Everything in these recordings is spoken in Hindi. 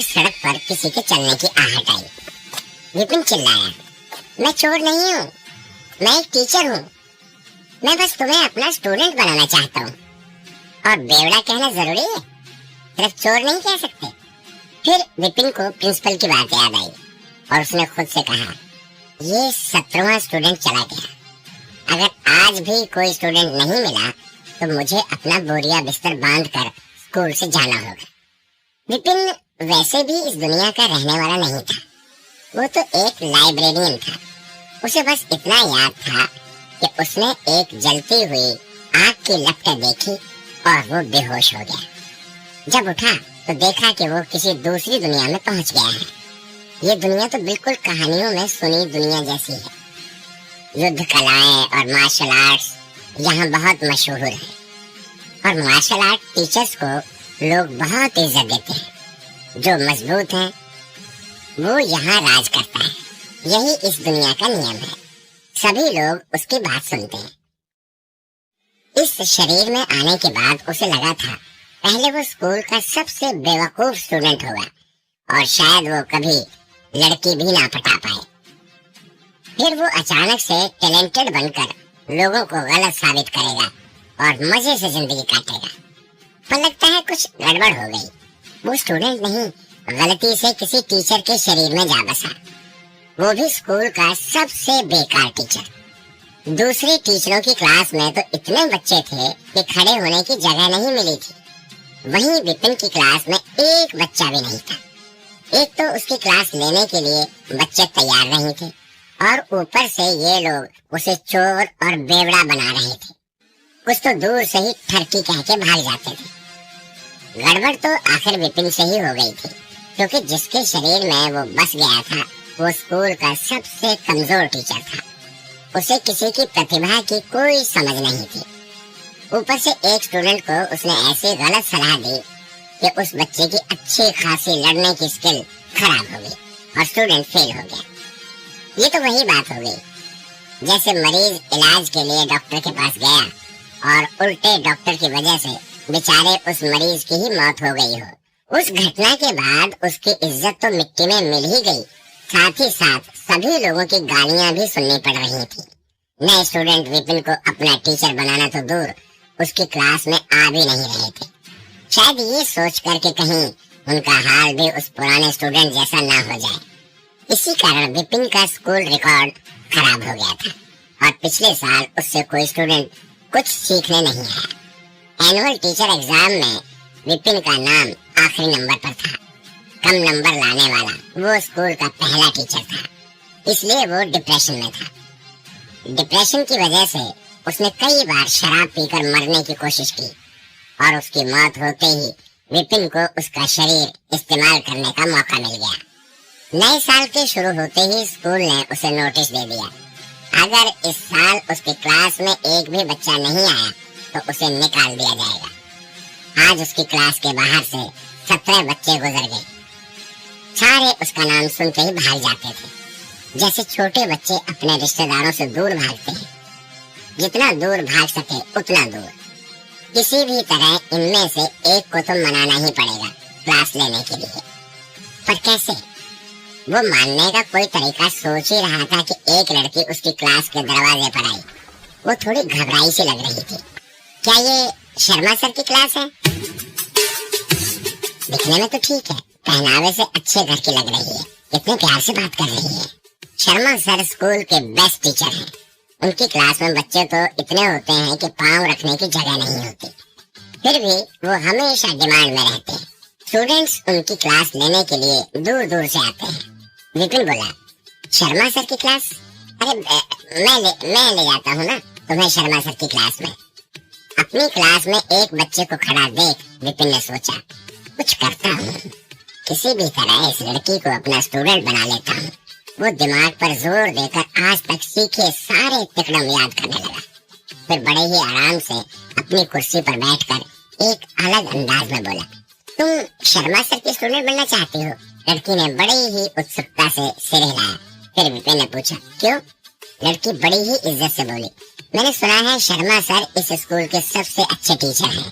सड़क पर किसी के चलने की आहट आई। विपिन चिल्लाया, मैं चोर नहीं हूँ, मैं एक टीचर हूँ। मैं बस तुम्हें अपना स्टूडेंट बनाना चाहता हूँ। और बेवड़ा कहना जरूरी है? सिर्फ चोर नहीं कह सकते। फिर विपिन को प्रिंसिपल की बात याद आई और उसने खुद से कहा, ये 17वां स्टूडेंट चला गया। अगर आज भी कोई स्टूडेंट नहीं मिला तो मुझे अपना बोरिया बिस्तर बांध कर स्कूल से जाना होगा। विपिन वैसे भी इस दुनिया का रहने वाला नहीं था। वो तो एक लाइब्रेरियन था। उसे बस इतना याद था कि उसने एक जलती हुई आग की लपटें देखी और वो बेहोश हो गया। जब उठा तो देखा कि वो किसी दूसरी दुनिया में पहुंच गया है। ये दुनिया तो बिल्कुल कहानियों में सुनी दुनिया जैसी है। युद्ध कलाएं और मार्शल आर्ट्स यहाँ बहुत मशहूर है और मार्शल आर्ट टीचर्स को लोग बहुत इज्जत देते हैं। जो मजबूत है वो यहाँ राज करता है। यही इस दुनिया का नियम है। सभी लोग उसकी बात सुनते हैं। इस शरीर में आने के बाद उसे लगा था पहले वो स्कूल का सबसे बेवकूफ स्टूडेंट होगा और शायद वो कभी लड़की भी ना पटा पाए। फिर वो अचानक से टैलेंटेड बनकर लोगों को गलत साबित करेगा और मजे से जिंदगी काटेगा। पर लगता है कुछ गड़बड़ हो गई। वो स्टूडेंट नहीं, गलती से किसी टीचर के शरीर में जा बसा। वो भी स्कूल का सबसे बेकार टीचर। दूसरी टीचरों की क्लास में तो इतने बच्चे थे कि खड़े होने की जगह नहीं मिली थी। वहीं विपिन की क्लास में एक बच्चा भी नहीं था। एक तो उसकी क्लास लेने के लिए बच्चे तैयार नहीं थे और ऊपर से ये लोग उसे चोर और बेवड़ा बना रहे थे। कुछ तो दूर से ही ठरकी कह के भाग जाते थे। गड़बड़ तो आखिर विपिन से ही हो गई थी, क्योंकि जिसके शरीर में वो बस गया था वो स्कूल का सबसे कमजोर टीचर था। उसे किसी की प्रतिभा की कोई समझ नहीं थी। ऊपर से एक स्टूडेंट को उसने ऐसी गलत सलाह दी कि उस बच्चे की अच्छी खासी लड़ने की स्किल खराब हो गई और स्टूडेंट फेल हो गया। ये तो वही बात हो गई जैसे मरीज इलाज के लिए डॉक्टर के पास गया और उल्टे डॉक्टर की वजह से बेचारे उस मरीज की ही मौत हो गई हो। उस घटना के बाद उसकी इज्जत तो मिट्टी में मिल ही गई, साथ ही साथ सभी लोगों की गालियां भी सुननी पड़ रही थी। नए स्टूडेंट विपिन को अपना टीचर बनाना तो दूर, उसकी क्लास में आ भी नहीं रहे थे। शायद ये सोच कर के कहीं उनका हाल भी उस पुराने स्टूडेंट जैसा ना हो जाए। इसी कारण विपिन का स्कूल रिकॉर्ड खराब हो गया था और पिछले साल उससे कोई स्टूडेंट कुछ सीखने नहीं आया। एनुअल टीचर एग्जाम में विपिन का नाम आखिरी नंबर पर था। कम नंबर लाने वाला वो स्कूल का पहला टीचर था, इसलिए वो डिप्रेशन में था। डिप्रेशन की वजह से उसने कई बार शराब पीकर मरने की कोशिश की और उसकी मौत होते ही विपिन को उसका शरीर इस्तेमाल करने का मौका मिल गया। नए साल के शुरू होते ही स्कूल ने उसे नोटिस दे दिया, अगर इस साल उसकी क्लास में एक भी बच्चा नहीं आया तो उसे निकाल दिया जाएगा। आज उसकी क्लास के बाहर से 17 बच्चे गुजर गए। सारे उसका नाम सुनते ही भाग जाते थे, जैसे छोटे बच्चे अपने रिश्तेदारों से दूर भागते हैं। जितना दूर भाग सके उतना दूर। किसी भी तरह इनमें से एक को तो मनाना ही पड़ेगा क्लास लेने के लिए। पर कैसे? वो मानने का कोई तरीका सोच ही रहा था कि एक लड़की उसकी क्लास के दरवाजे पर आई। वो थोड़ी घबराई सी लग रही थी। क्या ये शर्मा सर की क्लास है? दिखने में तो ठीक है, पहनावे से अच्छे घर की लग रही है, इतने प्यार से बात कर रही है। शर्मा सर स्कूल के बेस्ट टीचर हैं। उनकी क्लास में बच्चे तो इतने होते हैं कि पाँव रखने की जगह नहीं होती, फिर भी वो हमेशा डिमांड में रहते हैं। स्टूडेंट्स उनकी क्लास लेने के लिए दूर दूर से आते हैं। विपिन बोला, शर्मा सर की क्लास? अरे मैं ले जाता हूँ ना तुम्हें शर्मा सर की क्लास में। अपनी क्लास में एक बच्चे को खड़ा देख विपिन ने सोचा, कुछ करता हूँ, किसी भी तरह इस लड़की को अपना स्टूडेंट बना लेता हूँ। वो दिमाग पर जोर देकर आज तक सीखे सारे तिकड़म याद करने लगा। फिर बड़े ही आराम से अपनी कुर्सी पर बैठकर एक अलग अंदाज में बोला, तुम शर्मा सर की स्टूडेंट बनना चाहती हो? लड़की ने बड़ी ही उत्सुकता से सिर हिलाया। फिर विपिन ने पूछा, क्यों? लड़की बड़ी ही इज्जत से बोली, मैंने सुना है शर्मा सर इस स्कूल के सबसे अच्छे टीचर हैं।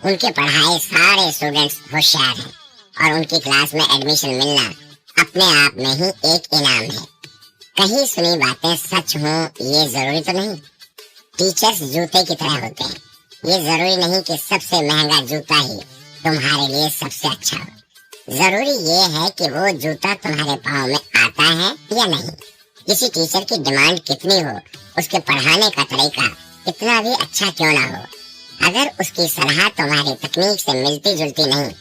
उनके पढ़ाए सारे स्टूडेंट्स होशियार हैं। और उनकी क्लास में एडमिशन मिलना अपने आप में ही एक इनाम है। कहीं सुनी बातें सच हो ये जरूरी तो नहीं। टीचर्स जूते की तरह होते हैं, ये जरूरी नहीं कि सबसे महंगा जूता ही तुम्हारे लिए सबसे अच्छा हो। जरूरी ये है कि वो जूता तुम्हारे पाँव में आता है या नहीं। किसी टीचर की डिमांड कितनी हो, उसके पढ़ाने का तरीका कितना भी अच्छा क्यों ना हो, अगर उसकी सलाह तुम्हारी तकनीक से मिलती जुलती नहीं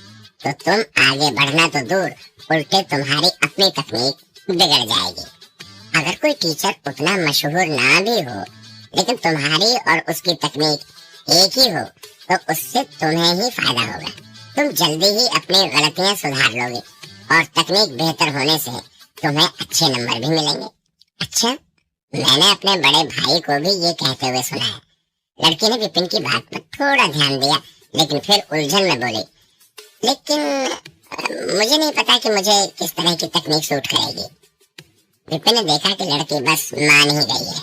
तो तुम आगे बढ़ना तो दूर, उल्टे तुम्हारी अपनी तकनीक बिगड़ जाएगी। अगर कोई टीचर उतना मशहूर ना भी हो लेकिन तुम्हारी और उसकी तकनीक एक ही हो तो उससे तुम्हें ही फायदा होगा। तुम जल्दी ही अपनी गलतियां सुधार लोगे और तकनीक बेहतर होने से तुम्हें अच्छे नंबर भी मिलेंगे। अच्छा, मैंने अपने बड़े भाई को भी ये कहते हुए सुना है। लड़की ने विपिन की बात पर थोड़ा ध्यान दिया लेकिन फिर उलझन में बोली, लेकिन मुझे नहीं पता कि मुझे किस तरह की तकनीक सूट करेगी। विपिन ने देखा कि लड़की बस मान ही गई है,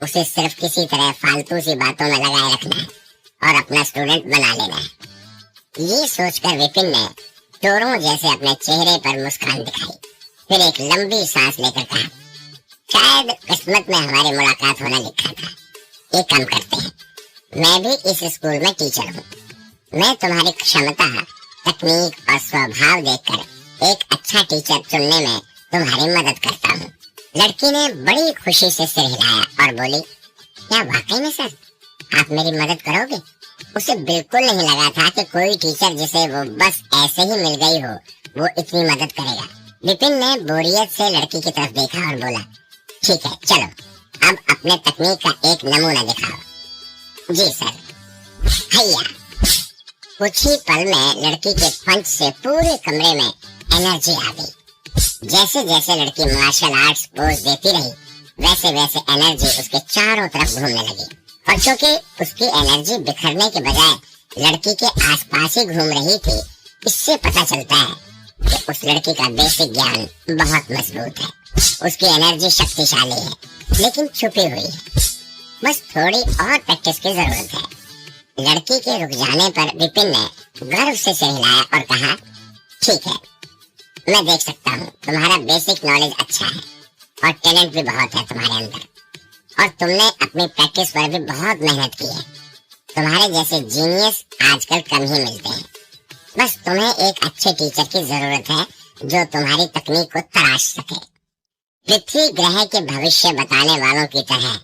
उसे सिर्फ किसी तरह फालतू सी बातों में लगाए रखना है और अपना स्टूडेंट बना लेना है। ये सोचकर विपिन ने चोरों जैसे अपने चेहरे पर मुस्कान दिखाई, फिर एक लंबी सांस लेकर कहा, शायद किस्मत में हमारी मुलाकात होना लिखा था। एक काम करते हैं, मैं भी इस स्कूल में टीचर हूँ। मैं तुम्हारी क्षमता, तकनीक और स्वभाव देखकर एक अच्छा टीचर चुनने में तुम्हारी मदद करता हूँ। लड़की ने बड़ी खुशी से सिर हिलाया और बोली, क्या वाकई में सर आप मेरी मदद करोगे? उसे बिल्कुल नहीं लगा था कि कोई टीचर जिसे वो बस ऐसे ही मिल गई हो वो इतनी मदद करेगा। विपिन ने बोरियत से लड़की की तरफ देखा और बोला, ठीक है चलो अब अपने तकनीक का एक नमूना दिखाओ। जी सर। हैया। कुछ ही पल में लड़की के पंच से पूरे कमरे में एनर्जी आ गई। जैसे जैसे लड़की मार्शल आर्ट्स पोज देती रही वैसे वैसे एनर्जी उसके चारों तरफ घूमने लगी, और क्योंकि उसकी एनर्जी बिखरने के बजाय लड़की के आसपास ही घूम रही थी, इससे पता चलता है कि उस लड़की का बेसिक ज्ञान बहुत मजबूत है। उसकी एनर्जी शक्तिशाली है लेकिन छुपी हुई है, बस थोड़ी और प्रैक्टिस की जरूरत है। लड़की के रुक जाने पर विपिन ने गर्व से सिर हिलाया और कहा, ठीक है मैं देख सकता हूँ तुम्हारा बेसिक नॉलेज अच्छा है और टैलेंट भी बहुत है तुम्हारे अंदर, और तुमने अपनी प्रैक्टिस पर भी बहुत मेहनत की है। तुम्हारे जैसे जीनियस आजकल कम ही मिलते हैं। बस तुम्हें एक अच्छे टीचर की जरूरत है जो तुम्हारी तकनीक को तराश सके। पृथ्वी ग्रह के भविष्य बताने वालों की तरह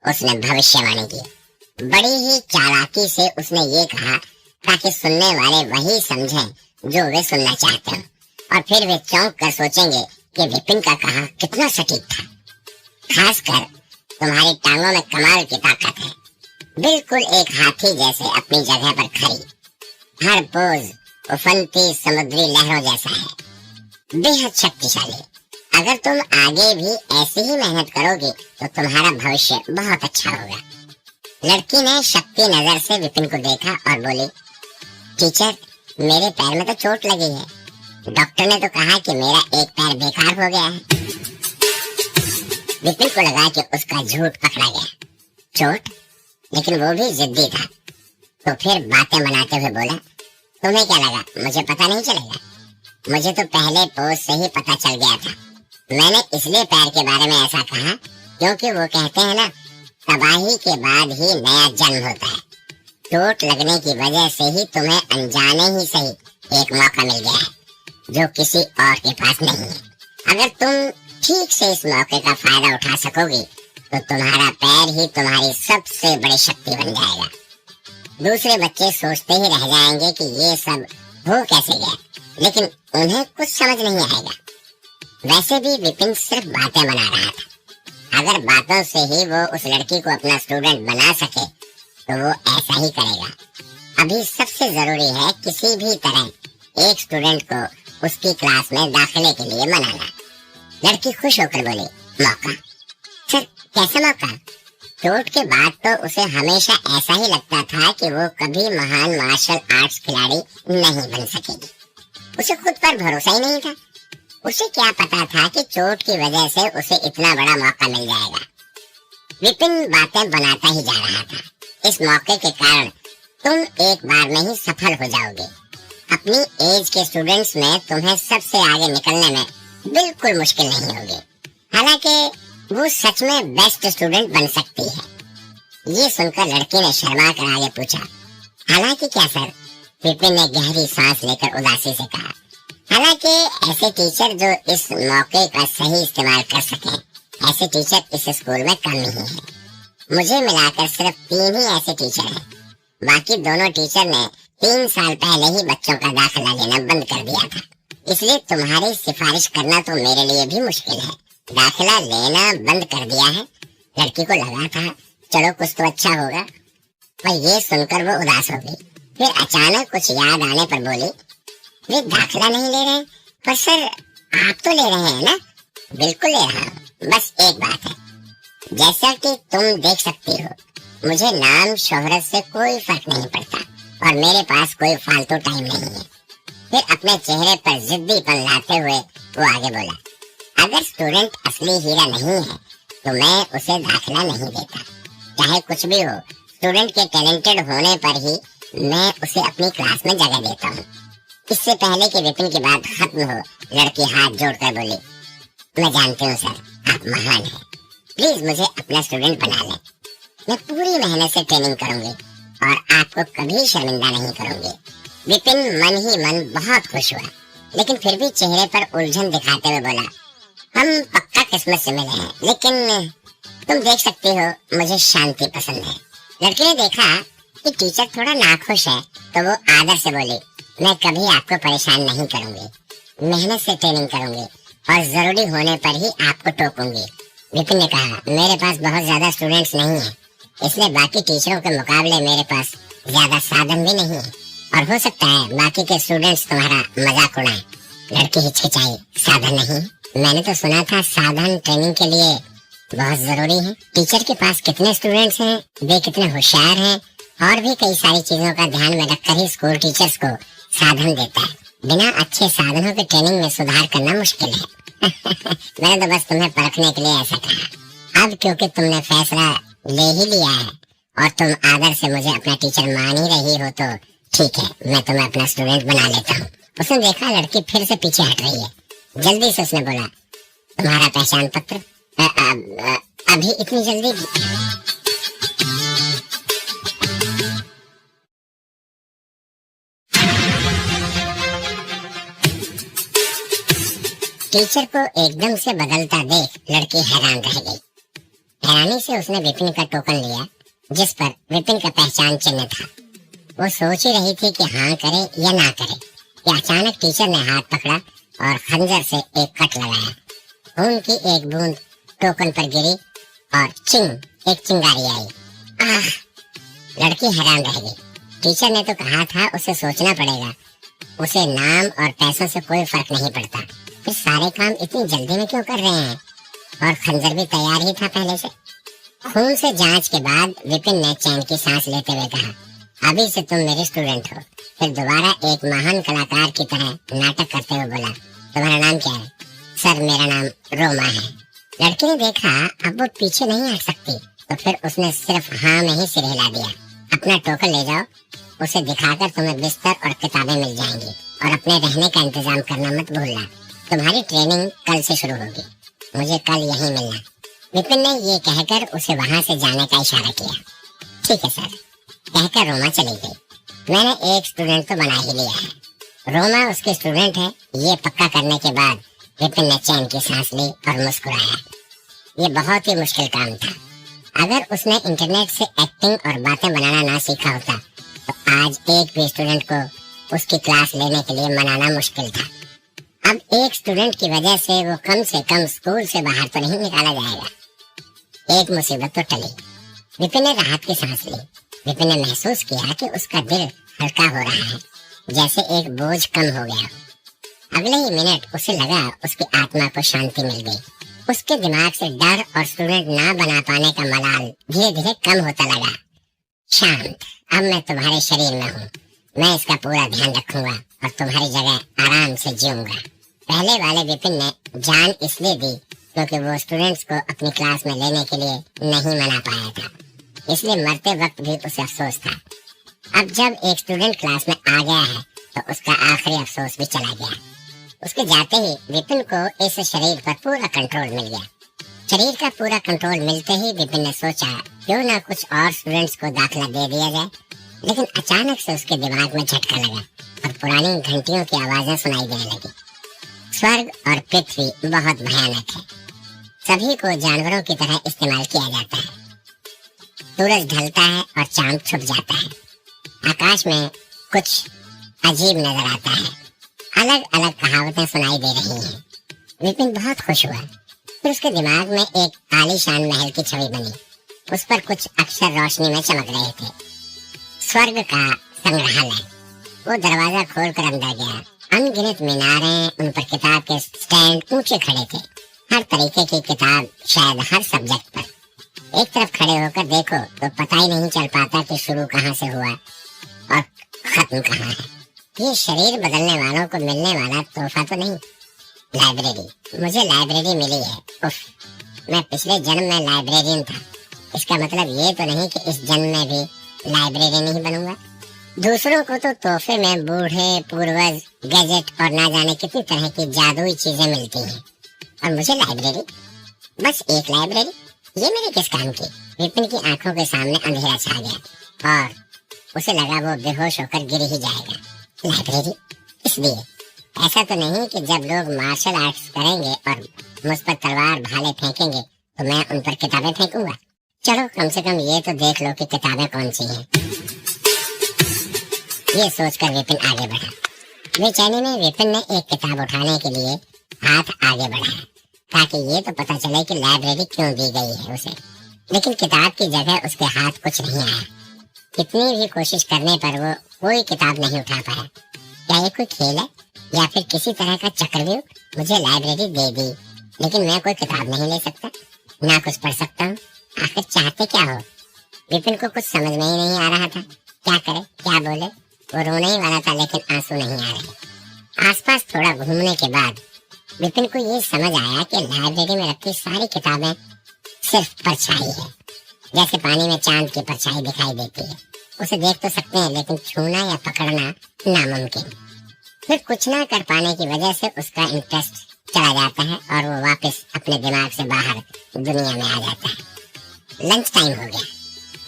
उसने भविष्यवाणी की। बड़ी ही चालाकी से उसने ये कहा ताकि सुनने वाले वही समझें जो वे सुनना चाहते हो, और फिर वे चौंक कर सोचेंगे कि विपिन का कहा कितना सटीक था। खासकर तुम्हारी टांगों में कमाल की ताकत है, बिल्कुल एक हाथी जैसे अपनी जगह पर खड़ी, हर पोज उफनती समुद्री लहरों जैसा है, बेहद शक्तिशाली। अगर तुम आगे भी ऐसी ही मेहनत करोगे तो तुम्हारा भविष्य बहुत अच्छा होगा। लड़की ने शक्ति नजर से विपिन को देखा और बोली, टीचर मेरे पैर में तो चोट लगी है, डॉक्टर ने तो कहा कि मेरा एक पैर बेकार हो गया है। विपिन को लगा कि उसका झूठ पकड़ा गया। चोट? लेकिन वो भी जिद्दी था, तो फिर बातें बनाते हुए बोला, तुम्हें क्या लगा मुझे पता नहीं चलेगा? मुझे तो पहले पोज से ही पता चल गया था। मैंने इसलिए पैर के बारे में ऐसा कहा क्योंकि वो कहते हैं ना, तबाही के बाद ही नया जन्म होता है। चोट लगने की वजह से ही तुम्हें अनजाने ही सही एक मौका मिल गया है जो किसी और के पास नहीं है। अगर तुम ठीक से इस मौके का फायदा उठा सकोगी तो तुम्हारा पैर ही तुम्हारी सबसे बड़ी शक्ति बन जाएगा। दूसरे बच्चे सोचते ही रह जाएंगे कि ये सब हो कैसे गया, लेकिन उन्हें कुछ समझ नहीं आएगा। वैसे भी विपिन सिर्फ बातें बना रहा था। अगर बातों से ही वो उस लड़की को अपना स्टूडेंट बना सके तो वो ऐसा ही करेगा। अभी सबसे जरूरी है किसी भी तरह एक स्टूडेंट को उसकी क्लास में दाखिले के लिए मनाना। लड़की खुश होकर बोली, मौका? सर कैसा मौका? चोट के बाद तो उसे हमेशा ऐसा ही लगता था कि वो कभी महान मार्शल आर्ट्स खिलाड़ी नहीं बन सकेगी। उसे खुद पर भरोसा ही नहीं था। उसे क्या पता था कि चोट की वजह से उसे इतना बड़ा मौका मिल जाएगा। विपिन बातें बनाता ही जा रहा था। इस मौके के कारण तुम एक बार में ही सफल हो जाओगे। अपनी एज के स्टूडेंट्स में तुम्हें सबसे आगे निकलने में बिल्कुल मुश्किल नहीं होगी। हालांकि वो सच में बेस्ट स्टूडेंट बन सकती है। ये सुनकर लड़की ने शर्मा कर आगे पूछा, हालांकि क्या सर? विपिन ने गहरी सांस लेकर उदासी से कहा, हालांकि ऐसे टीचर जो इस मौके का सही इस्तेमाल कर सकें, ऐसे टीचर इस स्कूल में कम ही हैं। मुझे मिलाकर सिर्फ 3 ही ऐसे टीचर हैं। बाकी दोनों टीचर ने 3 साल पहले ही बच्चों का दाखिला लेना बंद कर दिया था। इसलिए तुम्हारी सिफारिश करना तो मेरे लिए भी मुश्किल है। दाखिला लेना बंद कर दिया है? लड़की को लगा था चलो कुछ तो अच्छा होगा, पर ये सुनकर वो उदास हो गई। फिर अचानक कुछ याद आने पर बोली, वे दाखिला नहीं ले रहे, पर सर आप तो ले रहे हैं ना? बिल्कुल ले रहा हूँ, बस एक बात है, जैसा कि तुम देख सकती हो, मुझे नाम शोहरत से कोई फर्क नहीं पड़ता और मेरे पास कोई फालतू टाइम नहीं है। फिर अपने चेहरे पर जिद्दीपन लाते हुए वो आगे बोला, अगर स्टूडेंट असली हीरा नहीं है तो मैं उसे दाखिला नहीं देता। चाहे कुछ भी हो, स्टूडेंट के टैलेंटेड होने पर ही मैं उसे अपनी क्लास में जगह देता हूँ। इससे पहले कि विपिन की बात खत्म हो, लड़की हाथ जोड़कर बोली, मैं जानती हूँ सर, आप महान हैं। प्लीज मुझे अपना स्टूडेंट बना लें। मैं पूरी मेहनत से ट्रेनिंग करूंगी और आपको कभी शर्मिंदा नहीं करूंगी। विपिन मन ही मन बहुत खुश हुआ, लेकिन फिर भी चेहरे पर उलझन दिखाते हुए बोला, हम पक्का किस्मत से मिले हैं, लेकिन तुम देख सकती हो मुझे शांति पसंद है। लड़की ने देखा कि टीचर थोड़ा नाखुश है, तो वो आदर से बोली, मैं कभी आपको परेशान नहीं करूंगी, मेहनत से ट्रेनिंग करूंगी और जरूरी होने पर ही आपको टोकूंगी। विपिन ने कहा, मेरे पास बहुत ज्यादा स्टूडेंट्स नहीं है, इसलिए बाकी टीचरों के मुकाबले मेरे पास ज्यादा साधन भी नहीं है और हो सकता है बाकी के स्टूडेंट्स तुम्हारा मजाक उड़ाएं। लड़की हिचकिचाई, साधन नहीं? मैंने तो सुना था साधन ट्रेनिंग के लिए बहुत जरूरी है। टीचर के पास कितने स्टूडेंट्स हैं, वे कितने होशियार हैं और भी कई सारी चीजों का ध्यान में रखकर ही स्कूल टीचर्स को साधन देता है। बिना अच्छे साधनों के ट्रेनिंग में सुधार करना मुश्किल है। मैंने तो बस तुम्हें परखने के लिए ऐसा कहा। अब क्योंकि तुमने फैसला ले ही लिया है और तुम आदर से मुझे अपना टीचर मान ही रही हो, तो ठीक है, मैं तुम्हें अपना स्टूडेंट बना लेता हूँ। उसने देखा लड़की फिर से पीछे हट रही है। जल्दी से उसने बोला, तुम्हारा पहचान पत्र? अभी इतनी जल्दी? टीचर को एकदम से बदलता देख लड़की हैरान रह गई। हैरानी से उसने विपिन का टोकन लिया, जिस पर विपिन का पहचान चिन्ह था। वो सोच ही रही थी कि हाँ करे या ना करे कि अचानक टीचर ने हाथ पकड़ा और खंजर से एक कट लगाया। खून की एक बूंद टोकन पर गिरी और चिंग एक चिंगारी आई। आह! लड़की हैरान रह गई। टीचर ने तो कहा था उसे सोचना पड़ेगा, उसे नाम और पैसों से कोई फर्क नहीं पड़ता, फिर सारे काम इतनी जल्दी में क्यों कर रहे हैं? और खंजर भी तैयार ही था पहले से। खून से जांच के बाद विपिन ने चैन की सांस लेते हुए कहा, अभी से तुम मेरे स्टूडेंट हो। फिर दोबारा एक महान कलाकार की तरह नाटक करते हुए बोला, तुम्हारा नाम क्या है? सर मेरा नाम रोमा है। लड़की ने देखा अब वो पीछे नहीं हट सकती, तो फिर उसने सिर्फ हाँ में ही सिर हिला दिया। अपना टोकन ले जाओ, उसे दिखाकर तुम्हें बिस्तर और किताबें मिल जाएंगी और अपने रहने का इंतजाम करना मत भूलना। तुम्हारी ट्रेनिंग कल से शुरू होगी, मुझे कल यहीं मिलना। विपिन ने ये कहकर उसे वहाँ से जाने का इशारा किया। ठीक है सर, कहकर रोमा चली गई। मैंने एक स्टूडेंट तो बना ही लिया है। रोमा उसके स्टूडेंट है, ये पक्का करने के बाद विपिन ने चैन की सांस ली और मुस्कुराया। ये बहुत ही मुश्किल काम था। अगर उसने इंटरनेट से एक्टिंग और बातें बनाना ना सीखा होता तो आज एक भी स्टूडेंट को उसकी क्लास लेने के लिए मनाना मुश्किल था। अब एक स्टूडेंट की वजह से वो कम से कम स्कूल से बाहर तो नहीं निकाला जाएगा। एक मुसीबत तो टली। विपिन ने राहत की सांस ली। विपिन ने महसूस किया कि उसका दिल हल्का हो रहा है, जैसे एक बोझ कम हो गया। अगले ही मिनट उसे लगा उसकी आत्मा को शांति मिल गई। उसके दिमाग से डर और स्टूडेंट ना बना पाने का मलाल धीरे धीरे कम होता लगा। शांत, अब मैं तुम्हारे शरीर में हूँ, मैं इसका पूरा ध्यान रखूंगा और तुम्हारी जगह आराम से जीऊंगा। पहले वाले विपिन ने जान इसलिए दी क्योंकि वो स्टूडेंट्स को अपनी क्लास में लेने के लिए नहीं मना पाया था, इसलिए मरते वक्त भी उसे अफसोस था। अब जब एक स्टूडेंट क्लास में आ गया है तो उसका आखिरी अफसोस भी चला गया। उसके जाते ही विपिन को इस शरीर पर पूरा कंट्रोल मिल गया। शरीर का पूरा कंट्रोल मिलते ही विपिन ने सोचा क्यों ना कुछ और स्टूडेंट्स को दाखिला दे दिया जाए, लेकिन अचानक से उसके दिमाग में झटका लगा और पुरानी घंटियों की आवाजें सुनाई देने लगी। स्वर्ग और पृथ्वी बहुत भयानक है, सभी को जानवरों की तरह इस्तेमाल किया जाता है। सूरज ढलता है और चांद छुप जाता है। आकाश में कुछ अजीब नजर आता है। अलग अलग कहावतें सुनाई दे रही हैं। विपिन बहुत खुश हुआ। फिर उसके दिमाग में एक आलीशान महल की छवि बनी। उस पर कुछ अक्षर रोशनी में चमक रहे थे। स्वर्ग का संग्रहालय। वो दरवाजा खोलकर अंदर गया। अनगिनत मीनारें, उन पर किताब के स्टैंड ऊंचे खड़े थे। हर तरीके की किताब, शायद हर सब्जेक्ट पर। एक तरफ खड़े होकर देखो तो पता ही नहीं चल पाता कि शुरू कहाँ से हुआ और खत्म कहाँ है। ये शरीर बदलने वालों को मिलने वाला तोहफा तो नहीं। लाइब्रेरी, मुझे लाइब्रेरी मिली है। उफ, मैं पिछले जन्म में लाइब्रेरियन था। इसका मतलब ये तो नहीं कि इस जन्म में भी लाइब्रेरियन ही बनूंगा। दूसरों को तो तोहफे में बूढ़े, पूर्वज, गैजेट और ना जाने कितनी तरह की जादुई चीजें मिलती हैं, और मुझे लाइब्रेरी, बस एक लाइब्रेरी, ये मेरे किस काम की। विपिन की आंखों के सामने अंधेरा छा गया और उसे लगा वो बेहोश होकर गिर ही जाएगा। लाइब्रेरी इसलिए, ऐसा तो नहीं कि जब लोग मार्शल आर्ट्स करेंगे और मुझ पर तलवार भाले फेंकेंगे तो मैं उन पर किताबें फेंकूंगा। चलो कम से कम ये तो देख लो कि किताबें कौन सी हैं। ये सोचकर विपिन आगे बढ़ा। बेचैनी में विपिन ने एक किताब उठाने के लिए हाथ आगे बढ़ाया ताकि ये तो पता चले कि लाइब्रेरी क्यों दी गई है उसे। लेकिन किताब की जगह उसके हाथ कुछ नहीं आया। कितनी भी कोशिश करने पर वो कोई किताब नहीं उठा पाया। क्या ये कोई खेल है या फिर किसी तरह का चक्रव्यूह? मुझे लाइब्रेरी दे दी लेकिन मैं कोई किताब नहीं ले सकता, ना कुछ पढ़ सकता हूँ। आखिर चाहते क्या हो? विपिन को कुछ समझ में ही नहीं आ रहा था। क्या करे, क्या बोले? वो रोने ही वाला था लेकिन आंसू नहीं आ रहे। आसपास थोड़ा घूमने के बाद विपिन को ये समझ आया कि लाइब्रेरी में रखी सारी किताबें सिर्फ परछाई है, जैसे पानी में चांद की परछाई दिखाई देती है। उसे देख तो सकते हैं लेकिन छूना या पकड़ना नामुमकिन। फिर कुछ ना कर पाने की वजह से उसका इंटरेस्ट चला जाता है और वो वापस अपने दिमाग से बाहर दुनिया में आ जाता है। लंच टाइम हो गया।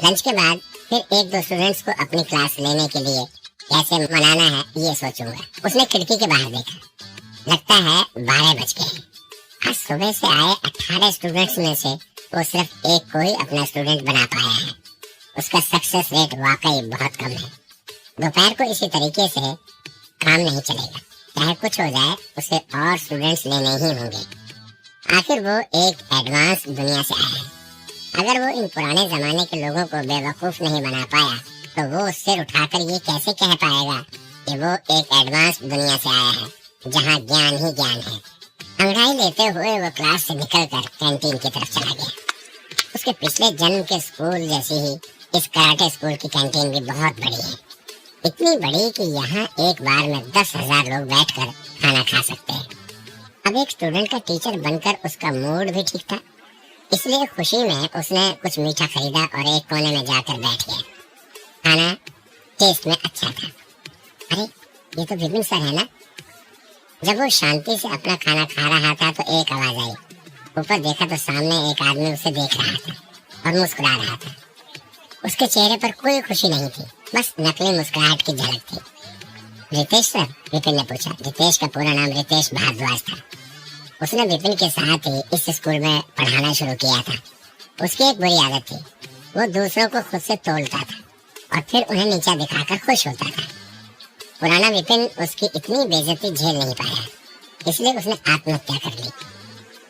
लंच के बाद फिर एक दो स्टूडेंट्स को अपनी क्लास लेने के लिए कैसे मनाना है ये सोचूंगा। उसने खिड़की के बाहर देखा। लगता है 12 बज गए। आज सुबह से आए 18 स्टूडेंट्स में से वो सिर्फ एक को ही अपना स्टूडेंट बना पाया है। उसका सक्सेस रेट वाकई बहुत कम है। दोपहर को इसी तरीके से काम नहीं चलेगा। चाहे कुछ हो जाए उसे और स्टूडेंट्स लेने ही होंगे। आखिर वो एक एडवांस दुनिया से आया है। अगर वो इन पुराने जमाने के लोगों को बेवकूफ नहीं बना पाया तो वो सिर उठाकर ये कैसे कह पाएगा कि वो एक एडवांस दुनिया से आया है जहाँ ज्ञान ही ज्ञान है। अंगड़ाई लेते हुए वो क्लास से निकलकर कैंटीन की तरफ चला गया। उसके पिछले जन्म के स्कूल जैसी ही इस कराटे स्कूल की कैंटीन भी बहुत बड़ी है। इतनी बड़ी कि यहाँ एक बार में 10,000 लोग बैठकर खाना खा सकते हैं। अब एक स्टूडेंट का टीचर बनकर उसका मूड भी ठीक था, इसलिए खुशी में उसने कुछ मीठा खरीदा और एक कोने में जाकर बैठ गया। खाना टेस्ट में अच्छा था। अरे ये तो विपिन सर है ना। जब वो शांति से अपना खाना खा रहा था तो एक आवाज आई। ऊपर देखा तो सामने एक आदमी उसे देख रहा था और मुस्कुरा रहा था। उसके चेहरे पर कोई खुशी नहीं थी, बस नकली मुस्कुराहट की झलक थी। रितेश सर? विपिन ने पूछा। रितेश का पूरा नाम रितेश भारद्वाज था। उसने विपिन के साथ ही इस स्कूल में पढ़ाना शुरू किया था। उसकी एक बुरी आदत थी, वो दूसरों को खुद से तोलता था और फिर उन्हें नीचा दिखाकर खुश होता था। पुराना विपिन उसकी इतनी बेइज्जती झेल नहीं पाया, इसलिए उसने आत्महत्या कर ली।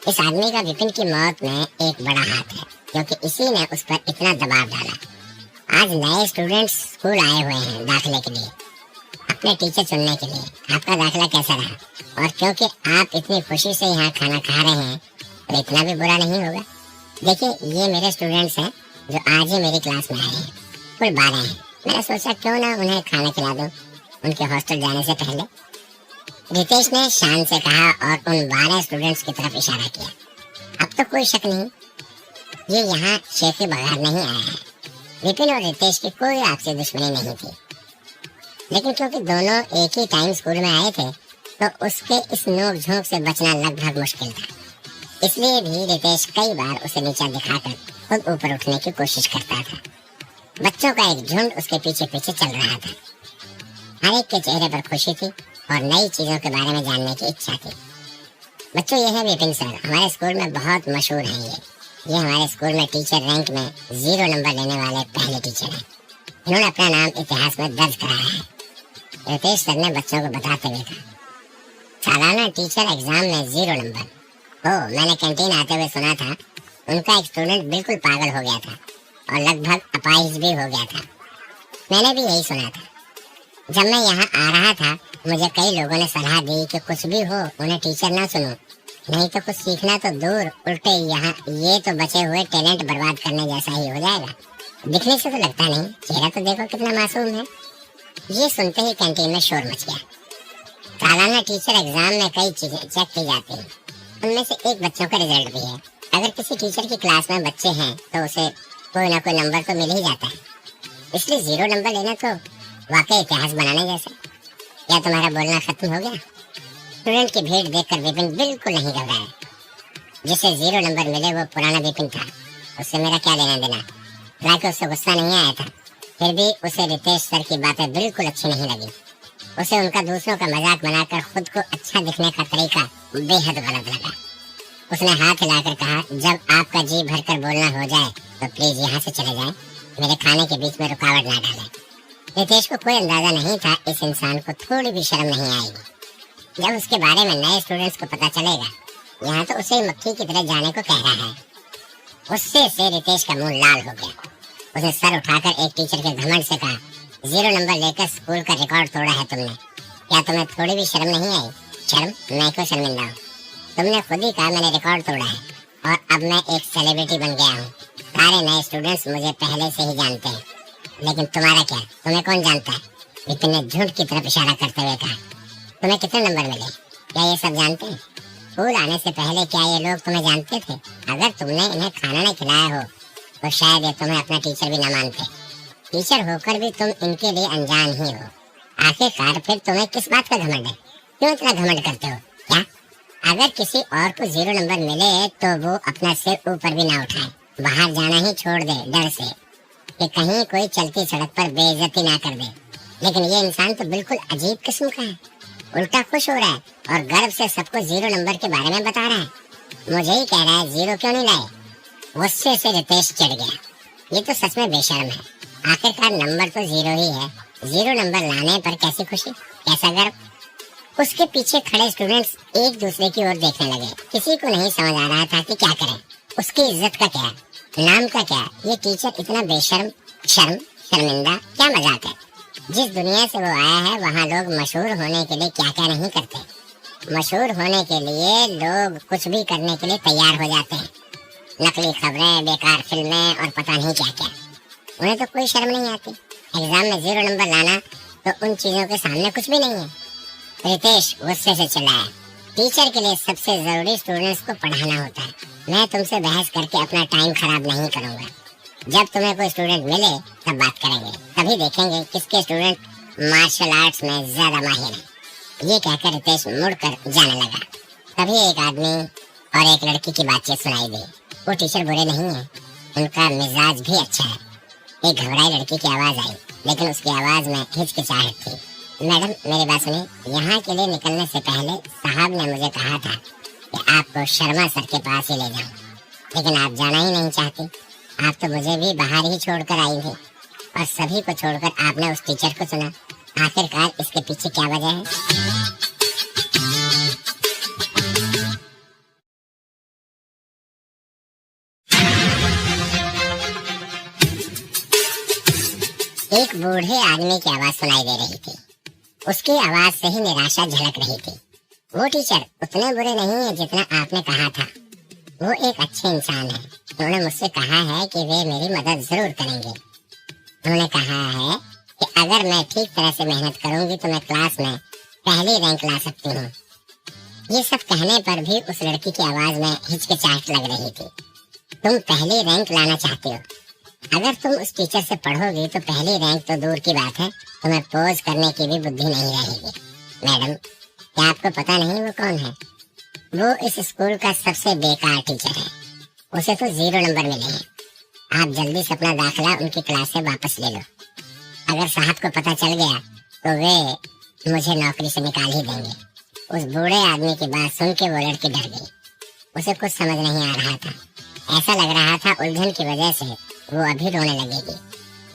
इस आदमी का विपिन की मौत में एक बड़ा हाथ है, क्योंकि इसी ने उस पर इतना दबाव डाला। आज नए स्टूडेंट्स स्कूल आए हुए हैं दाखिले के लिए, अपने टीचर चुनने के लिए। आपका दाखिला कैसा रहा? और क्योंकि आप इतनी खुशी से यहाँ खाना खा रहे हैं तो इतना भी बुरा नहीं होगा। देखिए ये मेरे स्टूडेंट्स हैं जो आज ही मेरी क्लास में आए हैं। कुल 12 हैं। मैंने सोचा क्यों ना उन्हें खाना खिला दूं उनके हॉस्टल जाने से पहले। रितेश ने शान से कहा और उन 12 स्टूडेंट्स की तरफ इशारा किया। अब तो कोई शक नहीं, ये यहाँ शेखी बघार नहीं आया है। विपिन और रितेश की कोई आपसी दुश्मनी नहीं थी। लेकिन क्योंकि दोनों एक ही टाइम स्कूल में आए थे तो उसके इस नोक झोंक से बचना लगभग मुश्किल था। इसलिए भी रितेश कई बार उसे नीचा दिखाकर खुद ऊपर उठने की कोशिश करता था। बच्चों का एक झुंड उसके पीछे पीछे चल रहा था। हर एक के चेहरे पर खुशी थी और नई चीजों के बारे में जानने की इच्छा थी। बच्चों, ये है विपिन सर, हमारे स्कूल में बहुत मशहूर हैं। ये हमारे स्कूल में टीचर रैंक में 0 नंबर लेने वाले पहले टीचर हैं। इन्होंने अपना नाम इतिहास में दर्ज कराया है। रितेश सर ने बच्चों को बताते हुए कहा, सालाना टीचर एग्जाम में 0 नंबर। ओह, मैंने कैंटीन आते हुए सुना था उनका एक स्टूडेंट बिल्कुल पागल हो गया था और लगभग अपाहिज भी हो गया था। मैंने भी यही सुना था। जब मैं यहाँ आ रहा था मुझे कई लोगों ने सलाह दी कि कुछ भी हो उन्हें टीचर ना सुनो, नहीं तो कुछ सीखना तो दूर, उल्टे यहाँ ये तो बचे हुए टैलेंट बर्बाद करने जैसा ही हो जाएगा। दिखने से तो लगता नहीं, चेहरा तो देखो कितना मासूम है। ये सुनते ही कैंटीन में शोर मच गया। सालाना टीचर एग्जाम में कई चीजें चेक की जाती हैं, उनमें से एक बच्चों का रिजल्ट भी है। अगर किसी टीचर की क्लास में बच्चे हैं तो उसे कोई ना कोई नंबर तो मिल ही जाता है। इसलिए 0 नंबर लेना तो वाकई इतिहास बनाने जैसा। क्या तुम्हारा बोलना खत्म हो गया? स्टूडेंट की भीड़ देखकर विपिन बिल्कुल नहीं घबराया। जिसे 0 नंबर मिले वो पुराना विपिन था, उससे मेरा क्या लेना देना। हालांकि उससे गुस्सा नहीं आया था, फिर भी उसे रितेश सर की बातें बिल्कुल अच्छी नहीं लगी। उसे उनका दूसरों का मजाक बनाकर खुद को अच्छा दिखने का तरीका बेहद गलत लगा। उसने हाथ हिलाकर कहा, जब आपका जी भरकर बोलना हो जाए तो प्लीज यहाँ से चले जाएं, मेरे खाने के बीच में रुकावट ना डालें। रितेश को कोई अंदाजा नहीं था इस इंसान को थोड़ी भी शर्म नहीं आएगी। जब उसके बारे में नए स्टूडेंट्स को पता चलेगा, यहाँ तो उसे मक्खी की तरह जाने को कह रहा है। उससे से रितेश का मुंह लाल हो गया। उसने सर उठाकर एक टीचर के घमंड से कहा, 0 नंबर लेकर स्कूल का रिकॉर्ड तोड़ा है तुमने, क्या तुम्हें थोड़ी भी शर्म नहीं आई? शर्म? मैं क्यों शर्मिंदा हूँ? तुमने खुद ही कहा मैंने रिकॉर्ड तोड़ा है और अब मैं एक सेलिब्रिटी बन गया हूँ। सारे नए स्टूडेंट्स मुझे पहले से ही जानते हैं, लेकिन तुम्हारा क्या, तुम्हें कौन जानता है? विपिन ने झूठ की तरफ इशारा करते हुए कहा, तुम्हें कितने नंबर मिले? क्या ये सब जानते हैं? स्कूल आने से पहले क्या ये लोग तुम्हें जानते थे? अगर तुमने इन्हें खाना नहीं खिलाया हो तो शायद ये तुम्हें अपना टीचर भी न मानते। टीचर होकर भी तुम इनके लिए अनजान ही हो। आखिरकार फिर तुम्हें किस बात का घमंड है? क्यों इतना घमंड करते हो? क्या अगर किसी और को 0 नंबर मिले तो वो अपना सिर ऊपर भी ना उठाए, बाहर जाना ही छोड़ दे डर से कि कहीं कोई चलती सड़क पर बेइज्जती ना कर दे। लेकिन ये इंसान तो बिल्कुल अजीब किस्म का है, उल्टा खुश हो रहा है और गर्व से सबको 0 नंबर के बारे में बता रहा है। मुझे ही कह रहा है 0 क्यों नहीं लाए। गुस्से से रितेश चिढ़ गया। ये तो सच में बेशर्म है। आखिरकार नंबर तो 0 ही है, 0 नंबर लाने पर कैसी खुशी, कैसा गर्व। उसके पीछे खड़े स्टूडेंट्स एक दूसरे की ओर देखने लगे। किसी को नहीं समझ आ रहा था कि क्या करें। उसकी इज्जत का क्या, नाम का क्या? ये टीचर इतना बेशर्म, शर्मिंदा, क्या मजाक है। जिस दुनिया से वो आया है वहाँ लोग मशहूर होने के लिए क्या क्या नहीं करते। मशहूर होने के लिए लोग कुछ भी करने के लिए तैयार हो जाते हैं। नकली खबरें, बेकार फिल्में और पता नहीं क्या क्या। उन्हें तो कोई शर्म नहीं आती। एग्जाम में 0 नंबर लाना तो उन चीजों के सामने कुछ भी नहीं है। रितेश गुस्से से चिल्लाया, टीचर के लिए सबसे जरूरी स्टूडेंट्स को पढ़ाना होता है। मैं तुमसे बहस करके अपना टाइम खराब नहीं करूंगा। जब तुम्हें कोई स्टूडेंट मिले तब बात करेंगे, तभी देखेंगे किसके स्टूडेंट मार्शल आर्ट्स में ज्यादा माहिर है। ये कहकर रितेश मुड़कर जाने लगा। तभी एक आदमी और एक लड़की की बातचीत सुनाई दी। वो टीचर बुरे नहीं है, उनका मिजाज भी अच्छा है। एक घबराई लड़की की आवाज आई, लेकिन उसकी आवाज में हिचकिचाहट थी। मैडम मेरी बात सुनिए, यहाँ के लिए निकलने से पहले साहब ने मुझे कहा था कि आपको शर्मा सर के पास ही ले जाऊं, लेकिन आप जाना ही नहीं चाहती। आप तो मुझे भी बाहर ही छोड़कर आई थी और सभी को छोड़कर आपने उस टीचर को चुना। आखिरकार इसके पीछे क्या वजह है? एक बूढ़े आदमी की आवाज सुनाई दे रही थी। उसकी आवाज से ही निराशा झलक रही थी। वो टीचर उतने बुरे नहीं है जितना आपने कहा था। वो एक अच्छे इंसान है। उन्होंने मुझसे कहा है कि वे मेरी मदद जरूर करेंगे। उन्होंने कहा है कि अगर मैं ठीक तरह से मेहनत करूंगी तो मैं क्लास में पहली रैंक ला सकती हूँ। ये सब कहने पर भी उस लड़की की आवाज में हिचकिचाहट लग रही थी। तुम पहली रैंक लाना चाहती हो? अगर तुम उस टीचर से पढ़ोगी तो पहली रैंक तो दूर की बात है, तुम्हें पोज करने की भी बुद्धि नहीं रहेगी। मैडम, क्या आपको पता नहीं वो कौन है? वो इस स्कूल का सबसे बेकार टीचर है। उसे तो 0 नंबर मिले हैं। आप जल्दी से अपना दाखिला उनकी क्लास से वापस ले लो। अगर साहब को पता चल गया तो वे मुझे नौकरी से निकाल ही देंगे। उस बूढ़े आदमी की बात सुन के वो लड़की डर गई। उसे कुछ समझ नहीं आ रहा था। ऐसा लग रहा था उलझन की वजह से वो अभी रोने लगेगी।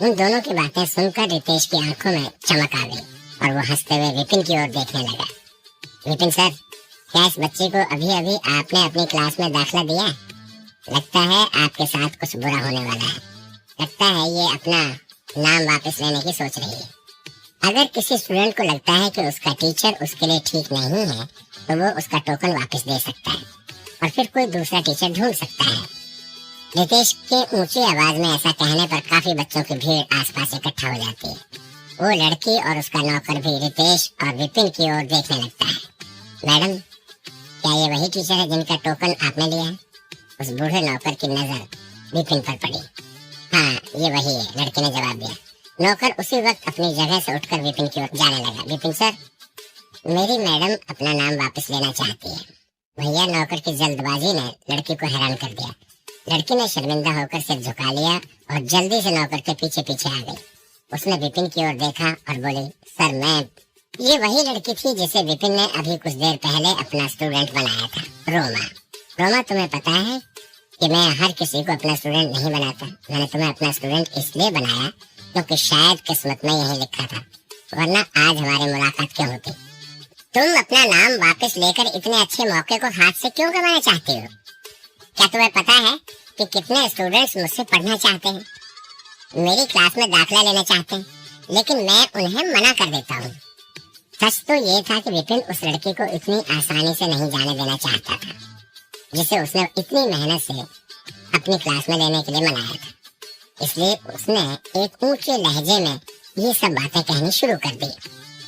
उन दोनों की बातें सुनकर रितेश की आंखों में चमक आ गई और वो हंसते हुए विपिन की ओर देखने लगा। विपिन सर, क्या इस बच्ची को अभी अभी आपने अपनी क्लास में दाखिला दिया? लगता है आपके साथ कुछ बुरा होने वाला है। लगता है ये अपना नाम वापस लेने की सोच रही है। अगर किसी स्टूडेंट को लगता है कि उसका टीचर उसके लिए ठीक नहीं है तो वो उसका टोकन वापस दे सकता है और फिर कोई दूसरा टीचर ढूंढ सकता है। रितेश के ऊंची आवाज में ऐसा कहने पर काफी बच्चों की भीड़ आसपास इकट्ठा हो जाती है। वो लड़की और उसका नौकर भी रितेश और विपिन की ओर देखने लगता है। मैडम, क्या ये वही टीचर है जिनका टोकन आपने लिया है? उस बूढ़े नौकर की नजर विपिन पर पड़ी। हाँ, ये वही है, लड़के ने जवाब दिया। नौकर उसी वक्त अपनी जगह से उठकर विपिन की ओर जाने लगा। विपिन सर, मेरी मैडम अपना नाम वापस लेना चाहती है। भैया, नौकर की जल्दबाजी ने लड़की को हैरान कर दिया। लड़की ने शर्मिंदा होकर सिर झुका लिया और जल्दी से नौकर के पीछे पीछे आ गई। उसने विपिन की ओर देखा और बोली, सर मैं... ये वही लड़की थी जिसे विपिन ने अभी कुछ देर पहले अपना स्टूडेंट बनाया था, रोमा। रोमा, तुम्हें पता है कि मैं हर किसी को अपना स्टूडेंट नहीं बनाता। मैंने तुम्हें अपना स्टूडेंट इसलिए बनाया क्योंकि शायद किस्मत में यही लिखा था, वरना आज हमारी मुलाकात क्यों होती। तुम अपना नाम वापस लेकर इतने अच्छे मौके को हाथ से क्यों गंवाना चाहती हो? क्या तुम्हें पता है कि कितने स्टूडेंट्स मुझसे पढ़ना चाहते हैं, मेरी क्लास में दाखिला लेना चाहते हैं, लेकिन मैं उन्हें मना कर देता हूँ। सच तो ये था कि विपिन उस लड़की को इतनी आसानी से नहीं जाने देना चाहता था, जिसे उसने इतनी मेहनत से अपनी क्लास में लेने के लिए मनाया था। इसलिए उसने एक ऊंचे लहजे में ये सब बातें कहनी शुरू कर दी।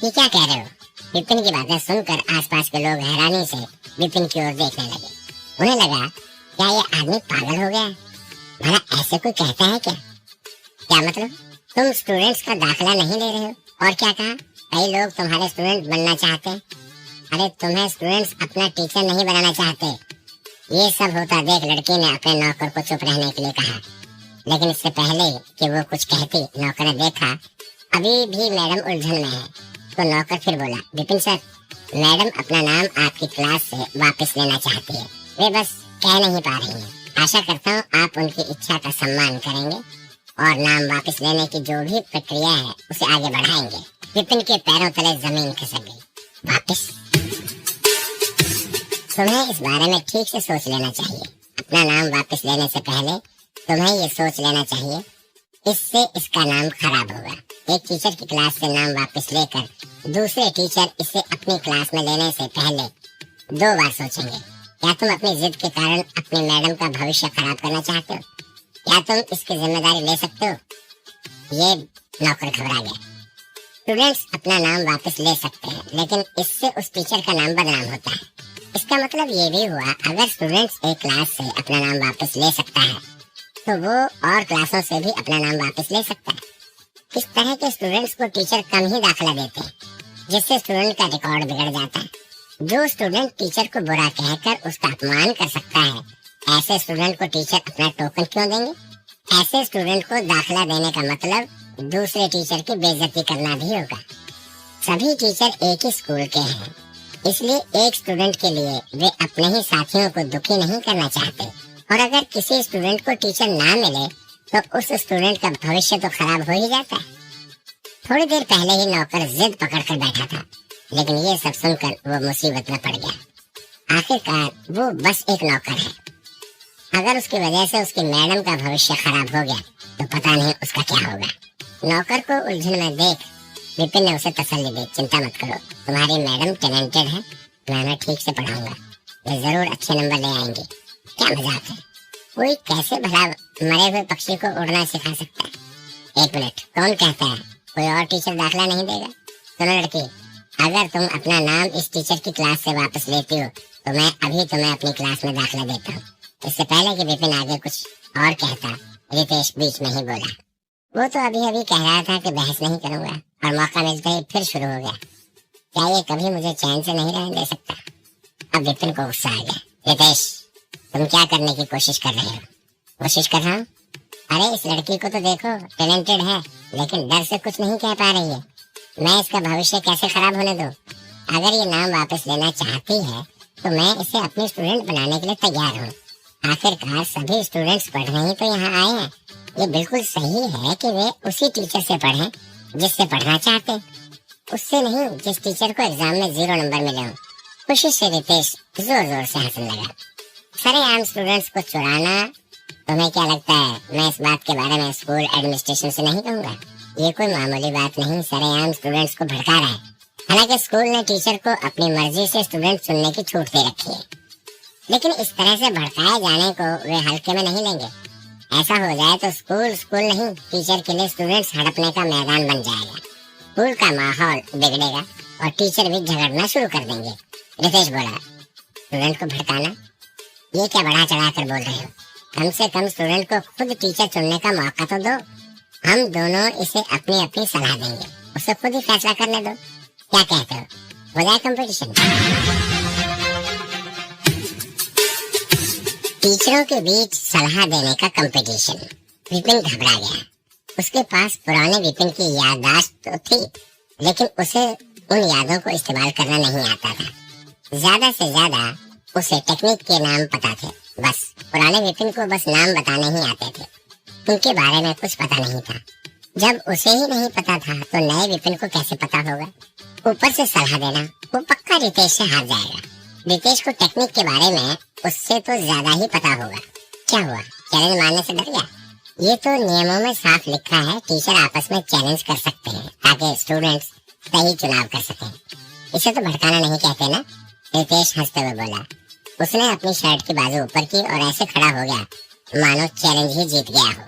ये क्या कह रहे हो? विपिन की बातें सुनकर आसपास के लोग हैरानी से विपिन की ओर देखने लगे। उन्हें लगा, क्या ये आदमी पागल हो गया? भला ऐसे कोई कहता है क्या? क्या मतलब? तुम स्टूडेंट्स का दाखिला नहीं ले रहे हो? और क्या कहा? कई लोग तुम्हारे स्टूडेंट बनना चाहते हैं। अरे तुम्हें स्टूडेंट्स अपना टीचर नहीं बनाना चाहते। ये सब होता देख लड़की ने अपने नौकर को चुप रहने के लिए कहा, लेकिन इससे पहले कि वो कुछ कहती, नौकर ने देखा अभी भी मैडम उलझन में है, तो नौकर फिर बोला, विपिन सर, मैडम अपना नाम आपकी क्लास से वापस लेना चाहती है। वे बस कह नहीं पा रही हैं। आशा करता हूँ आप उनकी इच्छा का सम्मान करेंगे और नाम वापस लेने की जो भी प्रक्रिया है उसे आगे बढ़ाएंगे। विपिन के पैरों तले जमीन खिसक गई। वापस? तुम्हें इस बारे में ठीक से सोच लेना चाहिए। अपना नाम वापस लेने से पहले तुम्हें ये सोच लेना चाहिए, इससे इसका नाम खराब होगा। एक टीचर की क्लास से नाम वापस लेकर दूसरे टीचर इसे अपनी क्लास में लेने से पहले 2 बार सोचेंगे। क्या तुम अपनी जिद के कारण अपनी मैडम का भविष्य खराब करना चाहते हो? क्या तुम इसकी जिम्मेदारी ले सकते हो? ये नौकर घबरा गया। स्टूडेंट्स अपना नाम वापस ले सकते हैं, लेकिन इससे उस टीचर का नाम बदनाम होता है। इसका मतलब ये भी हुआ, अगर स्टूडेंट्स एक क्लास से अपना नाम वापस ले सकता है तो वो और क्लासों से भी अपना नाम वापस ले सकता है। इस तरह के स्टूडेंट्स को टीचर कम ही दाखिला देते हैं, जिससे स्टूडेंट का रिकॉर्ड बिगड़ जाता है। जो स्टूडेंट टीचर को बुरा कहकर उसका अपमान कर सकता है, ऐसे स्टूडेंट को टीचर अपना टोकन क्यों देंगे? ऐसे स्टूडेंट को दाखिला देने का मतलब दूसरे टीचर की बेइज्जती करना भी होगा। सभी टीचर एक ही स्कूल के हैं, इसलिए एक स्टूडेंट के लिए वे अपने ही साथियों को दुखी नहीं करना चाहते। और अगर किसी स्टूडेंट को टीचर ना मिले तो उस स्टूडेंट का भविष्य तो खराब हो ही जाता है। थोड़ी देर पहले ही नौकर जिद पकड़कर बैठा था, लेकिन ये सब सुनकर वो मुसीबत में पड़ गया। आखिरकार वो बस एक नौकर है। अगर उसकी वजह से उसकी मैडम का भविष्य खराब हो गया तो पता नहीं उसका क्या होगा। नौकर को उलझन में देख विपिन ने उसे तसल्ली दी, चिंता मत करो, तुम्हारी मैडम टैलेंटेड है, मैं उन्हें ठीक से पढ़ाऊंगा, वे जरूर अच्छे नंबर ले आएंगे। क्या मजाक है? कोई कैसे भला मरे हुए पक्षी को उड़ना सिखा सकता है? 1 मिनट, कौन कहता है कोई और टीचर दाखिला नहीं देगा? सुनो लड़की, अगर तुम अपना नाम इस टीचर की क्लास से वापस लेती हो तो मैं अभी तुम्हें अपनी क्लास में दाखिला देता हूँ। इससे पहले कि विपिन आगे कुछ और कहता, रितेश बीच में ही बोला। वो तो अभी अभी कह रहा था कि बहस नहीं करूंगा और मौका मिलते ही फिर शुरू हो गया। क्या ये कभी मुझे चैन से नहीं रहने दे सकता? अब विपिन को गुस्सा आ गया। रितेश, तुम क्या करने की कोशिश कर रहे हो? कोशिश कर रहा हूँ? अरे इस लड़की को तो देखो, टैलेंटेड है लेकिन डर से कुछ नहीं कह पा रही है। मैं इसका भविष्य कैसे खराब होने दूं? अगर ये नाम वापस लेना चाहती है तो मैं इसे अपनी स्टूडेंट बनाने के लिए तैयार हूँ। आखिरकार सभी स्टूडेंट्स पढ़ने ही तो यहाँ आए हैं। ये बिल्कुल सही है कि वे उसी टीचर से पढ़ें जिससे पढ़ना चाहते, उससे नहीं जिस टीचर को एग्जाम में 0 नंबर मिले हों। खुशी से रितेश जोर जोर से हंसने लगा। सरेआम स्टूडेंट्स को चुराना, तुम्हें क्या लगता है मैं इस बात के बारे में स्कूल एडमिनिस्ट्रेशन से नहीं कहूँगा? ये कोई मामूली बात नहीं, सरेआम स्टूडेंट्स को भड़का रहा है। हालांकि स्कूल ने टीचर को अपनी मर्जी से स्टूडेंट चुनने की छूट दे रखी है, लेकिन इस तरह से भड़काए जाने को वे हल्के में नहीं लेंगे। ऐसा हो जाए तो स्कूल नहीं, टीचर के लिए स्टूडेंट्स हड़पने का मैदान बन जाएगा। स्कूल का माहौल बिगड़ेगा और टीचर भी झगड़ना शुरू कर देंगे। रितेश बोला, स्टूडेंट को भड़काना? ये क्या बढ़ा चढ़ा कर बोल रहे हो? कम से कम स्टूडेंट को खुद टीचर चुनने का मौका तो दो। हम दोनों इसे अपनी अपनी सलाह देंगे, उसे खुद ही फैसला करने दो। क्या कहते हो, हो जाए कंपटीशन? टीचरों के बीच सलाह देने का कंपटीशन। विपिन घबरा गया। उसके पास पुराने विपिन की याददाश्त तो थी, लेकिन उसे उन यादों को इस्तेमाल करना नहीं आता था। ज्यादा से ज्यादा उसे टेक्निक के नाम पता थे, बस पुराने विपिन को बस नाम बताने ही आते थे, उनके बारे में कुछ पता नहीं था। जब उसे ही नहीं पता था तो नए विपिन को कैसे पता होगा? ऊपर से सलाह देना, वो पक्का रितेश से हार जाएगा। रितेश को टेक्निक के बारे में उससे तो ज्यादा ही पता होगा। क्या हुआ, चैलेंज मारने से डर गया? ये तो नियमों में साफ लिखा है, टीचर आपस में चैलेंज कर सकते हैं ताकि स्टूडेंट्स सही चुनाव कर सकें। इसे तो भड़काना नहीं कहते ना? रितेश हंसते हुए बोला। उसने अपनी शर्ट की बाजू ऊपर की और ऐसे खड़ा हो गया मानो चैलेंज ही जीत गया हो।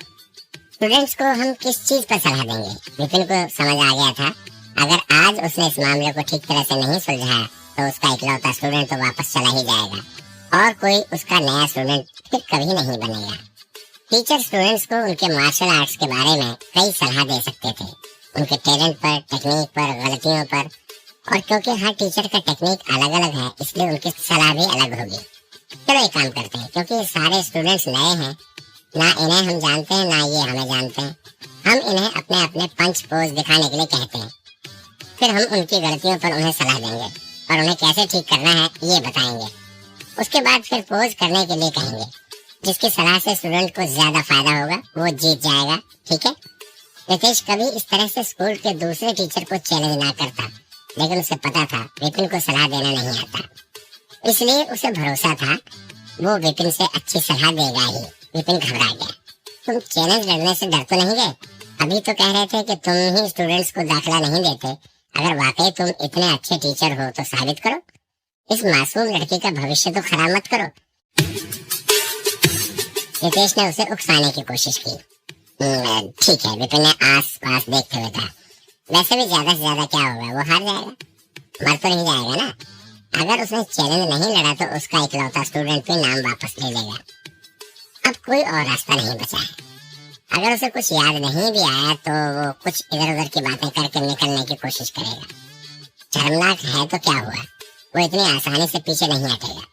स्टूडेंट्स को हम किस चीज पर सलाह देंगे? विपिन को समझ आ गया था, अगर आज उसने इस मामले को ठीक तरह से नहीं सुलझाया तो उसका इकलौता स्टूडेंट तो वापस चला ही जाएगा और कोई उसका नया स्टूडेंट फिर कभी नहीं बनेगा। टीचर स्टूडेंट्स को उनके मार्शल आर्ट्स के बारे में कई सलाह दे सकते थे, उनके टैलेंट पर, टेक्निक पर, गलतियों पर, और क्योंकि हर टीचर का टेक्निक अलग अलग है इसलिए उनकी सलाह भी अलग होगी। चलो एक काम करते हैं, क्योंकि सारे स्टूडेंट्स नए हैं, ना इन्हें हम जानते हैं ना ये हमें जानते हैं, हम इन्हें अपने अपने पंच पोज दिखाने के लिए कहते हैं। फिर हम उनकी गलतियों पर उन्हें सलाह देंगे और उन्हें कैसे ठीक करना है ये बताएंगे। उसके बाद फिर पोज करने के लिए कहेंगे। जिसकी सलाह से स्टूडेंट को ज्यादा फायदा होगा वो जीत जाएगा, ठीक है? रितेश कभी इस तरह से स्कूल के दूसरे टीचर को चैलेंज ना करता, लेकिन उसे पता था विपिन को सलाह देना नहीं आता, इसलिए उसे भरोसा था वो विपिन से अच्छी सलाह देगा ही। विपिन घबरा गया। तुम चैलेंज लड़ने से डर तो नहीं गए? अभी तो कह रहे थे कि तुम ही स्टूडेंट्स को दाखिला नहीं देते। अगर वाकई तुम इतने अच्छे टीचर हो तो साबित करो, इस मासूम लड़की का भविष्य तो खराब मत करो। रितेश ने उसे उकसाने की कोशिश की। ठीक है, विपिन ने आस पास देखते हुए कहा। वैसे भी ज्यादा से ज्यादा क्या होगा, वो हार जाएगा, मर तो नहीं जाएगा ना। अगर उसने चैलेंज नहीं लड़ा तो उसका इकलौता स्टूडेंट भी नाम वापस ले लेगा। अब कोई और रास्ता नहीं बचा है। अगर उसे कुछ याद नहीं भी आया तो वो कुछ इधर उधर की बातें करके निकलने की कोशिश करेगा। शर्मनाक है तो क्या हुआ, वो इतनी आसानी से पीछे नहीं हटेगा।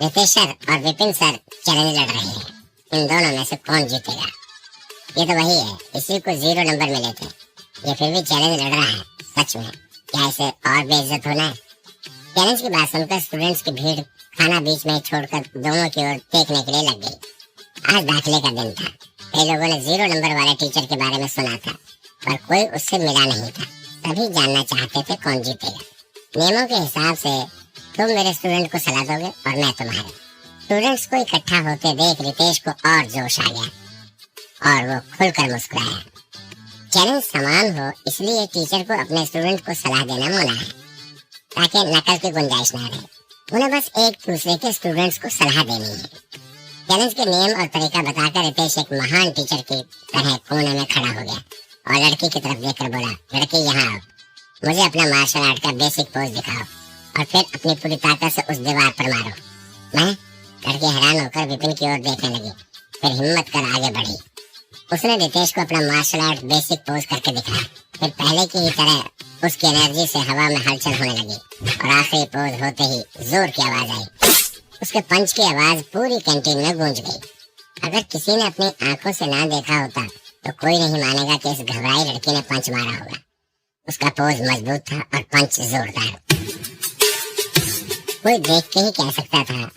रितेश सर और विपिन सर चैलेंज लड़ रहे हैं, इन दोनों में से कौन जीतेगा? ये तो वही है, इसी को 0 नंबर मिले थे, ये फिर भी चैलेंज लड़ रहा है। सच में क्या इसे और बेइज्जत होना है? चैलेंज की बात सुनकर स्टूडेंट्स की भीड़ खाना बीच में छोड़कर दोनों की ओर देखने के लिए लग गई। आज दाखिले का दिन था। कई लोगों ने 0 नंबर वाले टीचर के बारे में सुना था, पर कोई उससे मिला नहीं था। सभी जानना चाहते थे कौन जीतेगा। नियमों के हिसाब से तुम मेरे स्टूडेंट को सलाह दोगे और मैं तुम्हारे। स्टूडेंट्स को इकट्ठा होते देख रितेश को और जोश आ गया और वो खुलकर मुस्कुराया। चैलेंज समान हो इसलिए टीचर को अपने स्टूडेंट को सलाह देना मना है, ताकि नकल की गुंजाइश ना रहे। उन्हें बस एक दूसरे के स्टूडेंट्स को सलाह देनी है। चैलेंज के नियम और तरीका बताकर रितेश एक महान टीचर की तरह कोने में खड़ा हो गया और लड़की की तरफ देखकर बोला, लड़की यहाँ आओ, मुझे अपना मार्शल आर्ट का बेसिक पोज दिखाओ और फिर अपनी पूरी ताकत से उस दीवार पर मारो। मैं? लड़की हैरान होकर विपिन की ओर देखने लगी, फिर हिम्मत कर आगे बढ़ी। उसने रितेश को अपना मार्शल आर्ट बेसिक पोज करके दिखाया। फिर पहले की ही तरह उसकी एनर्जी से हवा में हलचल होने लगी और आखिरी पोज होते ही जोर की आवाज आई। उसके पंच की आवाज पूरी कैंटीन में गूंज गई। अगर किसी ने अपनी आंखों से ना देखा होता तो कोई नहीं मानेगा कि इस घबराई लड़की ने पंच मारा होगा। उसका पोज मजबूत था और पंच जोरदार। कोई देख के ही कह सकता था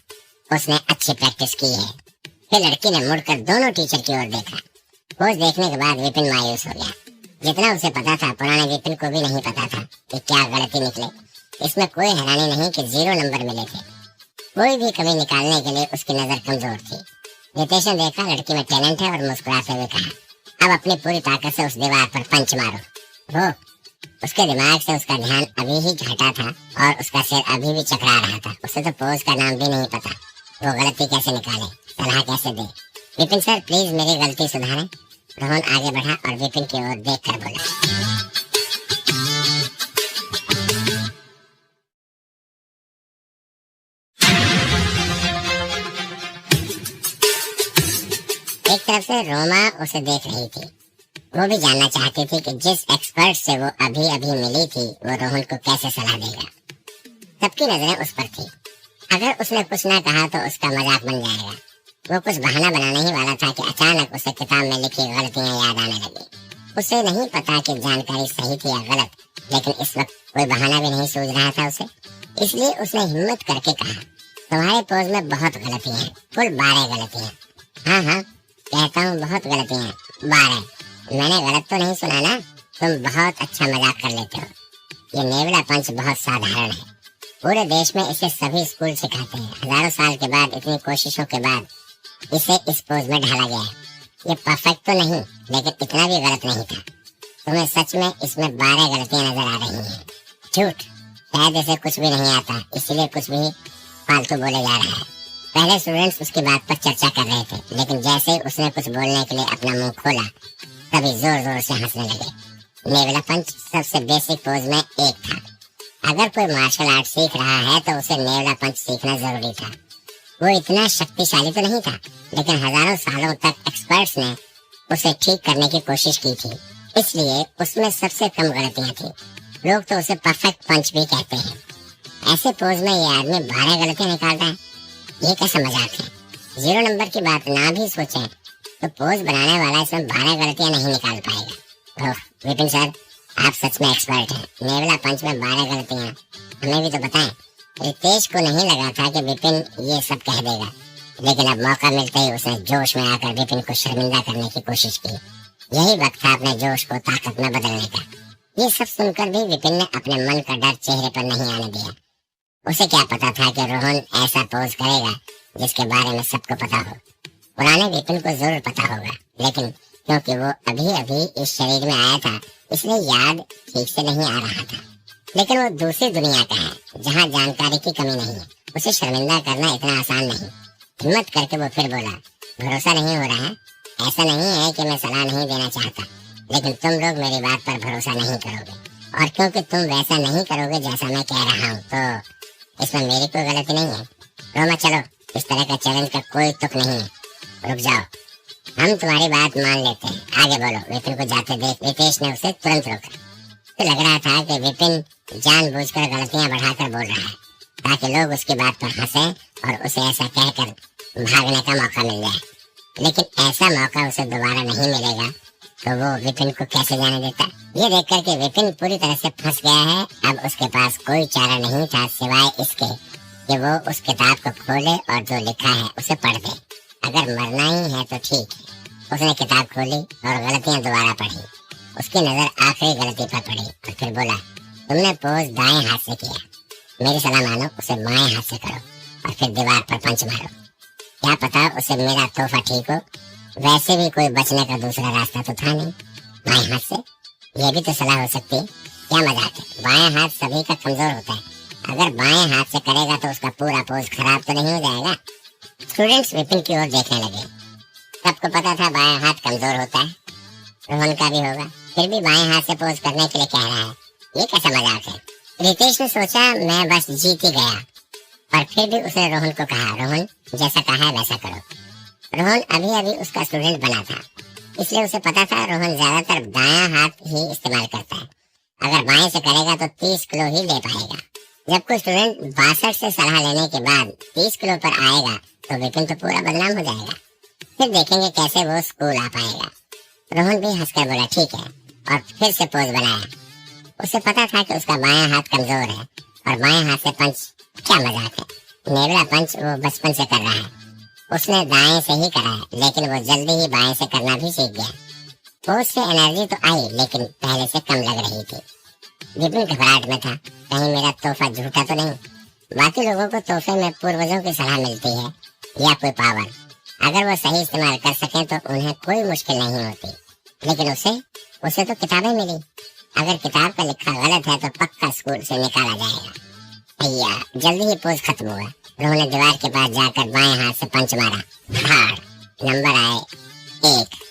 उसने अच्छी प्रैक्टिस की है। फिर लड़की ने मुड़कर दोनों टीचर की ओर देखा। पोज देखने के बाद विपिन मायूस हो गया। जितना उसे पता था पुराने विपिन को भी नहीं पता था कि क्या गलती निकले। इसमें कोई हैरानी नहीं कि 0 नंबर मिले थे। कोई भी कमी निकालने के लिए उसकी नजर कमजोर थी। रितेश ने देखा लड़की में टैलेंट है और मुस्कुराते हुए कहा, अब अपनी पूरी ताकत से उस दीवार पर पंच मारो। वो उसके दिमाग से उसका ध्यान अभी ही हटा था और उसका सिर अभी भी चकरा रहा था। उसे तो पोज का नाम भी नहीं पता। वो गलती कैसे निकाले, सलाह कैसे दे। विपिन सर प्लीज मेरी गलती सुधारें। रोहन आगे बढ़ा और विपिन की ओर देखकर बोला, एक तरफ से रोमा उसे देख रही थी। वो भी जानना चाहती थी कि जिस एक्सपर्ट से वो अभी अभी मिली थी वो रोहन को कैसे सलाह देगा। सबकी नजरें उस पर थी। अगर उसने कुछ ना कहा तो उसका मजाक बन जाएगा। वो कुछ बहाना बनाने ही वाला था कि अचानक उसे किताब में लिखी गलतियां याद आने लगी। उसे नहीं पता कि जानकारी सही थी या गलत, लेकिन इस वक्त कोई बहाना भी नहीं सूझ रहा था उसे। इसलिए उसने हिम्मत करके कहा, तुम्हारे पोज में बहुत गलतियां हैं, कुल 12 गलतियां। हाँ हाँ कहता हूँ बहुत गलतियां, 12। मैंने गलत तो नहीं सुना ना? तुम बहुत अच्छा मजाक कर लेते हो। ये नेवला पंच बहुत साधारण है। पूरे देश में इसे सभी स्कूल सिखाते हैं। हजारों साल के बाद, इतनी कोशिशों के बाद इसे इस पोज में ढाला गया है। ये परफेक्ट तो नहीं, लेकिन इतना भी गलत नहीं था। तुम्हें सच में इसमें 12 गलतियां नजर आ रही हैं। झूठ, शायद इसे कुछ भी नहीं आता, इसलिए कुछ भी फालतू बोले जा रहा है। पहले स्टूडेंट्स उसकी बात पर चर्चा कर रहे थे, लेकिन जैसे ही उसने कुछ बोलने के लिए अपना मुंह खोला तभी जोर जोर से हंसने लगे। नेवला पंच सबसे बेसिक पोज में एक था। अगर कोई मार्शल आर्ट सीख रहा है तो उसे नेवला पंच सीखना जरूरी था। वो इतना शक्तिशाली तो नहीं था, लेकिन हजारों सालों तक एक्सपर्ट्स ने उसे ठीक करने की कोशिश की थी, इसलिए उसमें सबसे कम गलतियां थी। लोग तो उसे परफेक्ट पंच भी कहते हैं। ऐसे पोज में ये आदमी 12 गलतियां निकालता है, ये कैसा मजाक है। 0 नंबर की बात ना भी सोचें तो पोज बनाने वाला इसमें 12 गलतियां नहीं निकाल पाएगा। ओह विपिन सर, आप सच में एक्सपर्ट हैं। नेवला पंच में 12 गलतियां, हमें भी तो बताएं। रितेश को नहीं लगा था कि विपिन ये सब कह देगा, लेकिन अब मौका मिलते ही उसने जोश में आकर विपिन को शर्मिंदा करने की कोशिश की। यही वक्त था अपने जोश को ताकत में बदलने का। ये सब सुनकर भी विपिन ने अपने मन का डर चेहरे पर नहीं आने दिया। उसे क्या पता था कि रोहन ऐसा पोज करेगा जिसके बारे में सबको पता हो। पुराने विपिन को जरूर पता होगा, लेकिन क्योंकि वो अभी अभी इस शरीर में आया था इसलिए याद ठीक से नहीं आ रहा था। लेकिन वो दूसरी दुनिया का है जहाँ जानकारी की कमी नहीं है। उसे शर्मिंदा करना इतना आसान नहीं। हिम्मत करके वो फिर बोला, भरोसा नहीं हो रहा है? ऐसा नहीं है कि मैं सलाह नहीं देना चाहता, लेकिन तुम लोग मेरी बात पर भरोसा नहीं करोगे, और क्योंकि तुम वैसा नहीं करोगे जैसा मैं कह रहा हूँ तो इसमें मेरी कोई गलती नहीं है। रोमा चलो, इस तरह का चैलेंज का कोई तुक नहीं है। रुक जाओ, हम तुम्हारी बात मान लेते हैं, आगे बोलो। विपिन को जाते देख रितेश ने उसे तुरंत रोका। तो लग रहा था कि विपिन जानबूझकर गलतियां बढ़ाकर बोल रहा है ताकि लोग उसकी बात पर हंसें और उसे ऐसा कहकर भागने का मौका मिल जाए। लेकिन ऐसा मौका उसे दोबारा नहीं मिलेगा तो वो विपिन को कैसे जाने देता। ये देखकर कि विपिन पूरी तरह से फंस गया है, अब उसके पास कोई चारा नहीं था सिवाय इसके कि वो उस किताब को खोले और जो लिखा है उसे पढ़ दे। अगर मरना ही है तो ठीक है। उसने किताब खोली और गलतियां दोबारा पढ़ी। उसकी नजर आखिरी गलती पर पड़ी और फिर बोला, तुमने पोज दाएं हाथ से किया, मेरी सलाह मानो उसे बाएं हाथ से करो और फिर दीवार पर पंच मारो। क्या पता उसे मेरा तोहफा ठीक हो। वैसे भी कोई बचने का दूसरा रास्ता तो था नहीं। बाएं हाथ से यह भी तो सलाह हो सकती है। क्या मजाक है, बाएं हाथ सभी का कमजोर होता है। अगर बाएं हाथ से करेगा तो उसका पूरा पोज खराब तो नहीं हो जाएगा। स्टूडेंट्स विपिन की ओर देखने लगे। सबको पता था बाएं हाथ कमजोर होता है, रोहन का भी होगा, फिर भी बाएं हाथ से पोज करने के लिए कह रहा है। ये कैसा मजाक है। रितेश ने सोचा मैं बस जीत ही गया, पर फिर भी उसने रोहन को कहा, रोहन जैसा कहा है वैसा करो। रोहन अभी अभी उसका स्टूडेंट बना था, इसलिए उसे पता था रोहन ज्यादातर दायां हाथ ही इस्तेमाल करता है। अगर बाएं से करेगा तो 30 किलो ही ले पाएगा। जब कोई स्टूडेंट 62 से सलाह लेने के बाद 30 किलो पर आएगा तो विपिन तो पूरा बदनाम हो जाएगा। फिर देखेंगे कैसे वो स्कूल आ पाएगा। रोहन भी हंसकर बोला ठीक है और फिर से पोज बनाया। उसे पता था कि उसका बायां हाथ कमजोर है और बाएं हाथ से पंच क्या मजाक है। नेवला पंच वो बचपन से कर रहा है। उसने दाएं से ही करा है लेकिन वो जल्दी ही बाएं से करना भी सीख गया। पोज से एनर्जी तो आई लेकिन पहले से कम लग रही थी। विपिन घबराहट में था, कहीं मेरा तोहफा झूठा तो नहीं। बाकी लोगों को तोहफे में पूर्वजों की सलाह मिलती है या कोई पावर। अगर वो सही इस्तेमाल कर सके तो उन्हें कोई मुश्किल नहीं होती। लेकिन उसे तो किताबें मिली। अगर किताब का लिखा गलत है तो पक्का स्कूल से निकाला जाएगा। भैया जल्दी ही पोज खत्म हुआ। रोहन ने दीवार के पास जाकर बाएं हाथ से पंच मारा। हार नंबर आए 1।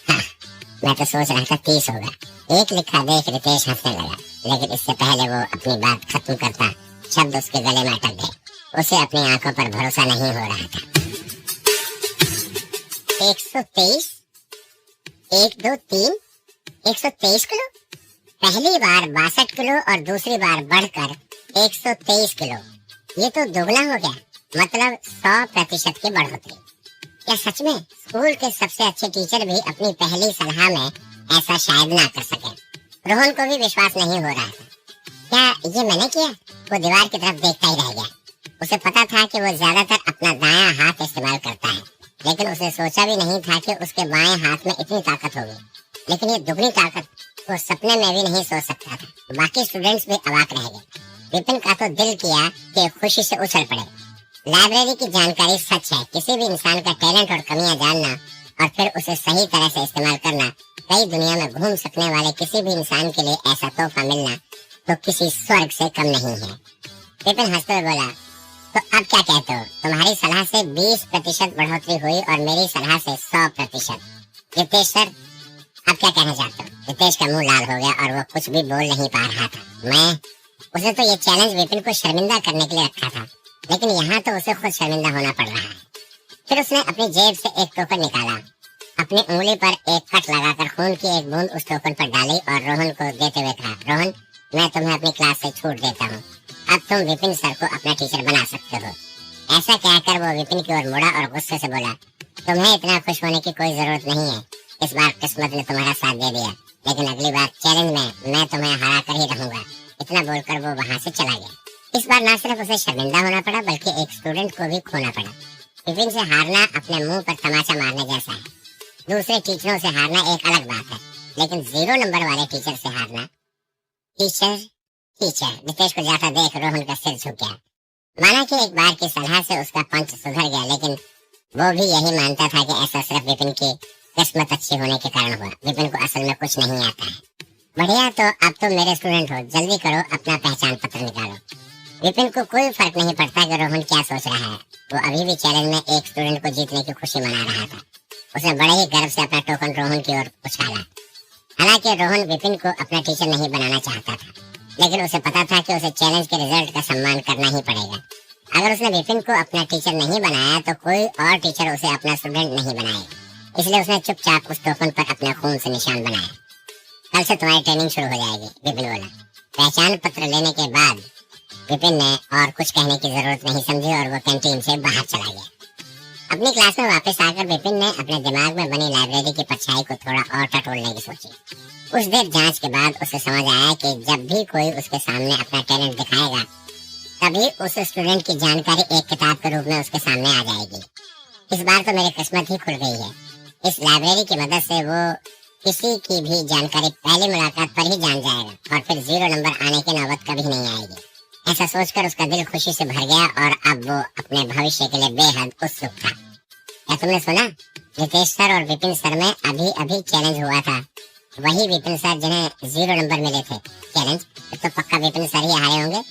मैं तो सोच रहा था 30 होगा। 1 लिखा देख रितेश हंसने लगा, लेकिन इससे पहले वो अपनी बात खत्म करता शब्द उसके गले में अटक गए। उसे अपनी आंखों पर भरोसा नहीं हो रहा था। 123, 1 2 3, 123 किलो। पहली बार 62 किलो और दूसरी बार बढ़कर 123 किलो। ये तो दोगुना हो गया, मतलब 100% की बढ़ोतरी। क्या सच में स्कूल के सबसे अच्छे टीचर भी अपनी पहली सलाह में ऐसा शायद ना कर सके। रोहन को भी विश्वास नहीं हो रहा था। क्या ये मैंने किया? वो दीवार की तरफ देखता ही रह गया। उसे पता था कि वो ज्यादातर अपना दायां हाथ इस्तेमाल करता है, लेकिन उसे सोचा भी नहीं था कि उसके बाएं हाथ में इतनी ताकत होगी। लेकिन ये दुगनी ताकत वो सपने में भी नहीं सोच सकता था। बाकी स्टूडेंट्स भी अवाक रह गए। विपिन का तो दिल किया कि खुशी से उछल पड़े। लाइब्रेरी की जानकारी सच है। किसी भी इंसान का टैलेंट और कमियां जानना और फिर उसे सही तरह से इस्तेमाल करना कई दुनिया में घूम सकने वाले किसी भी इंसान के लिए ऐसा तोहफा मिलना तो किसी स्वर्ग से कम नहीं है। विपिन हंसते हुए बोला, तो अब क्या कहते हो? तुम्हारी सलाह से 20% बढ़ोतरी हुई और मेरी सलाह से 100%। रितेश सर अब क्या कहना चाहते हो? रितेश का मुंह लाल हो गया और वो कुछ भी बोल नहीं पा रहा था। उसे तो ये चैलेंज विपिन को शर्मिंदा करने के लिए रखा था, लेकिन यहाँ तो उसे खुद शर्मिंदा होना पड़ रहा है। फिर उसने अपनी जेब से एक टोकन निकाला, अपनी उंगली पर एक कट लगाकर खून की एक बूंद उस टोकन पर डाली और रोहन को देते हुए कहा, रोहन मैं तुम्हें अपनी क्लास से छूट देता हूँ। अब तुम विपिन सर को अपना टीचर बना सकते हो। ऐसा कहकर वो विपिन की ओर मुड़ा और गुस्से से बोला, तुम्हें इतना खुश होने की कोई जरूरत नहीं है। इस बार किस्मत ने तुम्हारा साथ दे दिया, लेकिन अगली बार चैलेंज में मैं तुम्हें हरा कर ही रहूंगा। इतना बोलकर वो वहाँ से चला गया। इस बार न सिर्फ उसे शर्मिंदा होना पड़ा बल्कि एक स्टूडेंट को भी खोना पड़ा। विपिन से हारना अपने मुंह पर तमाचा मारने जैसा है। दूसरे टीचरों से हारना एक अलग बात है, लेकिन 0 नंबर वाले टीचर से हारना। टीचर रितेश को जाता देख रोहन का सिर झुक गया। माना कि एक बार की सलाह से उसका पंच सुधर गया, लेकिन वो भी यही मानता था कि ऐसा सिर्फ विपिन की किस्मत अच्छी होने के कारण हुआ। विपिन को असल में कुछ नहीं आता है। बढ़िया, तो अब तुम मेरे स्टूडेंट हो, जल्दी करो अपना पहचान पत्र निकालो। विपिन को कोई फर्क नहीं पड़ता कि रोहन क्या सोच रहा है। वो अभी भी चैलेंज में एक स्टूडेंट को जीतने की खुशी मना रहा था। उसने बड़े ही गर्व से अपना टोकन रोहन की ओर उछाला। हालांकि रोहन विपिन को अपना टीचर नहीं बनाना चाहता था, लेकिन उसे पता था कि उसे चैलेंज के रिजल्ट का सम्मान करना ही पड़ेगा। अगर उसने विपिन को अपना टीचर नहीं बनाया तो कोई और टीचर उसे अपना स्टूडेंट नहीं बनाएगा। इसलिए उसने चुपचाप उस टोकन पर अपने खून से निशान बनाया। कल से तुम्हारी ट्रेनिंग शुरू हो जाएगी, विपिन बोला। पहचान पत्र लेने के बाद विपिन ने और कुछ कहने की जरूरत नहीं समझी और वो कैंटीन से बाहर चला गया। अपनी क्लास में वापस आकर विपिन ने अपने दिमाग में बनी लाइब्रेरी की परछाई को थोड़ा और टटोलने की सोची। कुछ देर जांच के बाद उसे समझ आया कि जब भी कोई उसके सामने अपना टैलेंट दिखाएगा तभी उस स्टूडेंट की जानकारी एक किताब के रूप में उसके सामने आ जाएगी। इस बार तो मेरी किस्मत ही खुल गई है। इस लाइब्रेरी की मदद से वो किसी की भी जानकारी पहली मुलाकात पर ही जान जाएगा और फिर 0 नंबर आने की नौबत कभी नहीं आएगी। ऐसा सोचकर उसका दिल खुशी से भर गया और अब वो अपने भविष्य के लिए बेहद उत्सुक था। क्या तुमने सुना? रितेश सर और विपिन सर में अभी चैलेंज हुआ था। वही विपिन सर जिन्हें 0 नंबर मिले थे। चैलेंज तो पक्का विपिन सर ही हारे होंगे।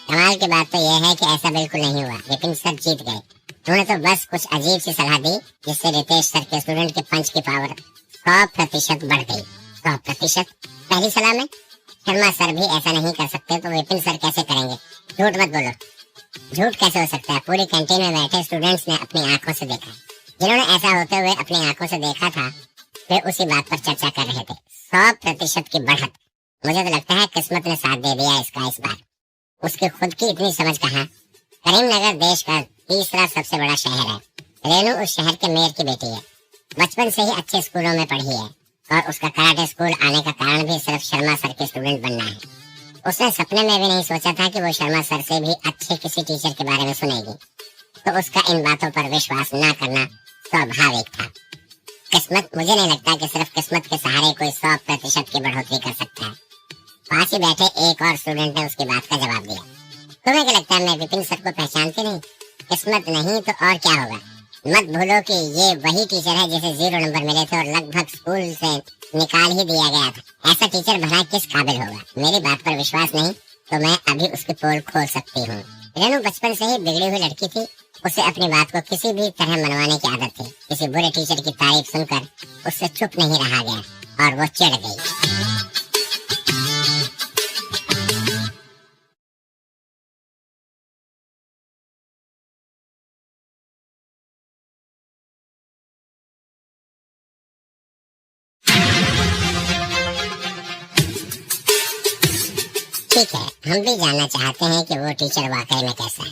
कमाल की बात तो यह है कि ऐसा बिल्कुल नहीं हुआ। विपिन सर जीत गए। उन्होंने तो बस कुछ अजीब सी सलाह दी जिससे रितेश सर के स्टूडेंट के पंच की पावर 100% बढ़ गई। 100%? पहली सलाह में? शर्मा सर भी ऐसा नहीं कर सकते तो विपिन सर कैसे करेंगे? झूठ मत बोलो। झूठ कैसे हो सकता है? पूरी कैंटीन में बैठे स्टूडेंट्स ने अपनी आंखों से देखा। जिन्होंने ऐसा होते हुए अपनी आंखों से देखा था वे उसी बात पर चर्चा कर रहे थे। 100% की बढ़त। मुझे तो लगता है किस्मत ने साथ दे दिया इसका इस बार। उसके खुद की इतनी समझ कहाँ। करीमनगर देश का तीसरा सबसे बड़ा शहर है। रेनू उस शहर के मेयर की बेटी है। बचपन से ही अच्छे स्कूलों में पढ़ी है और उसका कराटे स्कूल आने का कारण भी सिर्फ शर्मा सर के स्टूडेंट बनना है। उसने सपने में भी नहीं सोचा था कि वो शर्मा सर से भी अच्छे किसी टीचर के बारे में सुनेगी। तो उसका इन बातों पर विश्वास न करना स्वाभाविक था। किस्मत, मुझे नहीं लगता कि सिर्फ किस्मत के सहारे कोई 100% की बढ़ोतरी कर सकता है। पास ही बैठे एक और स्टूडेंट ने उसकी बात का जवाब दिया। तुम्हें क्या लगता है मैं विपिन सर को पहचानती नहीं? किस्मत नहीं तो और क्या होगा? मत भूलो कि ये वही टीचर है जिसे 0 नंबर मिले थे और लगभग स्कूल से निकाल ही दिया गया था। ऐसा टीचर भला किस काबिल होगा? मेरी बात पर विश्वास नहीं तो मैं अभी उसकी पोल खोल सकती हूँ। रेनू बचपन से ही बिगड़ी हुई लड़की थी। उसे अपनी बात को किसी भी तरह मनवाने की आदत थी। किसी बुरे टीचर की तारीफ सुनकर उससे चुप नहीं रहा गया और वो चिढ़ गई। ठीक है, हम भी जानना चाहते हैं कि वो टीचर वाकई में कैसा है।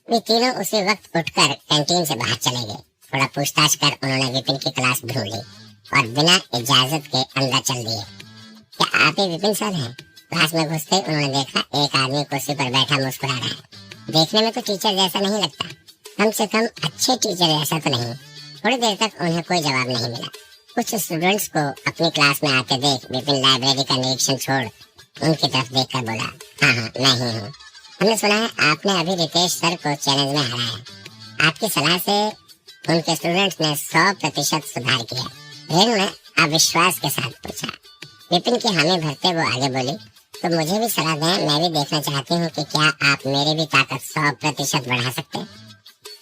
वे तीनों उसी वक्त उठकर कैंटीन से बाहर चले गए। थोड़ा पूछताछ कर उन्होंने विपिन की क्लास ढूंढ ली और बिना इजाजत के अंदर चल दिए। क्या आप ही विपिन सर हैं? क्लास में घुसते ही उन्होंने देखा एक आदमी कुर्सी पर बैठा मुस्कुरा रहा है। देखने में तो टीचर जैसा नहीं लगता, कम से कम अच्छे टीचर जैसा तो नहीं। थोड़ी देर तक उन्हें कोई जवाब नहीं मिला। कुछ स्टूडेंट्स को अपनी क्लास में आते देख विपिन लाइब्रेरी का निरीक्षण छोड़ उनकी तरफ देखकर बोला, हाँ मैं ही हूँ। हमने सुना है आपने अभी रितेश सर को चैलेंज में हराया। आपकी सलाह से उनके स्टूडेंट्स ने 100% सुधार किया। रेनू ने अविश्वास के साथ पूछा। विपिन की हामी भरते वो आगे बोली, तो मुझे भी सलाह दें, मैं भी देखना चाहती हूँ कि क्या आप मेरी भी ताकत 100% बढ़ा सकते।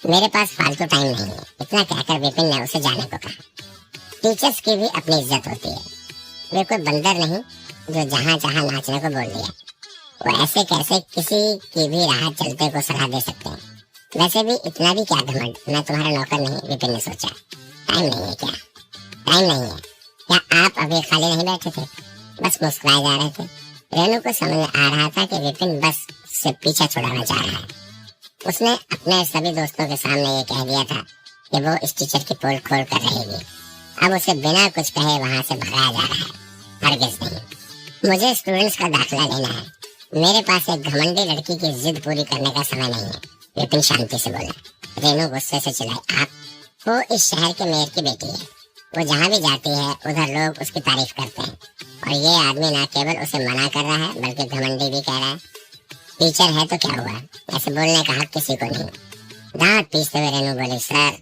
मेरे पास फालतू टाइम नहीं है। इतना कहकर विपिन ने उसे जाने को कहा। टीचर्स की भी अपनी इज्जत होती है। वे कोई बंदर नहीं जो जहाँ जहाँ नाचने को बोल दिया। वो ऐसे कैसे किसी की भी राह चलते को सलाह दे सकते हैं। वैसे भी इतना भी क्या घमंड, मैं तुम्हारा नौकर नहीं, विपिन ने सोचा। टाइम नहीं है क्या? टाइम नहीं है क्या? आप अभी खाली नहीं बैठे थे, बस मुस्कुराए जा रहे थे। रेनू को समझ में आ रहा था कि विपिन बस से पीछा छुड़ाना चाह रहा है। उसने अपने सभी दोस्तों के सामने ये कह दिया था कि वो इस टीचर की पोल खोल कर रहेगी। अब उसे बिना कुछ कहे वहाँ से भगाया जा रहा है। हरगिज़ नहीं। मुझे स्टूडेंट्स का दाखिला लेना है। मेरे पास एक घमंडी लड़की की जिद पूरी करने का समय नहीं है, विपिन शांति से बोला। रेनू गुस्से से चिल्लाई, आप? वो इस शहर के मेयर की बेटी है। वो जहाँ भी जाती है उधर लोग उसकी तारीफ करते हैं और ये आदमी न केवल उसे मना कर रहा है बल्कि घमंडी भी कह रहा है। टीचर है तो क्या हुआ, ऐसे बोलने का हक किसी को नहीं। दांत पीसते हुए रेनू बोली, सर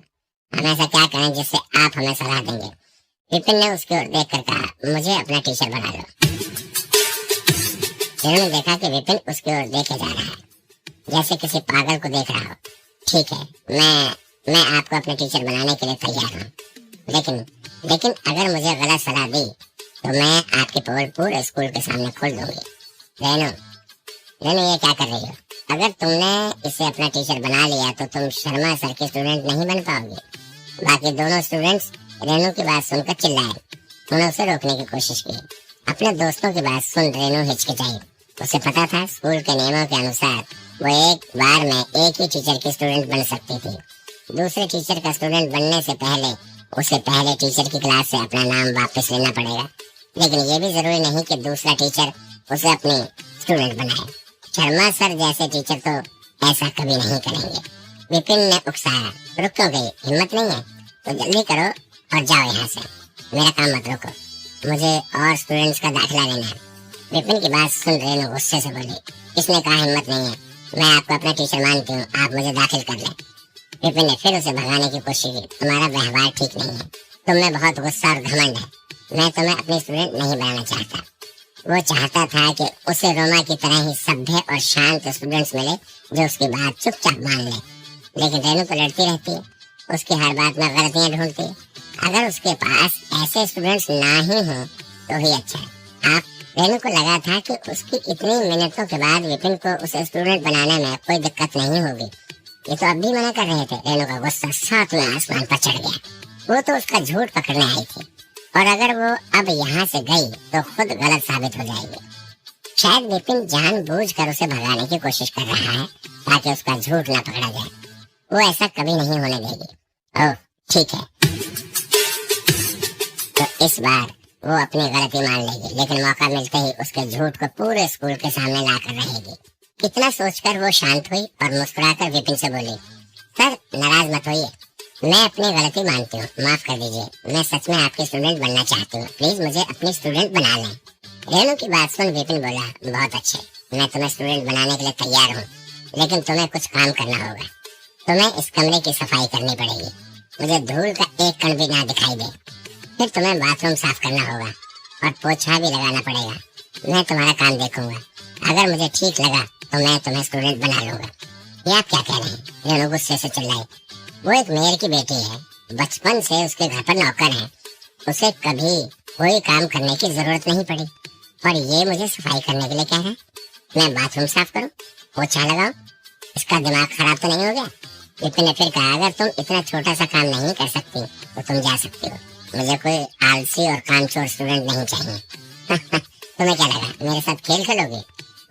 हम ऐसा क्या करें जिससे आप हमें सलाह देंगे? विपिन ने उसकी ओर देखकर कहा, मुझे अपना टीचर बना लो। रेनू ने देखा कि विपिन उसकी ओर देखे जा रहा है जैसे किसी पागल को देख रहा हो। ठीक है, मैं आपको अपने टीचर बनाने के लिए तैयार हूँ, लेकिन अगर मुझे गलत सलाह दी तो मैं आपकी पोल पूरे स्कूल के सामने खोल दूंगी। रेनू ये क्या कर रही हो? अगर तुमने इसे अपना टीचर बना लिया तो तुम शर्मा सर के स्टूडेंट नहीं बन पाओगे। बाकी दोनों स्टूडेंट्स रेनू की बात सुनकर चिल्लाए। उन्होंने उसे रोकने की कोशिश की। अपने दोस्तों की बात सुन रेनू हिचकिचाई। उसे पता था स्कूल के नियमों के अनुसार वो एक बार में एक ही टीचर की स्टूडेंट बन सकती थी। दूसरे टीचर का स्टूडेंट बनने से पहले उसे पहले टीचर की क्लास से अपना नाम वापस लेना पड़ेगा। लेकिन ये भी जरूरी नहीं कि दूसरा टीचर उसे अपने स्टूडेंट बनाए। शर्मा सर जैसे टीचर तो ऐसा कभी नहीं करेंगे। विपिन ने उकसाया, रुक क्यों गई? हिम्मत नहीं है तो जल्दी करो और जाओ यहाँ से। मेरा काम मत रोको, मुझे और स्टूडेंट्स का दाखिला लेना है। विपिन की बात सुन रेनू गुस्से से बोली, किसने कहा हिम्मत नहीं है? मैं आपको अपना टीचर मानती हूँ, आप मुझे दाखिल कर लें। विपिन ने फिर उसे भगाने की कोशिश की। तुम्हारा व्यवहार ठीक नहीं है, तुमने बहुत गुस्सा और घमंड है। मैं तुम्हें अपनी स्टूडेंट नहीं बनाना चाहता। वो चाहता था कि उसे रोमा की तरह ही सभ्य और शांत स्टूडेंट्स मिले जो उसकी बात चुपचाप मान ले। लेकिन रेनू तो लड़ती रहती है, उसकी हर बात में गलतियां ढूंढती है। अगर उसके पास ऐसे स्टूडेंट्स ना ही हों तो ही अच्छा है। रेनू को लगा था कि उसकी इतनी मिनटों के बाद विपिन को उसे स्टूडेंट बनाने में कोई दिक्कत नहीं होगी। ये तो अब भी मना कर रहे थे। रेनू का गुस्सा 7वें आसमान पर चढ़ गया। वो तो उसका झूठ पकड़ने आई थी। और अगर वो अब यहाँ से गई तो खुद गलत साबित हो जाएगी। शायद विपिन जानबूझकर उसे भगाने की कोशिश कर रहा है ताकि उसका झूठ ना पकड़ा जाए। वो ऐसा कभी नहीं होने देगी। ओह ठीक है, तो इस बार वो अपनी गलती मान लेगी, लेकिन मौका मिलते ही उसके झूठ को पूरे स्कूल के सामने लाकर रहेगी। इतना सोचकर वो शांत हुई और मुस्कुराकर विपिन से बोली, सर नाराज मत होइए, मैं अपनी गलती मानती हूँ, माफ कर दीजिए। मैं सच में आपकी स्टूडेंट बनना चाहती हूँ, प्लीज मुझे अपनी स्टूडेंट बना लें। रेनू की बात सुन विपिन बोला, बहुत अच्छे, मैं तुम्हें स्टूडेंट बनाने के लिए तैयार हूँ, लेकिन तुम्हें कुछ काम करना होगा। तुम्हें इस कमरे की सफाई करनी पड़ेगी, मुझे धूल का एक कण भी ना दिखाई दे। फिर तुम्हें बाथरूम साफ करना होगा और पोछा भी लगाना पड़ेगा। मैं तुम्हारा काम देखूंगा, अगर मुझे ठीक लगा तो मैं तुम्हें स्टूडेंट बना लूंगा। ये आप क्या कह रहे हैं? रेनू गुस्से से चिल्लाई। वो एक मेयर की बेटी है, बचपन से उसके घर पर नौकर है, उसे कभी कोई काम करने की जरूरत नहीं पड़ी, और ये मुझे सफाई करने के लिए कह रहा है। मैं बाथरूम साफ करूं, पोछा लगाऊं, इसका दिमाग खराब तो नहीं हो गया? विपिन ने फिर कहा, अगर तुम इतना छोटा सा काम नहीं कर सकती तो तुम जा सकती हो, मुझे कोई आलसी और कामचोर स्टूडेंट नहीं चाहिए। तुम्हें क्या लगा मेरे साथ खेल खेलोगे?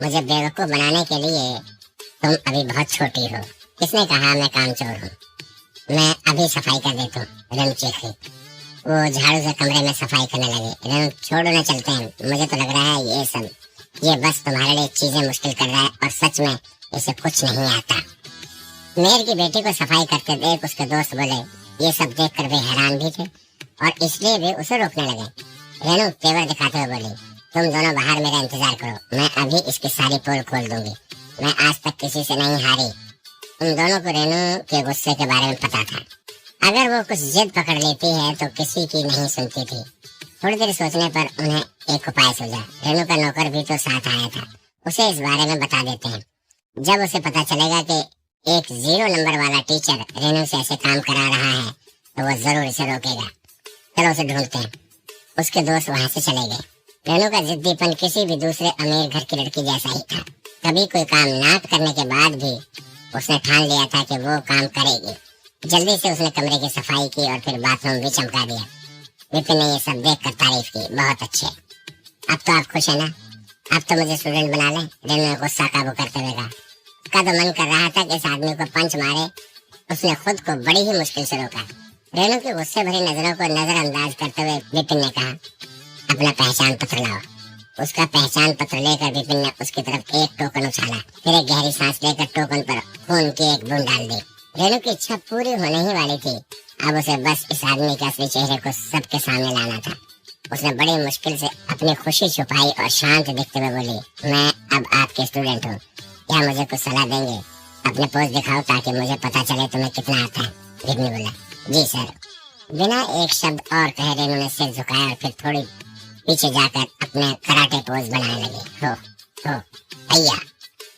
मुझे बेवकूफ बनाने के लिए तुम अभी बहुत छोटी हो। किसने कहा मैं कामचोर हूँ? मैं अभी सफाई कर देता हूँ, रेनू चीखी। वो झाड़ू से कमरे में सफाई करने लगे। रेनू छोड़ो ना, चलते हैं, मुझे तो लग रहा है ये बस तुम्हारे लिए चीजें मुश्किल कर रहा है और सच में इसे कुछ नहीं आता। मेयर की बेटी को सफाई करते देख उसके दोस्त बोले, ये सब देख कर वे हैरान भी थे और इसलिए वे उसे रोकने लगे। रेनू तेवर दिखाते हुए बोली, तुम दोनों बाहर मेरा इंतजार करो, मैं अभी इसकी सारी पोल खोल दूंगी। मैं आज तक किसी से नहीं हारी। उन दोनों को रेनू के गुस्से के बारे में पता था, अगर वो कुछ जिद पकड़ लेती है तो किसी की नहीं सुनती थी। थोड़ी देर सोचने पर उन्हें एक उपाय सूझा। रेनू का नौकर भी तो साथ आया था, उसे इस बारे में बता देते हैं। जब उसे पता चलेगा कि एक 0 नंबर वाला टीचर रेनू से ऐसे काम करा रहा है तो वो जरूर इसे रोकेगा। चलो उसे ढूंढते हैं। उसके दोस्त वहाँ से चले गए। रेनू का जिद्दीपन किसी भी दूसरे अमीर घर की लड़की जैसा ही था। कभी कोई काम ना करने के बाद भी उसने ठान लिया था कि वो काम करेगी। जल्दी से उसने कमरे की सफाई की और फिर बाथरूम भी चमका दिया। विपिन ने ये सब देखकर तारीफ की, बहुत अच्छे, अब तो आप खुश है ना? अब तो मुझे स्टूडेंट बना लें। रेनू ने गुस्सा काबू करते हुए कहा। उसका तो मन कर रहा था कि इस आदमी को पंच मारे। उसने खुद को बड़ी ही मुश्किल से रोका। रेनू की गुस्से भरी नजरों को नजरअंदाज करते हुए विपिन ने कहा, अपना पहचान पत्र लाओ। उसका पहचान पत्र लेकर विपिन ने उसकी तरफ एक टोकन उछाला, फिर एक गहरी सांस लेकर टोकन पर खून की एक बूंद डाल दी। रेनू की इच्छा पूरी होने ही वाली थी। अब उसे बस इस आदमी के असली चेहरे को सबके सामने लाना था। उसने बड़ी मुश्किल से अपनी खुशी छुपाई और शांत दिखते हुए बोली, मैं अब आपके स्टूडेंट हूँ, क्या मुझे कुछ सलाह देंगे? अपने पोज दिखाओ ताकि मुझे पता चले तुम्हें कितना आता है। विपिन बोला, जी सर। बिना एक शब्द और कहे रेनू ने सिर झुकाया और फिर थोड़ी पीछे जाकर अपने कराटे पोज बनाने लगी। हो अय्या।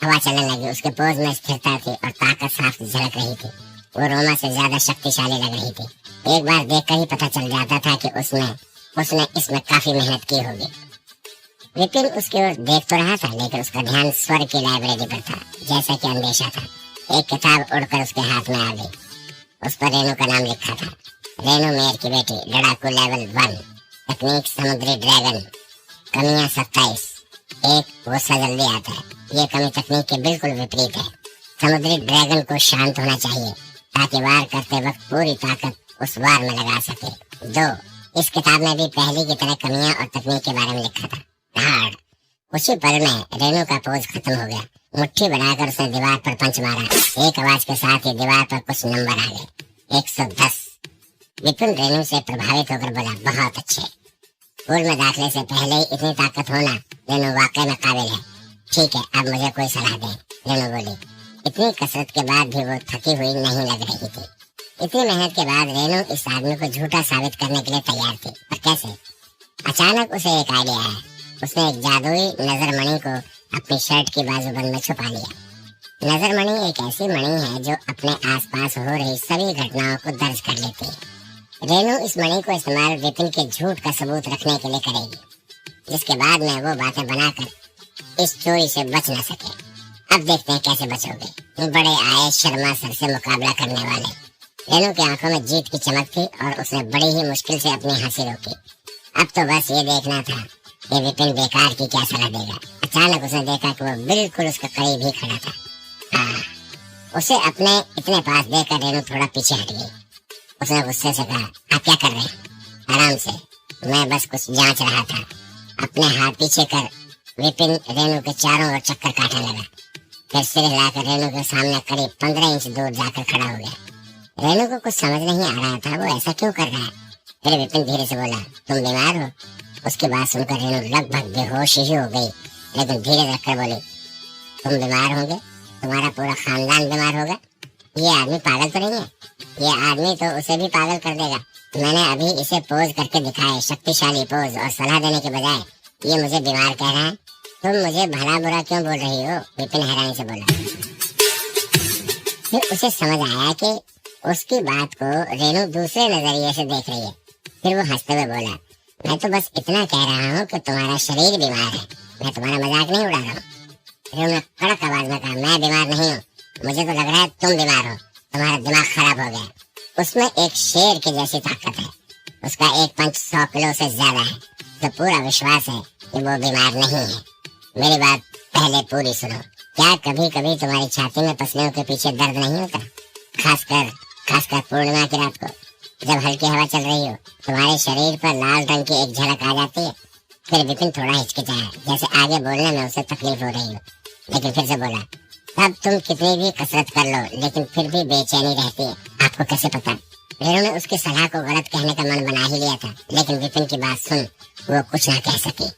हवा चलने लगी। उसके पोज में स्थिरता थी और ताकत साफ झलक रही थी। वो रोमा से ज्यादा शक्तिशाली लग रही थी। एक बार देखकर ही पता चल जाता था कि उसने इसमें काफी मेहनत की होगी। विपिन उसकी ओर देख तो रहा था, लेकिन उसका ध्यान स्वर्ग की लाइब्रेरी पर था। जैसा कि अंदेशा था, एक किताब उड़कर उसके हाथ में आ गई। उस पर रेनू का नाम लिखा था, रेनू मेयर की बेटी, लड़ाकू लेवल 1, तकनीक समुद्री ड्रैगन, कमियां 27। एक गुस्सा जल्दी आता है। ये कमी तकनीक के बिल्कुल विपरीत है। समुद्री ड्रैगन को शांत होना चाहिए ताकि वार करते वक्त पूरी ताकत उस वार में लगा सके। 2, इस किताब में भी पहले की तरह कमियां और तकनीक के बारे में लिखा था। धाड़। उसी पल में रेनू का पोज खत्म हो गया। मुट्ठी बढ़ाकर उसने दीवार पर पंच मारा। एक आवाज के साथ ही दीवार पर कुछ नंबर आ गए। 110। विपिन रेनू से प्रभावित होकर बोला, बहुत अच्छे। स्कूल में दाखिले से पहले ही इतनी ताकत होना रेनू वाकई में काबिल है। ठीक है, अब मुझे कोई सलाह दे। रेनू बोली। इतनी कसरत के बाद भी वो थकी हुई नहीं लग रही थी। इतनी मेहनत के बाद रेनू इस आदमी को झूठा साबित करने के लिए तैयार थी, पर कैसे? अचानक उसे एक आइडिया आया। उसने एक जादुई नजर मणि को अपनी शर्ट की बाजूबंद में छुपा लिया। नजर मणि एक ऐसी मणि है जो अपने आसपास हो रही सभी घटनाओं को दर्ज कर लेती है। रेनू इस मणि को इस्तेमाल विपिन के झूठ का सबूत रखने के लिए करेगी, जिसके बाद में वो बातें बनाकर इस चोरी से बच न सके। अब देखते हैं कैसे बचोगे। बड़े आए शर्मा सर से मुकाबला करने वाले। रेनू की आंखों में जीत की चमक थी और उसने बड़ी ही मुश्किल से अपनी हंसी रोकी। अब तो बस ये देखना था कि विपिन बेकार की क्या सलाह देगा। अचानक उसने देखा कि वो बिल्कुल उसके करीब ही खड़ा था। उसे अपने इतने पास देखकर रेणु थोड़ा पीछे हट गई। उसने गुस्से से कहा, आप क्या कर रहे हैं? आराम से, मैं बस कुछ जांच रहा था। अपने हाथ पीछे कर विपिन रेणु के चारों ओर चक्कर काटने लगा। फिर सिर हिलाकर रेणु के सामने करीब 15 इंच दूर जाकर खड़ा हो गया। रेणु को कुछ समझ नहीं आ रहा था वो ऐसा क्यों कर रहा है। फिर विपिन धीरे से बोला, तुम बीमार हो? उसकी बात सुनकर रेणु लगभग बेहोश ही हो गई, लेकिन धीरे रखकर बोली, तुम बीमार होंगे? तुम्हारा पूरा खानदान बीमार होगा। ये आदमी पागल तो नहीं है? ये आदमी तो उसे भी पागल कर देगा। मैंने अभी इसे पोज करके दिखाए, शक्तिशाली पोज, और सलाह देने के बजाय ये मुझे बीमार कह रहा है। तुम मुझे भला बुरा क्यों बोल रही हो? विपिन हैरानी से बोला। फिर उसे समझ आया कि उसकी बात को रेणु दूसरे नजरिए से देख रही है। फिर वो हंसते हुए बोला, मैं तो बस इतना कह रहा हूँ कि तुम्हारा शरीर बीमार है, मैं तुम्हारा मजाक नहीं उड़ा रहा हूँ। रेणु ने कड़क आवाज में कहा, मैं बीमार नहीं हूँ, मुझे तो लग रहा है तुम बीमार हो, तुम्हारा दिमाग खराब हो गया। उसमें एक शेर की जैसी ताकत है, उसका एक पंच 100 किलो से ज्यादा है, तो पूरा विश्वास है कि वो बीमार नहीं है। मेरी बात पहले पूरी सुनो। क्या कभी कभी तुम्हारी छाती में पसलियों के पीछे दर्द नहीं होता? खासकर पूर्णिमा की रात को जब हल्की हवा चल रही हो, तुम्हारे शरीर पर लाल रंग की एक झलक आ जाती है। फिर विपिन थोड़ा हिचकिचाया, जैसे आगे बोलने में उसे तकलीफ हो रही हो, लेकिन फिर से बोला, अब तुम कितनी भी कसरत कर लो लेकिन फिर भी बेचैनी रहती है, आपको कैसे पता? रेणु ने उसकी सलाह को गलत कहने का मन बना ही लिया था, लेकिन विपिन की बात सुन वो कुछ ना कह सकी।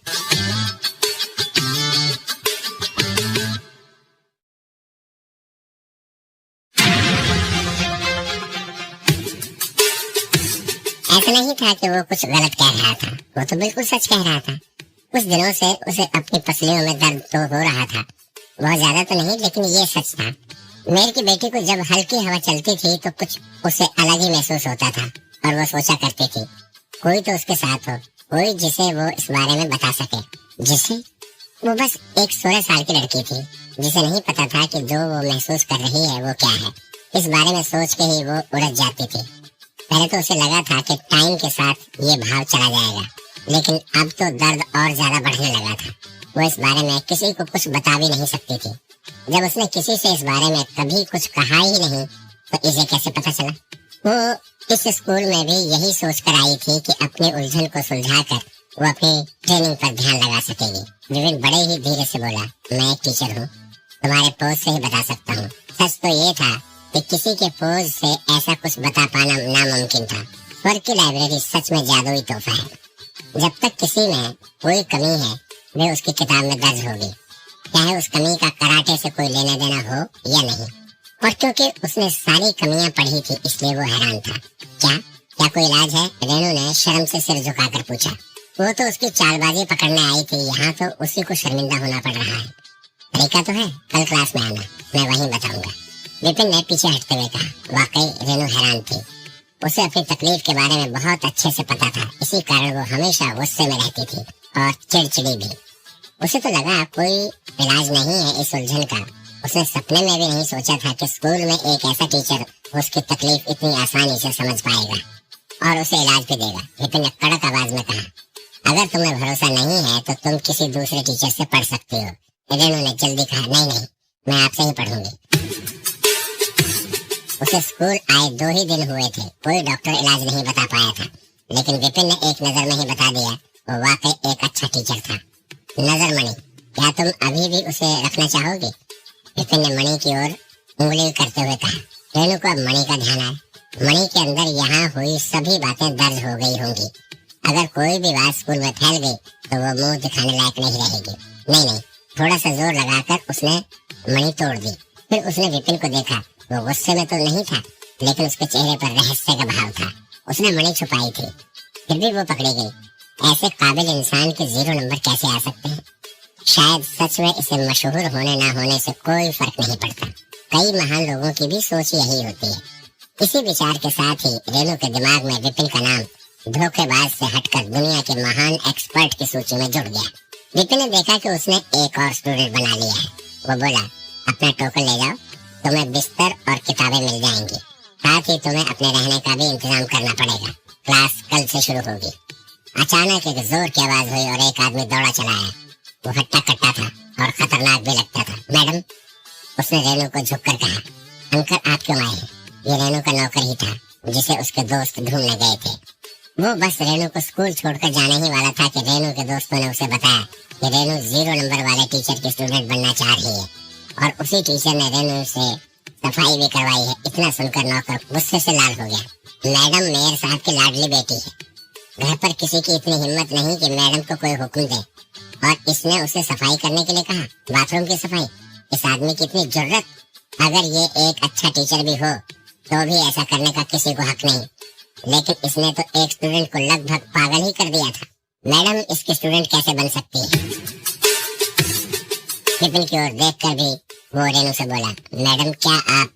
ऐसा नहीं था कि वो कुछ गलत कह रहा था, वो तो बिल्कुल सच कह रहा था। कुछ दिनों से उसे अपनी पसलियों में दर्द तो हो रहा था, बहुत ज्यादा तो नहीं, लेकिन ये सच था। मेर की बेटी को जब हल्की हवा चलती थी तो कुछ उसे अलग ही महसूस होता था, और वो सोचा करती थी कोई तो उसके साथ हो, कोई जिसे वो इस बारे में बता सके। जिसे वो बस एक 16 साल की लड़की थी, जिसे नहीं पता था कि जो वो महसूस कर रही है वो क्या है। इस बारे में सोच के ही वो उलझ जाती थी। पहले तो उसे लगा था कि टाइम के साथ ये भाव चला जाएगा, लेकिन अब तो दर्द और ज्यादा बढ़ने लगा था। वो इस बारे में किसी को कुछ बता भी नहीं सकती थी। जब उसने किसी से इस बारे में कभी कुछ कहा ही नहीं तो इसे कैसे पता चला? वो इस स्कूल में भी यही सोच कर आई थी कि अपनी उलझन को सुलझाकर वो अपनी ट्रेनिंग पर ध्यान लगा सकेगी। विपिन बड़े ही धीरे से बोला, मैं एक टीचर हूँ, तुम्हारे पोज से ही बता सकता हूँ। सच तो ये था कि किसी के पोज से ऐसा कुछ बता पाना नामुमकिन था। स्वर्ग की लाइब्रेरी सच में जादुई तोहफा है। जब तक किसी में कोई कमी है वे उसकी किताब में दर्ज होगी, चाहे उस कमी का कराटे से कोई लेना देना हो या नहीं। और क्योंकि उसने सारी कमियां पढ़ी थी इसलिए वो हैरान था। क्या कोई इलाज है? रेणु ने शर्म से सिर झुकाकर पूछा। वो तो उसकी चालबाजी पकड़ने आई थी, यहाँ तो उसी को शर्मिंदा होना पड़ रहा है। तरीका तो है, कल क्लास में आना, मैं वहीं बताऊंगा। विपिन ने पीछे हटते हुए कहा। वाकई रेणु हैरान थी। उसे अपनी तकलीफ के बारे में बहुत अच्छे से पता था, इसी कारण वो हमेशा गुस्से में रहती थी और चिड़चिड़ी भी। उसे तो लगा कोई इलाज नहीं है इस उलझन का। उसने सपने में भी नहीं सोचा था कि स्कूल में एक ऐसा टीचर उसकी तकलीफ इतनी आसानी से समझ पाएगा और उसे इलाज भी देगा। विपिन ने कड़क आवाज में कहा, अगर तुम्हें भरोसा नहीं है तो तुम किसी दूसरे टीचर से पढ़ सकती हो। रेणु ने जल्दी कहा, नहीं, मैं आपसे ही पढ़ूंगी। उसे स्कूल आए 2 ही दिन हुए थे, कोई डॉक्टर इलाज नहीं बता पाया था, लेकिन विपिन ने एक नजर में ही बता दिया वो वाकई एक अच्छा टीचर था। नजर मणि, क्या तुम अभी भी उसे रखना चाहोगी? विपिन ने मणि की ओर उंगली करते हुए कहा। रेणु को अब मणि का ध्यान आया। मणि के अंदर यहाँ हुई सभी बातें दर्ज हो गई होंगी। अगर कोई भी बात स्कूल में फैल गई तो वो मुंह दिखाने लायक नहीं रहेगी। नहीं, थोड़ा सा जोर लगाकर उसने मणि तोड़ दी। फिर उसने विपिन को देखा। वो गुस्से में तो नहीं था, लेकिन उसके चेहरे पर रहस्य का भाव था। उसने मणि छुपाई थी, फिर भी वो पकड़ी गई। ऐसे काबिल इंसान के 0 नंबर कैसे आ सकते हैं? शायद सच में इसे मशहूर होने ना होने से कोई फर्क नहीं पड़ता। कई महान लोगों की भी सोच यही होती है। इसी विचार के साथ ही रेणु के दिमाग में विपिन का नाम धोखेबाज से हटकर दुनिया के महान एक्सपर्ट की सूची में जुड़ गया। विपिन ने देखा कि उसने एक और स्टूडेंट बना लिया है। वो बोला, अपना टोकन ले जाओ, तुम्हें बिस्तर और किताबें मिल जाएंगी, साथ ही तुम्हें अपने रहने का भी इंतजाम करना पड़ेगा। क्लास कल से शुरू होगी। अचानक एक जोर की आवाज हुई और एक आदमी दौड़ा चला आया। वो हट्टा कट्टा था और खतरनाक भी लगता था। मैडम, उसने रेनू को झुककर कहा, अंकल आप क्यों आए? ये रेनू का नौकर ही था जिसे उसके दोस्त ढूंढने गए थे। वो बस रेनू को स्कूल छोड़कर जाने ही वाला था कि रेनू के दोस्तों ने उसे बताया कि रेनू 0 नंबर वाले टीचर की स्टूडेंट बनना चाह रही है और उसी टीचर ने रेनू से सफाई भी करवाई है। इतना सुनकर नौकर गुस्से से लाल हो गया। मैडम मेयर साहब की लाडली बेटी है, घर पर किसी की इतनी हिम्मत नहीं कि मैडम को कोई हुक्म दे, और इसने उसे सफाई करने के लिए कहा, बाथरूम की सफाई। इस आदमी की इतनी जुर्रत! अगर ये एक अच्छा टीचर भी हो तो भी ऐसा करने का किसी को हक नहीं, लेकिन इसने तो एक स्टूडेंट को लगभग पागल ही कर दिया था। मैडम इसकी स्टूडेंट कैसे बन सकती है? विपिन की ओर देखकर भी वो रेनू से बोला, मैडम क्या आप?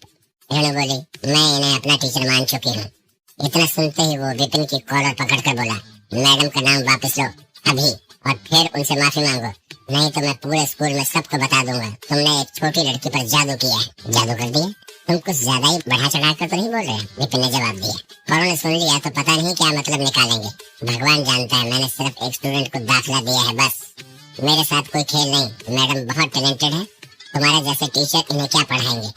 रेनू बोली, मैं इन्हें अपना टीचर मान चुकी हूँ। इतना सुनते ही वो विपिन की कॉलर पकड़कर बोला, मैडम का नाम वापस लो अभी, और फिर उनसे माफी मांगो, नहीं तो मैं पूरे स्कूल में सबको बता दूंगा तुमने एक छोटी लड़की पर जादू किया है। जादू कर दिया? तुम कुछ ज्यादा ही बढ़ा चढ़ा कर तो नहीं बोल रहे? विपिन ने जवाब दिया। और उन्हें सुन लिया तो पता नहीं क्या मतलब निकालेंगे। भगवान जानता है, मैंने सिर्फ एक स्टूडेंट को दाखिला दिया है बस। मेरे साथ कोई खेल नहीं। मैडम बहुत टैलेंटेड है, तुम्हारे जैसे टीचर इन्हें क्या पढ़ाएंगे।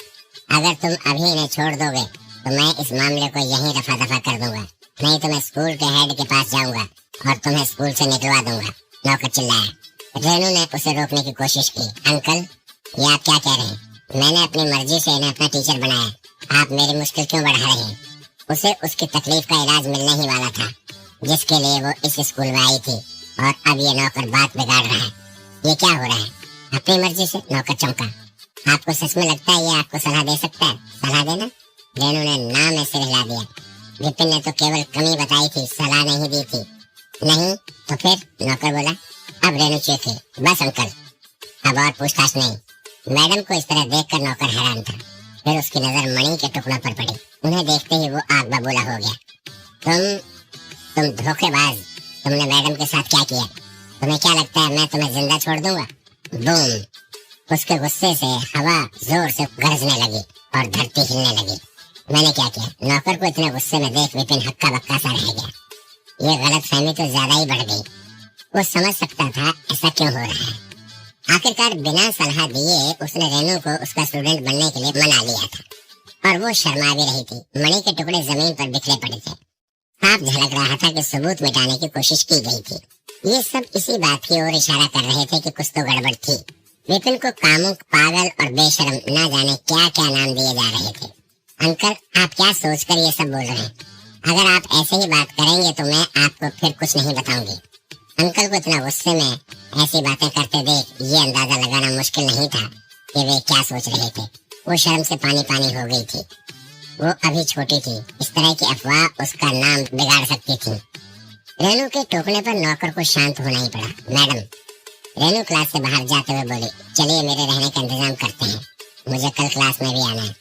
अगर तुम अभी इन्हें छोड़ दोगे तो मैं इस मामले को यहीं रफा दफा कर दूंगा, नहीं तो मैं स्कूल के हेड के पास जाऊंगा और तुम्हें स्कूल से निकलवा दूंगा। नौकर चिल्लाया। रेनू ने उसे रोकने की कोशिश की। अंकल, ये आप क्या कह रहे हैं? मैंने अपनी मर्जी से इन्हें अपना टीचर बनाया, आप मेरी मुश्किल क्यों बढ़ा रहे हैं? उसे उसकी तकलीफ का इलाज मिलने ही वाला था जिसके लिए वो इस स्कूल में आई थी, और अब ये नौकर बात बिगाड़ रहा है। ये क्या हो रहा है? अपनी मर्जी से? नौकर चौंका। आपको सच में लगता है ये आपको सलाह दे सकता है? सलाह देना? रेनू ने नाम में सिर हिला दिया। विपिन ने तो केवल कमी बताई थी, सलाह नहीं दी थी। नहीं तो फिर? नौकर बोला। अब रेनू चीखी, बस अंकल, अब और पूछताछ नहीं। मैडम को इस तरह देखकर नौकर हैरान था। फिर उसकी नजर मणि के टुकड़ों पर पड़ी। उन्हें देखते ही वो आग बबूला हो गया। तुम धोखेबाज! तुमने मैडम के साथ क्या किया? तुम्हें क्या लगता है मैं तुम्हें जिंदा छोड़ दूंगा? बूम! उसके गुस्से से हवा जोर से गरजने लगी और धरती हिलने लगी। मैंने क्या किया? नौकर को इतने गुस्से में देख विपिन हक्का बक्का सा रह गया। ये गलत फहमी तो ज्यादा ही बढ़ गई। वो समझ सकता था ऐसा क्यों हो रहा है। आखिरकार बिना सलाह दिए उसने रेनू को उसका स्टूडेंट बनने के लिए मना लिया था, और वो शर्मा भी रही थी। मणि के टुकड़े जमीन पर बिखरे पड़े थे। साफ झलक रहा था कि सबूत मिटाने की कोशिश की गई थी। ये सब इसी बात की ओर इशारा कर रहे थे कि कुछ तो गड़बड़ थी। विपिन को कामुक, पागल और बेशर्म न जाने क्या क्या नाम दिए जा रहे थे। अंकल, आप क्या सोचकर ये सब बोल रहे हैं? अगर आप ऐसे ही बात करेंगे तो मैं आपको फिर कुछ नहीं बताऊंगी। अंकल को इतना गुस्से में ऐसी बातें करते देख ये अंदाजा लगाना मुश्किल नहीं था कि वे क्या सोच रहे थे। वो शर्म से पानी पानी हो गई थी। वो अभी छोटी थी, इस तरह की अफवाह उसका नाम बिगाड़ सकती थी। रेनू के टोकने पर नौकर को शांत होना ही पड़ा। मैडम, रेनू क्लास से बाहर जाते हुए बोली, चलिए मेरे रहने का इंतजाम करते हैं, मुझे कल क्लास में भी आना है।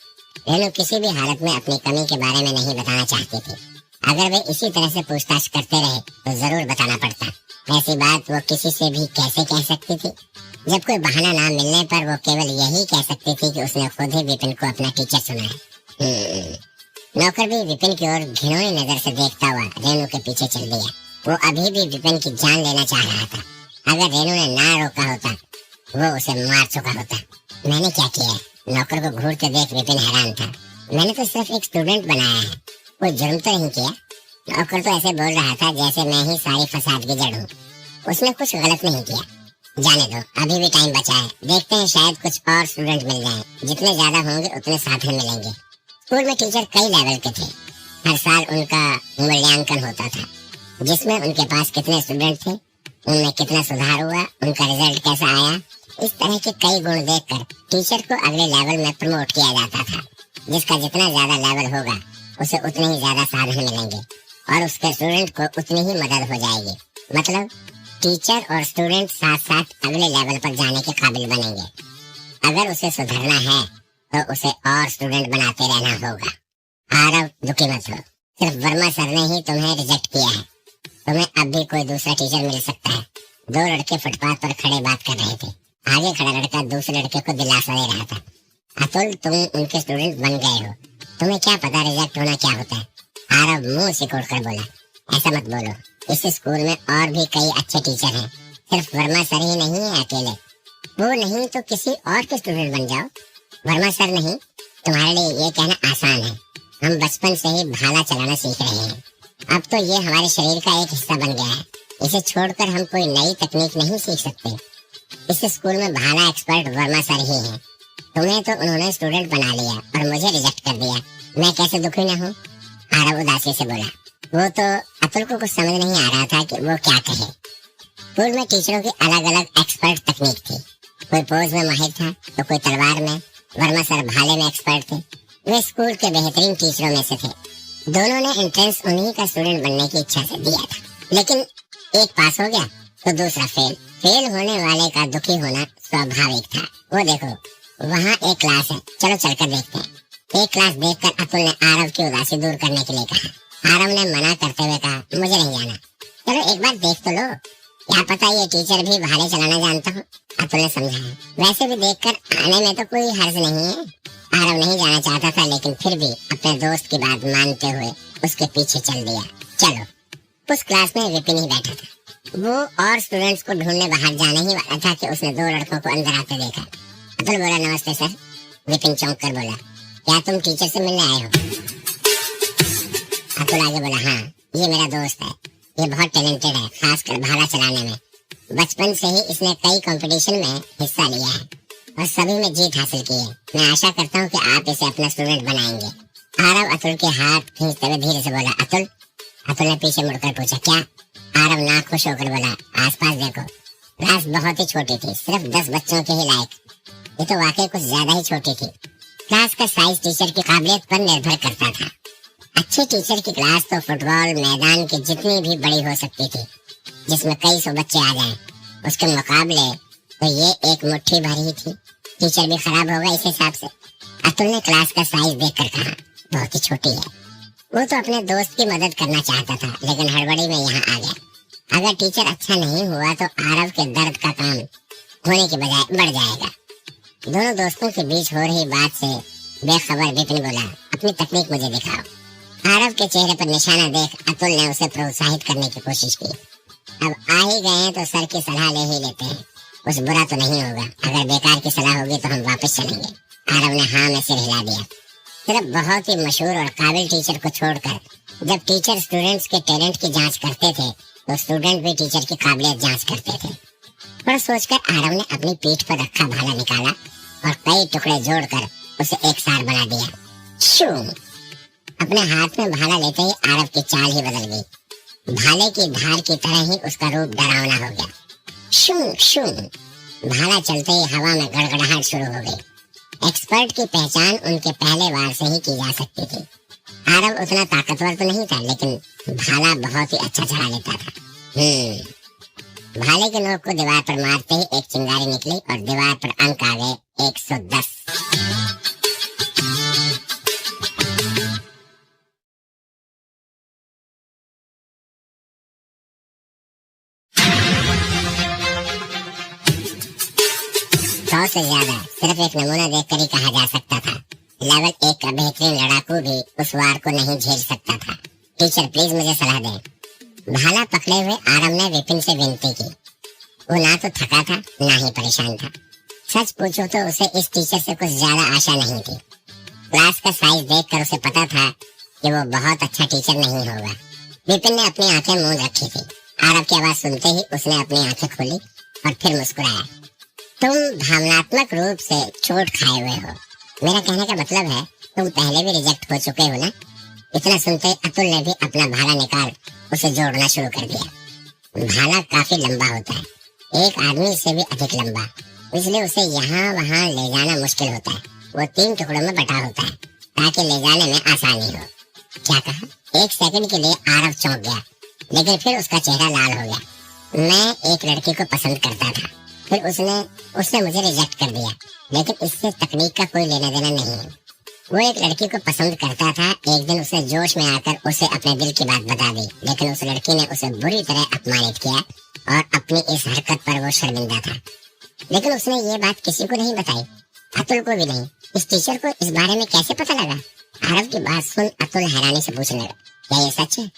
रेनू किसी भी हालत में अपनी कमी के बारे में नहीं बताना चाहती थी। अगर वे इसी तरह से पूछताछ करते रहे तो जरूर बताना पड़ता। ऐसी बात वो किसी से भी कैसे कह सकती थी? जब कोई बहाना ना मिलने पर वो केवल यही कह सकती थी कि उसने खुद ही विपिन को अपना टीचर सुना है। नौकर भी विपिन की ओर घिनौनी नजर से देखता हुआ रेनू के पीछे चल दिया। वो अभी भी विपिन की जान लेना चाह रहा था। अगर रेनू ने ना रोका होता वो उसे मार चुका होता। मैंने क्या किया? नौकर को घूरते देख विपिन हैरान था। मैंने तो सिर्फ एक स्टूडेंट बनाया है, कोई जुर्म तो नहीं किया। नौकर तो ऐसे बोल रहा था जैसे मैं ही सारी फसाद की जड़ हूँ। उसने कुछ गलत नहीं किया। जाने दो, अभी भी टाइम बचा है। देखते हैं शायद कुछ और स्टूडेंट मिल जाएं। जितने ज्यादा होंगे उतने साधन मिलेंगे। स्कूल में टीचर कई लेवल के थे। हर साल उनका मूल्यांकन होता था, जिसमें उनके पास कितने स्टूडेंट थे, उनमें कितना सुधार हुआ, उनका रिजल्ट कैसा आया, इस तरह के कई गुण देखकर टीचर को अगले लेवल में प्रमोट किया जाता था। जिसका जितना ज्यादा लेवल होगा उसे उतने ही ज्यादा साधन मिलेंगे और उसके स्टूडेंट को उतनी ही मदद हो जाएगी। मतलब टीचर और स्टूडेंट साथ साथ अगले लेवल पर जाने के काबिल बनेंगे। अगर उसे सुधरना है तो उसे और स्टूडेंट बनाते रहना होगा। आरव, दुखी मत हो, सिर्फ वर्मा सर ने ही तुम्हें रिजेक्ट किया है। तुम्हें अब भी कोई दूसरा टीचर मिल सकता है। दो लड़के फुटपाथ पर खड़े बात कर रहे थे। आगे खड़ा लड़का दूसरे लड़के को दिलासा दे रहा था। अतुल, तुम उनके स्टूडेंट बन गए हो, तुम्हें क्या पता रिजेक्ट होना क्या होता है? आरव मुंह सिकोड़ कर बोला, ऐसा मत बोलो, इस स्कूल में और भी कई अच्छे टीचर हैं, सिर्फ वर्मा सर ही नहीं है अकेले। वो नहीं तो किसी और के स्टूडेंट बन जाओ। वर्मा सर नहीं, तुम्हारे लिए ये कहना आसान है। हम बचपन से ही भाला चलाना सीख रहे हैं। अब तो ये हमारे शरीर का एक हिस्सा बन गया है। इसे छोड़कर हम कोई नई तकनीक नहीं सीख सकते। इस स्कूल में भाला एक्सपर्ट वर्मा सर ही हैं। तुम्हें तो उन्होंने स्टूडेंट बना लिया और मुझे रिजेक्ट कर दिया। मैं कैसे दुखी न हूँ? आरव उदासी से बोला। वो तो अतुल को कुछ समझ नहीं आ रहा था कि वो क्या कहे। स्कूल में टीचरों की अलग अलग एक्सपर्ट तकनीक थी। कोई पोज में माहिर था तो कोई तलवार में। वर्मा सर भाले में एक्सपर्ट थे। वे स्कूल के बेहतरीन टीचरों में से थे। दोनों ने एंट्रेंस उन्हीं का स्टूडेंट बनने की इच्छा से दिया था, लेकिन एक पास हो गया तो दूसरा फेल। फेल होने वाले का दुखी होना स्वाभाविक था। वो देखो, वहाँ एक क्लास है, चलो चलकर देखते हैं। एक क्लास देखकर अतुल ने आरव की उदासी दूर करने के लिए कहा। आरव ने मना करते हुए कहा, मुझे नहीं जाना। चलो एक बार देख तो लो, क्या पता ये टीचर भी भाले चलाना जानता हो। अतुल ने समझाया। वैसे भी देखकर आने में तो कोई हर्ज नहीं है। आरव नहीं जाना चाहता था, लेकिन फिर भी अपने दोस्त की बात मानते हुए उसके पीछे चल दिया। चलो। उस क्लास में विपिन ही बैठा था। वो और स्टूडेंट्स को ढूंढने बाहर जाने ही वाला था कि उसने दो लड़कों को अंदर आते देखा। अतुल बोला, नमस्ते सर। विपिन चौंक कर बोला, क्या तुम टीचर से मिलने आए हो? अतुल आगे बोला, हाँ, ये मेरा दोस्त है। ये बहुत टैलेंटेड है, खासकर भाला चलाने में। बचपन से ही इसने कई कंपटीशन में हिस्सा लिया है और सभी में जीत हासिल की है। मैं आशा करता हूँ कि आप इसे अपना स्टूडेंट बनाएंगे। आरव अतुल के हाथ खींचते हुए धीरे से बोला, अतुल। अतुल ने पीछे मुड़कर पूछा, क्या? आरव ना खुश होकर बोला, आसपास देखो। क्लास बहुत ही छोटी थी, सिर्फ 10 बच्चों के ही लायक। ये तो वाकई कुछ ज्यादा ही छोटी थी। क्लास का साइज टीचर की काबिलियत पर निर्भर करता था। अच्छे टीचर की क्लास तो फुटबॉल मैदान की जितनी भी बड़ी हो सकती थी, जिसमें कई 100 बच्चे आ जाएं। उसके मुकाबले तो ये एक मुट्ठी भर ही थी। टीचर भी खराब होगा इस हिसाब से। अतुल ने क्लास का साइज देखकर कहा, बहुत ही छोटी है। वो तो अपने दोस्त की मदद करना चाहता था, लेकिन हड़बड़ी में यहाँ आ गया। अगर टीचर अच्छा नहीं हुआ तो आरव के दर्द का काम होने के बजाय बढ़ जाएगा। दोनों दोस्तों के बीच हो रही बात से बेखबर विपिन बोला, अपनी तकनीक मुझे दिखाओ। आरव के चेहरे पर निशाना देख अतुल ने उसे प्रोत्साहित करने की कोशिश की। अब आ ही गए हैं तो सर की सलाह ले ही लेते हैं, कुछ बुरा तो नहीं होगा। अगर बेकार की सलाह होगी तो हम वापस चलेंगे। आरव ने हाँ में सिर हिला दिया। सिर्फ बहुत ही मशहूर और काबिल टीचर को छोड़कर जब टीचर स्टूडेंट्स के टैलेंट की जांच करते थे तो स्टूडेंट भी टीचर की काबिलियत जांच करते थे। थोड़ा सोचकर आरव ने अपनी पीठ पर रखा भाला निकाला और कई टुकड़े जोड़कर उसे एक सार बना दिया। शू! अपने हाथ में भाला लेते ही आरव की चाल ही बदल गई। भाले की धार की तरह ही उसका रूप डरावना हो गया। शू शू! भाला चलते ही हवा में गड़गड़ाहट शुरू हो गई। एक्सपर्ट की पहचान उनके पहले वार से ही की जा सकती थी। आरव उतना ताकतवर तो नहीं था, लेकिन भाला बहुत ही अच्छा चला लेता था। भाले के नोक को दीवार पर मारते ही एक चिंगारी निकली और दीवार पर अंक आ गए 110। सौ से ज्यादा सिर्फ एक नमूना देखकर ही कहा जा सकता था। लेवल 1 का बेहतरीन लड़ाकू भी उस वार को नहीं झेल सकता था। टीचर प्लीज मुझे सलाह दें। भाला पकड़े हुए आरव ने विपिन से विनती की। वो ना तो थका था ना ही परेशान था। सच पूछो तो उसे इस टीचर से कुछ ज्यादा आशा नहीं थी। क्लास का साइज देखकर उसे पता था कि वो बहुत अच्छा टीचर नहीं होगा। विपिन ने अपनी आंखें मूंद रखी थी। आरव की आवाज सुनते ही उसने अपनी आंखें खोली और फिर मुस्कुराया। तुम भावनात्मक रूप से चोट खाए हुए हो। मेरा कहने का मतलब है तुम पहले भी रिजेक्ट हो चुके हो ना। इतना सुनते अतुल ने भी अपना भाला निकाल उसे जोड़ना शुरू कर दिया। भाला काफी लंबा होता है, एक आदमी से भी अधिक लंबा, इसलिए उसे यहाँ वहाँ ले जाना मुश्किल होता है। वो 3 टुकड़ों में बटा होता है ताकि ले जाने में आसानी हो। क्या कहा? 1 सेकंड के लिए आरव चौंक गया, लेकिन फिर उसका चेहरा लाल हो गया। मैं एक लड़की को पसंद करता था, फिर उसने मुझे रिजेक्ट कर दिया, लेकिन इससे तकनीक का कोई लेना देना नहीं है। वो एक लड़की को पसंद करता था। एक दिन उसने जोश में आकर उसे अपने दिल की बात बता दी, लेकिन उस लड़की ने उसे बुरी तरह अपमानित किया और अपनी इस हरकत पर वो शर्मिंदा था। लेकिन उसने ये बात किसी को नहीं बताई, अतुल को भी नहीं। इस टीचर को इस बारे में कैसे पता लगा? आरव की बात सुन अतुल हैरानी से पूछने लगा, क्या ये सच है?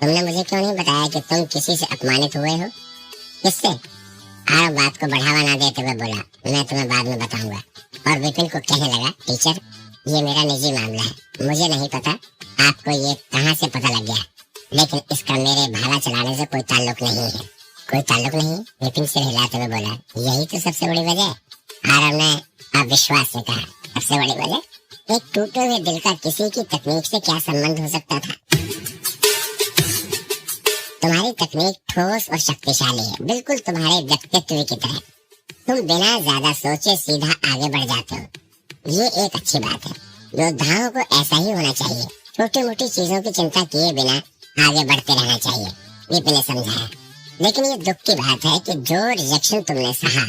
तुमने मुझे क्यों नहीं बताया कि तुम किसी से अपमानित हुए हो? किससे? आरव बात को बढ़ावा ना देते हुए बोला, मैं तुम्हें बाद में बताऊंगा। और विपिन को कहने लगा, टीचर ये मेरा निजी मामला है, मुझे नहीं पता आपको ये कहाँ से पता लग गया, लेकिन इसका मेरे भाला चलाने से कोई ताल्लुक नहीं है। कोई ताल्लुक नहीं? विपिन सिर हिलाते हुए बोला, यही तो सबसे बड़ी वजह। आरव ने अविश्वास से कहा, सबसे बड़ी वजह? एक टूटे हुए दिल का किसी की तकनीक से क्या संबंध हो सकता था? तुम्हारी तकनीक ठोस और शक्तिशाली है, बिल्कुल तुम्हारे व्यक्तित्व की तरह। तुम बिना ज्यादा सोचे सीधा आगे बढ़ जाते हो, ये एक अच्छी बात है। योद्धाओं को ऐसा ही होना चाहिए, छोटी मोटी चीजों की चिंता किए बिना आगे बढ़ते रहना चाहिए, विपिन ने समझाया। लेकिन ये दुख की बात है कि जो रिजेक्शन तुमने सहा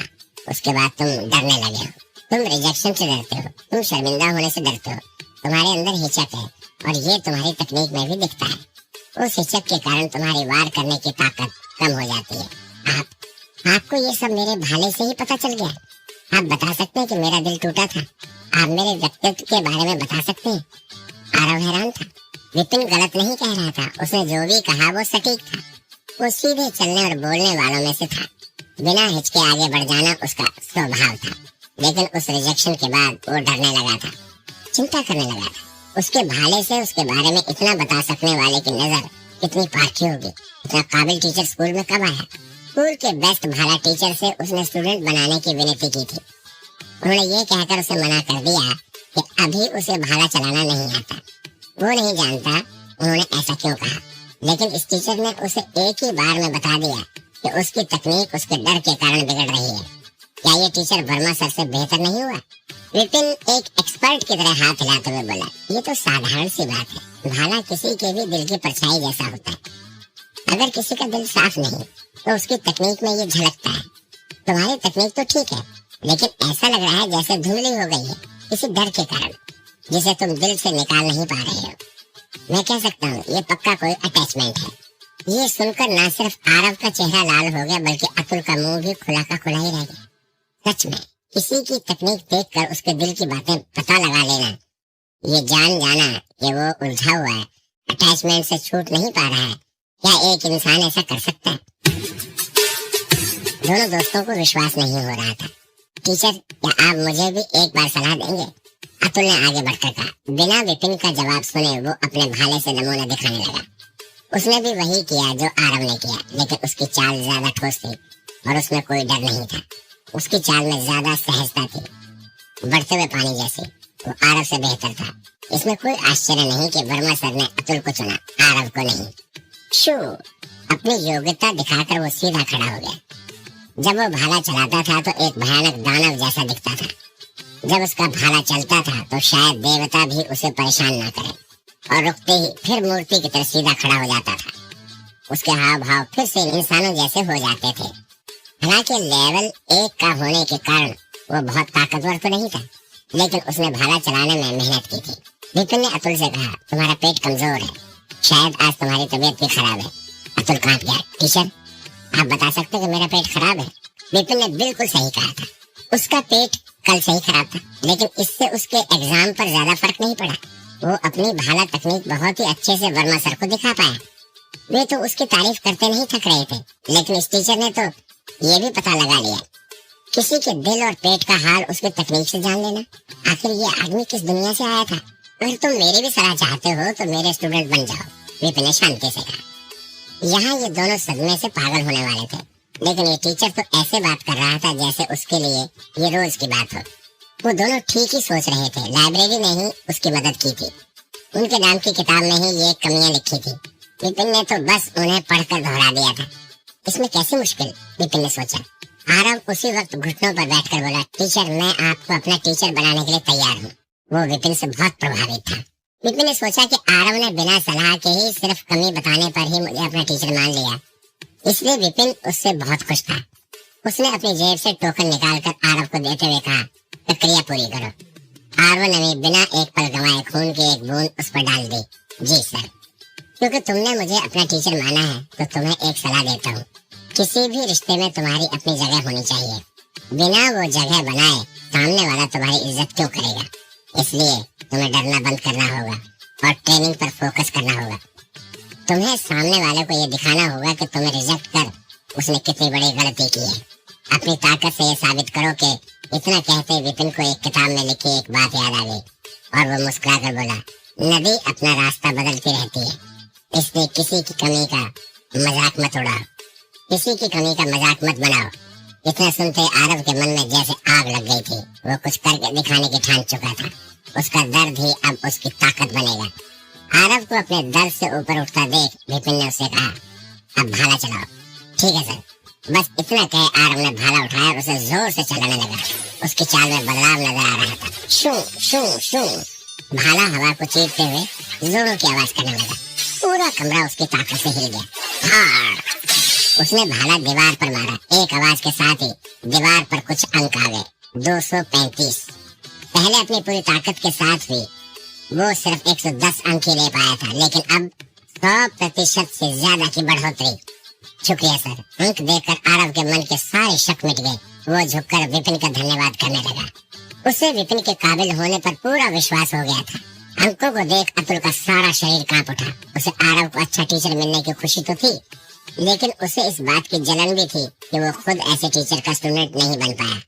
उसके बाद तुम डरने लगे हो। तुम रिजेक्शन से डरते हो, तुम शर्मिंदा होने से डरते हो, तुम्हारे अंदर हिचक है और ये तुम्हारी तकनीक में भी दिखता है। उस हिचक के कारण तुम्हारी वार करने की ताकत कम हो जाती है। आपको ये सब मेरे भाले से ही पता चल गया? आप बता सकते हैं कि मेरा दिल टूटा था? आप मेरे व्यक्तित्व के बारे में बता सकते हैं? आरव हैरान था। विपिन गलत नहीं कह रहा था, उसने जो भी कहा वो सटीक था। वो सीधे चलने और बोलने वालों में से था, बिना हिचके आगे बढ़ जाना उसका स्वभाव था। लेकिन उस रिजेक्शन के बाद वो डरने लगा था, चिंता करने लगा था। उसके भाले से उसके बारे में इतना बता सकने वाले की नजर कितनी पारखी होगी। इतना काबिल टीचर स्कूल में कब आया? स्कूल के बेस्ट भाला टीचर से उसने स्टूडेंट बनाने की विनती की थी। उन्होंने ये कहकर उसे मना कर दिया कि अभी उसे भाला चलाना नहीं आता। वो नहीं जानता उन्होंने ऐसा क्यों कहा, लेकिन इस टीचर ने उसे एक ही बार में बता दिया कि उसकी तकनीक उसके डर के कारण बिगड़ रही है। क्या ये टीचर वर्मा सर से बेहतर नहीं हुआ? विपिन एक एक्सपर्ट की तरह हाथ हिलाते हुए बोला, ये तो साधारण सी बात है। भाला किसी के भी दिल की परछाई जैसा होता है। अगर किसी का दिल साफ नहीं तो उसकी तकनीक में ये झलकता है। तुम्हारी तकनीक तो ठीक है, लेकिन ऐसा लग रहा है जैसे धुंधली हो गई है किसी डर के कारण, जिसे तुम दिल से निकाल नहीं पा रहे हो। मैं कह सकता हूँ ये पक्का कोई अटैचमेंट है। ये सुनकर ना सिर्फ आरव का चेहरा लाल हो गया, बल्कि अतुल का मुंह भी खुला का खुला ही रह गया। सच में किसी की तकनीक देखकर उसके दिल की बातें पता लगा लेना, ये जान जाना कि वो उलझा हुआ है, अटैचमेंट से छूट नहीं पा रहा है, क्या एक इंसान ऐसा कर सकता है? दोनों दोस्तों को विश्वास नहीं हो रहा था। टीचर क्या आप मुझे भी एक बार सलाह देंगे? अतुल ने आगे बढ़कर कहा। बिना विपिन का जवाब सुने वो अपने भाले से नमूना दिखाने लगा। उसने भी वही किया जो आरव ने किया, लेकिन उसकी चाल ज्यादा ठोस थी और उसमें कोई डर नहीं था। उसकी चाल में ज्यादा सहजता थी, बढ़ते हुए पानी जैसी। वो आरव से बेहतर था। इसमें कोई आश्चर्य नहीं कि वर्मा सर ने अतुल को चुना, आरव को नहीं। शू, अपनी योग्यता दिखाकर वो सीधा खड़ा हो गया। जब वो भाला चलाता था तो एक भयानक दानव जैसा दिखता था। जब उसका भाला चलता था तो शायद देवता भी उसे परेशान ना करे, और रुकते ही फिर मूर्ति की तरह सीधा खड़ा हो जाता था। उसके हाव भाव फिर से इंसानों जैसे हो जाते थे। हालांकि लेवल 1 का होने के कारण वो बहुत ताकतवर तो नहीं था, लेकिन उसने भाला चलाने में मेहनत की थी। विपिन ने अतुल से कहा, तुम्हारा पेट कमजोर है, शायद आज तुम्हारी तबीयत भी खराब है। अतुल कांप गया। टीचर आप बता सकते कि मेरा पेट खराब है? विपिन ने बिल्कुल सही कहा था। उसका पेट कल से ही खराब था, लेकिन इससे उसके एग्जाम पर ज्यादा फर्क नहीं पड़ा। वो अपनी भाला तकनीक बहुत ही अच्छे से वर्मा सर को दिखा पाया। वे तो उसकी तारीफ करते नहीं थक रहे थे, लेकिन इस टीचर ने तो ये भी पता लगा लिया किसी के दिल और पेट का हाल उसकी तकनीक से जान लेना। आखिर ये आदमी किस दुनिया से आया था? अगर तुम मेरी भी सलाह चाहते हो तो मेरे स्टूडेंट बन जाओ, विपिन ने शांति से कहा। यहाँ ये दोनों सदमे से पागल होने वाले थे, लेकिन ये टीचर तो ऐसे बात कर रहा था जैसे उसके लिए ये रोज की बात हो। वो दोनों ठीक ही सोच रहे थे। लाइब्रेरी ने ही उसकी मदद की थी, उनके नाम की किताब में ही ये कमियां लिखी थी। विपिन ने तो बस उन्हें पढ़कर दोहरा दिया था। इसमें कैसी मुश्किल, विपिन ने सोचा। आरव उसी वक्त घुटनों पर बैठकर बोला, टीचर मैं आपको अपना टीचर बनाने के लिए तैयार हूँ। वो विपिन से बहुत प्रभावित था। विपिन ने सोचा कि आरव ने बिना सलाह के ही सिर्फ कमी बताने पर ही मुझे अपना टीचर मान लिया, इसलिए विपिन उससे बहुत खुश था। उसने अपनी जेब से टोकन निकालकर आरव को देते हुए कहा, प्रक्रिया पूरी करो। आरव ने भी बिना एक पल गंवाए खून की एक बूंद उस पर डाल दी। जी सर। क्योंकि तुमने मुझे अपना टीचर माना है तो तुम्हें एक सलाह देता हूँ। किसी भी रिश्ते में तुम्हारी अपनी जगह होनी चाहिए। बिना वो जगह बनाए सामने वाला तुम्हारी इज्जत क्यों करेगा? इसलिए तुम्हें डरना बंद करना होगा और ट्रेनिंग पर फोकस करना होगा। तुम्हें सामने वाले को ये दिखाना होगा कि तुम्हें रिजेक्ट कर उसने कितनी बड़ी गलती की है। अपनी ताकत से ये साबित करो कि इतना कहते विपिन को एक किताब में लिखी एक बात याद आ गई और वो मुस्कुरा कर बोला, नदी अपना रास्ता बदलती रहती है, इसलिए किसी की कमी का मजाक मत उड़ाओ, किसी की कमी का मजाक मत बनाओ। इतना सुनते आरव के मन में जैसे आग लग गई थी। वो कुछ करके दिखाने की ठान चुका था। उसका दर्द ही अब उसकी ताकत बनेगा। आरव को अपने दर्द से ऊपर उठता देख विपिन ने उससे कहा, अब भाला चलाओ। ठीक है सर। बस इतना कहे आरव ने भाला उठाया और उसे जोर से चलाने लगा। उसकी चाल में बदलाव नजर आ रहा था। शू शू शू भाला हवा को चीरते हुए जोरों की आवाज करने लगा। पूरा कमरा उसकी ताकत से हिल गया। उसने भाला दीवार पर मारा। एक आवाज के साथ ही दीवार पर कुछ अंक आ गए। 235। पहले अपनी पूरी ताकत के साथ भी वो सिर्फ 110 अंक ही ले पाया था, लेकिन अब 100% से ज्यादा की बढ़ोतरी। शुक्रिया सर। अंक देखकर आरव के मन के सारे शक मिट गए। वो झुककर विपिन का धन्यवाद करने लगा। उसे विपिन के काबिल होने पर पूरा विश्वास हो गया था। अंकों को देख अतुल का सारा शरीर कांप उठा। उसे आरव को अच्छा टीचर मिलने की खुशी तो थी, लेकिन उसे इस बात की जलन भी थी कि वो खुद ऐसे टीचर का स्टूडेंट नहीं बन पाया।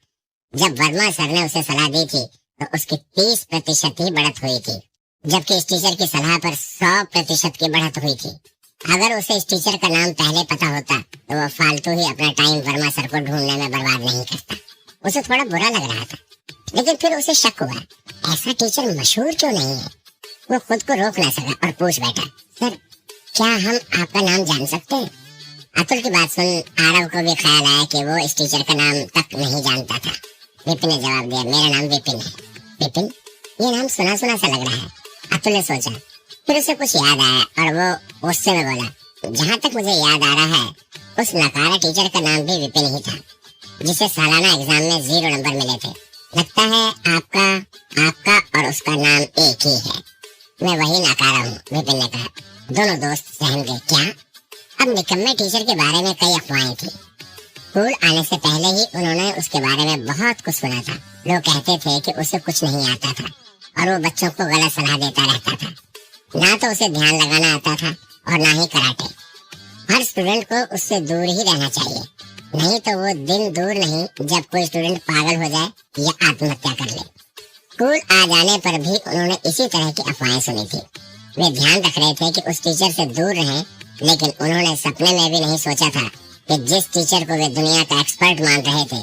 जब वर्मा सर ने उसे सलाह दी थी तो उसकी 30% ही बढ़त हुई थी, जबकि इस टीचर की सलाह पर 100% की बढ़त हुई थी। अगर उसे इस टीचर का नाम पहले पता होता तो वो फालतू ही अपना टाइम वर्मा सर को ढूंढने में बर्बाद नहीं करता। उसे थोड़ा बुरा लग रहा था, लेकिन फिर उसे शक हुआ, ऐसा टीचर मशहूर क्यों नहीं है। वो खुद को रोक ना सका और पूछ बैठा, सर क्या हम आपका नाम जान सकते हैं? अतुल की बात सुन आरव को भी ख्याल आया कि वो इस टीचर का नाम तक नहीं जानता था। विपिन ने जवाब दिया, मेरा नाम विपिन है। विपिन? ये नाम सुना सुना सा लग रहा है। अतुल ने सोचा, फिर उसे कुछ याद आया और वो गुस्से में बोला, जहाँ तक मुझे याद आ रहा है उस नकारा टीचर का नाम भी विपिन ही था, जिसे सालाना एग्जाम में 0 नंबर मिले थे। लगता है आपका और उसका नाम एक ही है। मैं वही नकारा हूँ, विपिन ने कहा। दोनों दोस्त सहम गए। क्या? अब निकम्मे टीचर के बारे में कई अफवाहें थी। स्कूल आने से पहले ही उन्होंने उसके बारे में बहुत कुछ सुना था। लोग कहते थे कि उसे कुछ नहीं आता था और वो बच्चों को गलत सलाह देता रहता था। ना तो उसे ध्यान लगाना आता था और ना ही कराटे। हर स्टूडेंट को उससे दूर ही रहना चाहिए, नहीं तो वो दिन दूर नहीं जब कोई स्टूडेंट पागल हो जाए या आत्महत्या कर ले। स्कूल आ जाने पर भी उन्होंने इसी तरह की अफवाहें सुनी थी। वे ध्यान रख रहे थे कि उस टीचर से दूर रहें, लेकिन उन्होंने सपने में भी नहीं सोचा था कि जिस टीचर को वे दुनिया का एक्सपर्ट मान रहे थे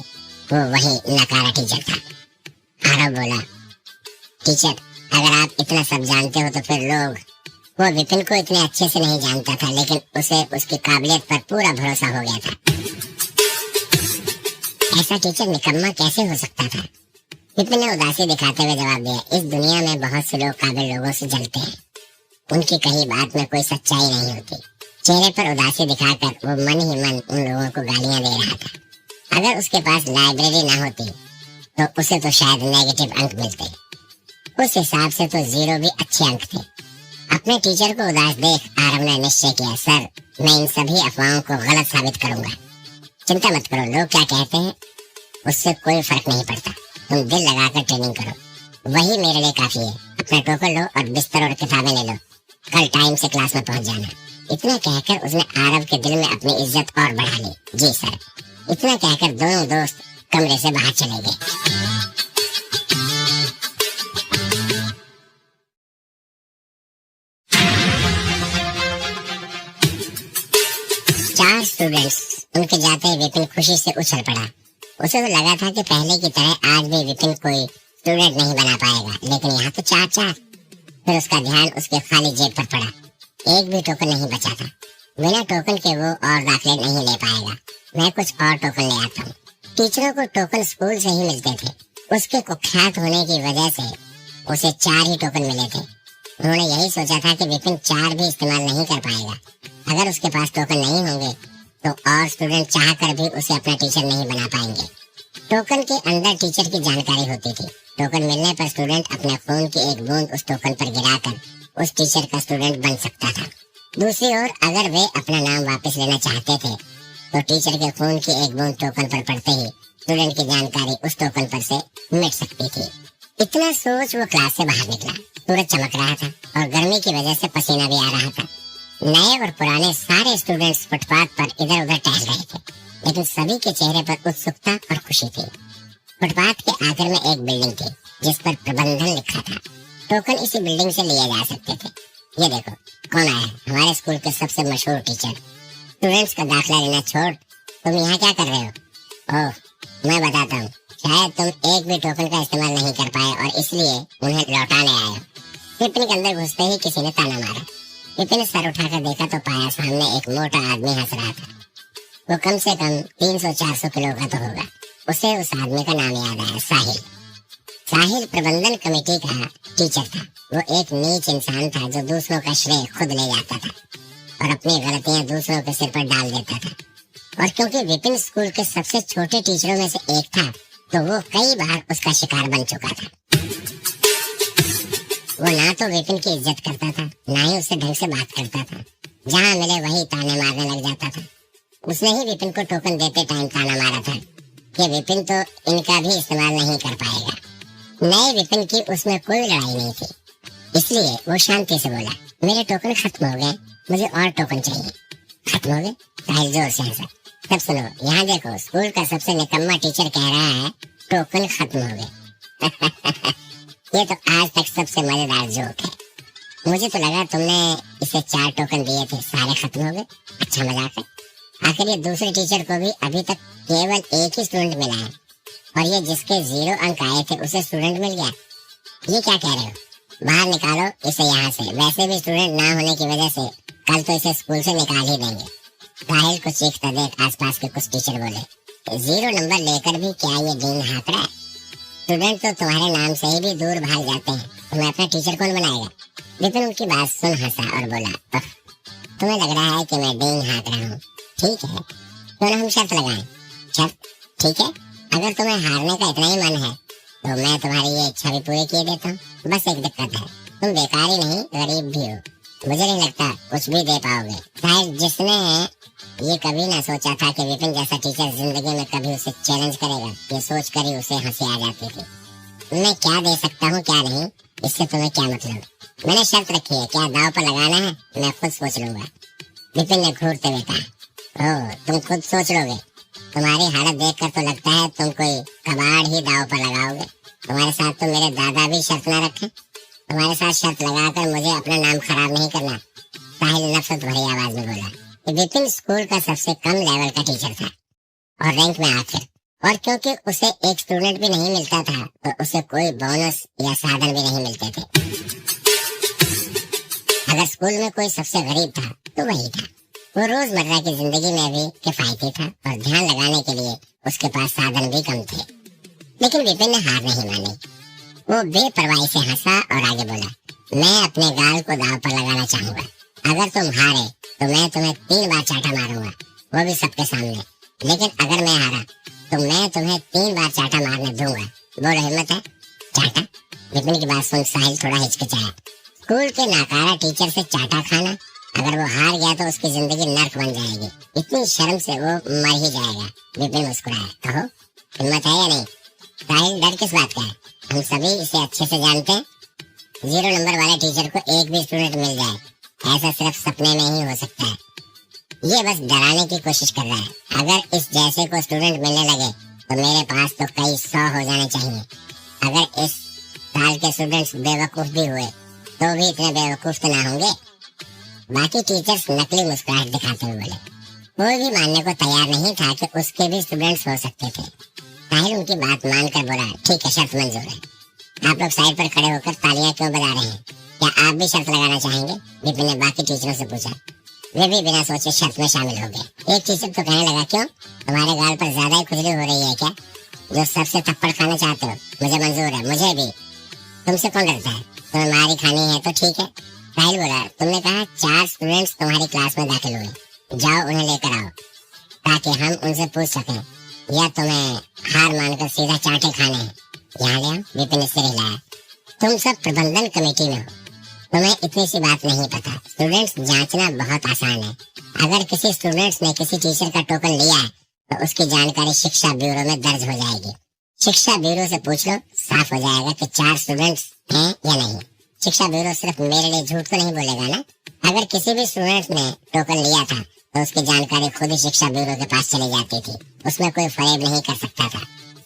वो वही नकारा टीचर था। आरव बोला, टीचर अगर आप इतना सब जानते हो तो फिर लोग। वो विपिन को इतने अच्छे से नहीं जानता था, लेकिन उसे उसकी काबिलियत पर पूरा भरोसा हो गया था। ऐसा टीचर निकम्मा कैसे हो सकता था? विपिन ने उदासी दिखाते हुए जवाब दिया, इस दुनिया में बहुत से लोग काबिल लोगों से जलते हैं। उनकी कही बात में कोई सच्चाई नहीं होती। चेहरे पर उदासी दिखाकर वो मन ही मन उन लोगों को गालियां दे रहा था। अगर उसके पास लाइब्रेरी ना होती तो उसे तो शायद नेगेटिव अंक मिलते। उस हिसाब से तो 0 भी अच्छे अंक थे। अपने टीचर को उदास देख आरव ने निश्चय किया, सर मैं इन सभी अफवाहों को गलत साबित करूंगा। चिंता मत करो, लोग क्या कहते हैं उससे कोई फर्क नहीं पड़ता। तुम दिल लगाकर ट्रेनिंग करो, वही मेरे लिए काफी है। अपना टोकन लो और बिस्तर और किताबें ले लो। कल टाइम से क्लास में पहुंच जाना। इतना कहकर उसने आरव के दिल में अपनी इज्जत और बढ़ा ली। जी सर। इतना कहकर दोनों दोस्त कमरे से बाहर चले गए। चार स्टूडेंट्स उनके जाते ही विपिन खुशी से उछल पड़ा। उसे तो लगा था कि पहले की तरह आज भी विपिन कोई स्टूडेंट नहीं बना पाएगा, लेकिन यहाँ तो 4-4। फिर उसका ध्यान उसके खाली जेब पर पड़ा। एक भी टोकन नहीं बचा था। बिना टोकन के वो और दाखिले नहीं ले पाएगा। मैं कुछ और टोकन ले आता हूँ। टीचरों को टोकन स्कूल से ही मिलते थे। उसके कुख्यात होने की वजह से उसे 4 ही टोकन मिले थे। उन्होंने यही सोचा था कि विपिन 4 भी इस्तेमाल नहीं कर पाएगा। अगर उसके पास टोकन नहीं होंगे तो और स्टूडेंट चाह कर भी उसे अपना टीचर नहीं बना पाएंगे। टोकन के अंदर टीचर की जानकारी होती थी। टोकन मिलने पर स्टूडेंट अपने खून की एक बूंद उस टोकन पर गिराकर उस टीचर का स्टूडेंट बन सकता था। दूसरी ओर अगर वे अपना नाम वापस लेना चाहते थे तो टीचर के खून की एक बूंद टोकन पर पड़ते ही स्टूडेंट की जानकारी उस टोकन पर से मिट सकती थी। इतना सोच वो क्लास से बाहर निकला। सूरज चमक रहा था और गर्मी की वजह से पसीना भी आ रहा था। नए और पुराने सारे स्टूडेंट्स फुटपाथ पर इधर उधर टहल रहे थे, लेकिन सभी के चेहरे पर उत्सुकता और खुशी थी। फुटपाथ के आखिर में एक बिल्डिंग थी जिस पर प्रबंधन लिखा था। टोकन इसी बिल्डिंग से लिए जा सकते थे। ये देखो कौन आया, हमारे स्कूल के सबसे मशहूर टीचर। स्टूडेंट्स का दाखिला लेना छोड़ तुम यहाँ क्या कर रहे हो? ओह, मैं बताता हूँ। शायद तुम एक भी टोकन का इस्तेमाल नहीं कर पाए और इसलिए उन्हें लौटाने आए हो। विपिन के अंदर घुसते ही किसी ने ताना मारा। विपिन ने सर उठाकर देखा तो पाया सामने एक मोटा आदमी हंस रहा था। वो कम से कम 300-400 किलो का तो होगा। उसे उस आदमी का नाम याद आया, साहिल। साहिल प्रबंधन कमेटी का टीचर था। वो एक नीच इंसान था जो दूसरों का श्रेय खुद ले जाता था और अपनी गलतियां दूसरों के सिर पर डाल देता था। और क्योंकि विपिन स्कूल के सबसे छोटे टीचरों में से एक था, तो वो कई बार उसका शिकार बन चुका था। वो ना तो विपिन की इज्जत करता था, ना ही उससे ढंग से बात करता था। जहाँ मिले वही ताने मारने लग जाता था। उसने ही विपिन को टोकन देते टाइम ताना मारा था कि विपिन तो इनका भी इस्तेमाल नहीं कर पाएगा। नए विपिन की उसमें कोई लड़ाई नहीं थी, इसलिए वो शांति से बोला, मेरे टोकन खत्म हो गए, मुझे और टोकन चाहिए। खत्म हो गए? साहिल जोर से हंसा। तब सुनो, यहाँ देखो, स्कूल का सबसे निकम्मा टीचर कह रहा है टोकन खत्म हो गए। ये तो आज तक सबसे मजेदार जोक है। मुझे तो लगा तुमने इसे 4 टोकन दिए थे, सारे खत्म हो गए। अच्छा मजाक है। आखिर ये दूसरे टीचर को भी अभी तक केवल एक ही स्टूडेंट मिला है और ये जिसके 0 अंक आए थे उसे स्टूडेंट मिल गया। ये क्या कह रहे हो? बाहर निकालो इसे यहाँ से। वैसे भी स्टूडेंट ना होने की वजह से कल तो इसे स्कूल से निकाल ही देंगे। साहिल को चीखता देख आसपास के कुछ टीचर बोले, 0 नंबर लेकर भी क्या ये डीन हाँक रहा है? स्टूडेंट तो तुम्हारे नाम से ही भी दूर भाग जाते हैं, तुम्हें अपना टीचर कौन बनाएगा? विपिन उनकी बात सुन हंसा और बोला, तुम्हें लग रहा है कि मैं डीन हाँक रहा हूँ। ठीक है, तो ना हम शर्त लगाएं। शर्त? ठीक है, अगर तुम्हें हारने का इतना ही मन है तो मैं तुम्हारी ये इच्छा भी पूरी किए देता हूँ। बस एक दिक्कत है, तुम बेकार ही नहीं गरीब भी हो। मुझे नहीं लगता कुछ भी दे पाओगे। शायद जिसने ये कभी ना सोचा था कि विपिन जैसा टीचर जिंदगी में कभी उसे चैलेंज करेगा, ये सोच कर ही उसे हंसी आ जाती थी। मैं क्या दे सकता हूँ क्या नहीं, इससे तुम्हें क्या मतलब? मैंने शर्त रखी है, क्या दाव पर लगाना है मैं खुद सोच लूंगा। विपिन ने घूरते हुए कहा, ओह, तुम खुद सोच लोगे? तुम्हारी हालत देखकर तो लगता है तुम कोई कबाड़ ही दाव पर लगाओगे। तुम्हारे साथ तो मेरे दादा भी शर्त ना रखे। तुम्हारे साथ शर्त लगाकर मुझे अपना नाम खराब नहीं करना। साहिल नफरत भरी आवाज में बोला। विपिन स्कूल का सबसे कम लेवल का टीचर था और रैंक में आखिर, और क्योंकि उसे एक स्टूडेंट भी नहीं मिलता था तो उसे कोई बोनस या साधन भी नहीं मिलते थे। अगर स्कूल में कोई सबसे गरीब था तो वही था। वो रोजमर्रा की जिंदगी में भी किफायती था और ध्यान लगाने के लिए उसके पास साधन भी कम थे। लेकिन विपिन ने हार नहीं मानी। वो बेपरवाही से हंसा और आगे बोला, मैं अपने गाल को दांव पर लगाना चाहूंगा। अगर तुम हारे तो मैं तुम्हें 3 बार चाटा मारूंगा, वो भी सबके सामने। लेकिन अगर मैं हारा तो मैं तुम्हें 3 बार चाटा मारने दूंगा। बोलो, हिम्मत है? चाटा? विपिन की बात सुन साहिल थोड़ा हिचकिचाया। स्कूल के नाकारा टीचर से चाटा खाना, अगर वो हार गया तो उसकी जिंदगी नर्क बन जाएगी। इतनी शर्म से वो मर ही जाएगा। विपिन मुस्कुराया। कहो, हिम्मत है या नहीं? साहिल, डर किस बात का है? हम सभी इसे अच्छे से जानते हैं। 0 नंबर वाले टीचर को एक भी स्टूडेंट मिल जाए, ऐसा सिर्फ सपने में ही हो सकता है। ये बस डराने की कोशिश कर रहा है। अगर इस जैसे को स्टूडेंट मिलने लगे तो मेरे पास तो कई 100 हो जाने चाहिए। अगर इस साल के स्टूडेंट्स बेवकूफ भी हुए तो भी इतने बेवकूफ तो ना होंगे। बाकी टीचर्स नकली मुस्कुराहट दिखाते हुए बोले। कोई भी मानने को तैयार नहीं था कि उसके भी स्टूडेंट्स हो सकते थे। साहिल उनकी बात मानकर बोला, ठीक है, शर्त मंजूर है। आप लोग साइड पर खड़े होकर तालियां क्यों बजा रहे हैं? क्या आप भी शर्त लगाना चाहेंगे? विपिन ने बाकी टीचरों से पूछा। वे भी बिना सोचे शर्त में शामिल हो गए। एक टीचर तो कहने लगा, क्यों, तुम्हारे गाल पर ज्यादा ही खुजली हो रही है क्या? जो सबसे थप्पड़ खाना चाहते हो? मुझे मंजूर है, मुझे भी। तुमसे कौन डरता है? तुम्हें मारी खानी है तो ठीक है। साहिल बोला, तुमने कहा 4 स्टूडेंट्स तुम्हारी क्लास में दाखिल हुए, जाओ उन्हें लेकर आओ ताकि हम उनसे पूछ सकें, या तुम्हें हार मानकर सीधा चाटे खाने हैं? यहाँ ले आओ। विपिन ने सिर हिलाया। तुम सब प्रबंधन कमेटी में हो, तुम्हें इतनी सी बात नहीं पता। स्टूडेंट्स जांचना बहुत आसान है। अगर किसी स्टूडेंट्स ने किसी टीचर का टोकन लिया है तो उसकी जानकारी शिक्षा ब्यूरो में दर्ज हो जाएगी। शिक्षा ब्यूरो से पूछ लो, साफ हो जाएगा कि 4 स्टूडेंट्स हैं या नहीं। शिक्षा ब्यूरो सिर्फ मेरे लिए झूठ तो नहीं बोलेगा ना। अगर किसी भी स्टूडेंट ने टोकन लिया था तो उसकी जानकारी खुद ही शिक्षा ब्यूरो के पास चली जाती थी, उसमें कोई फरेब नहीं कर सकता था।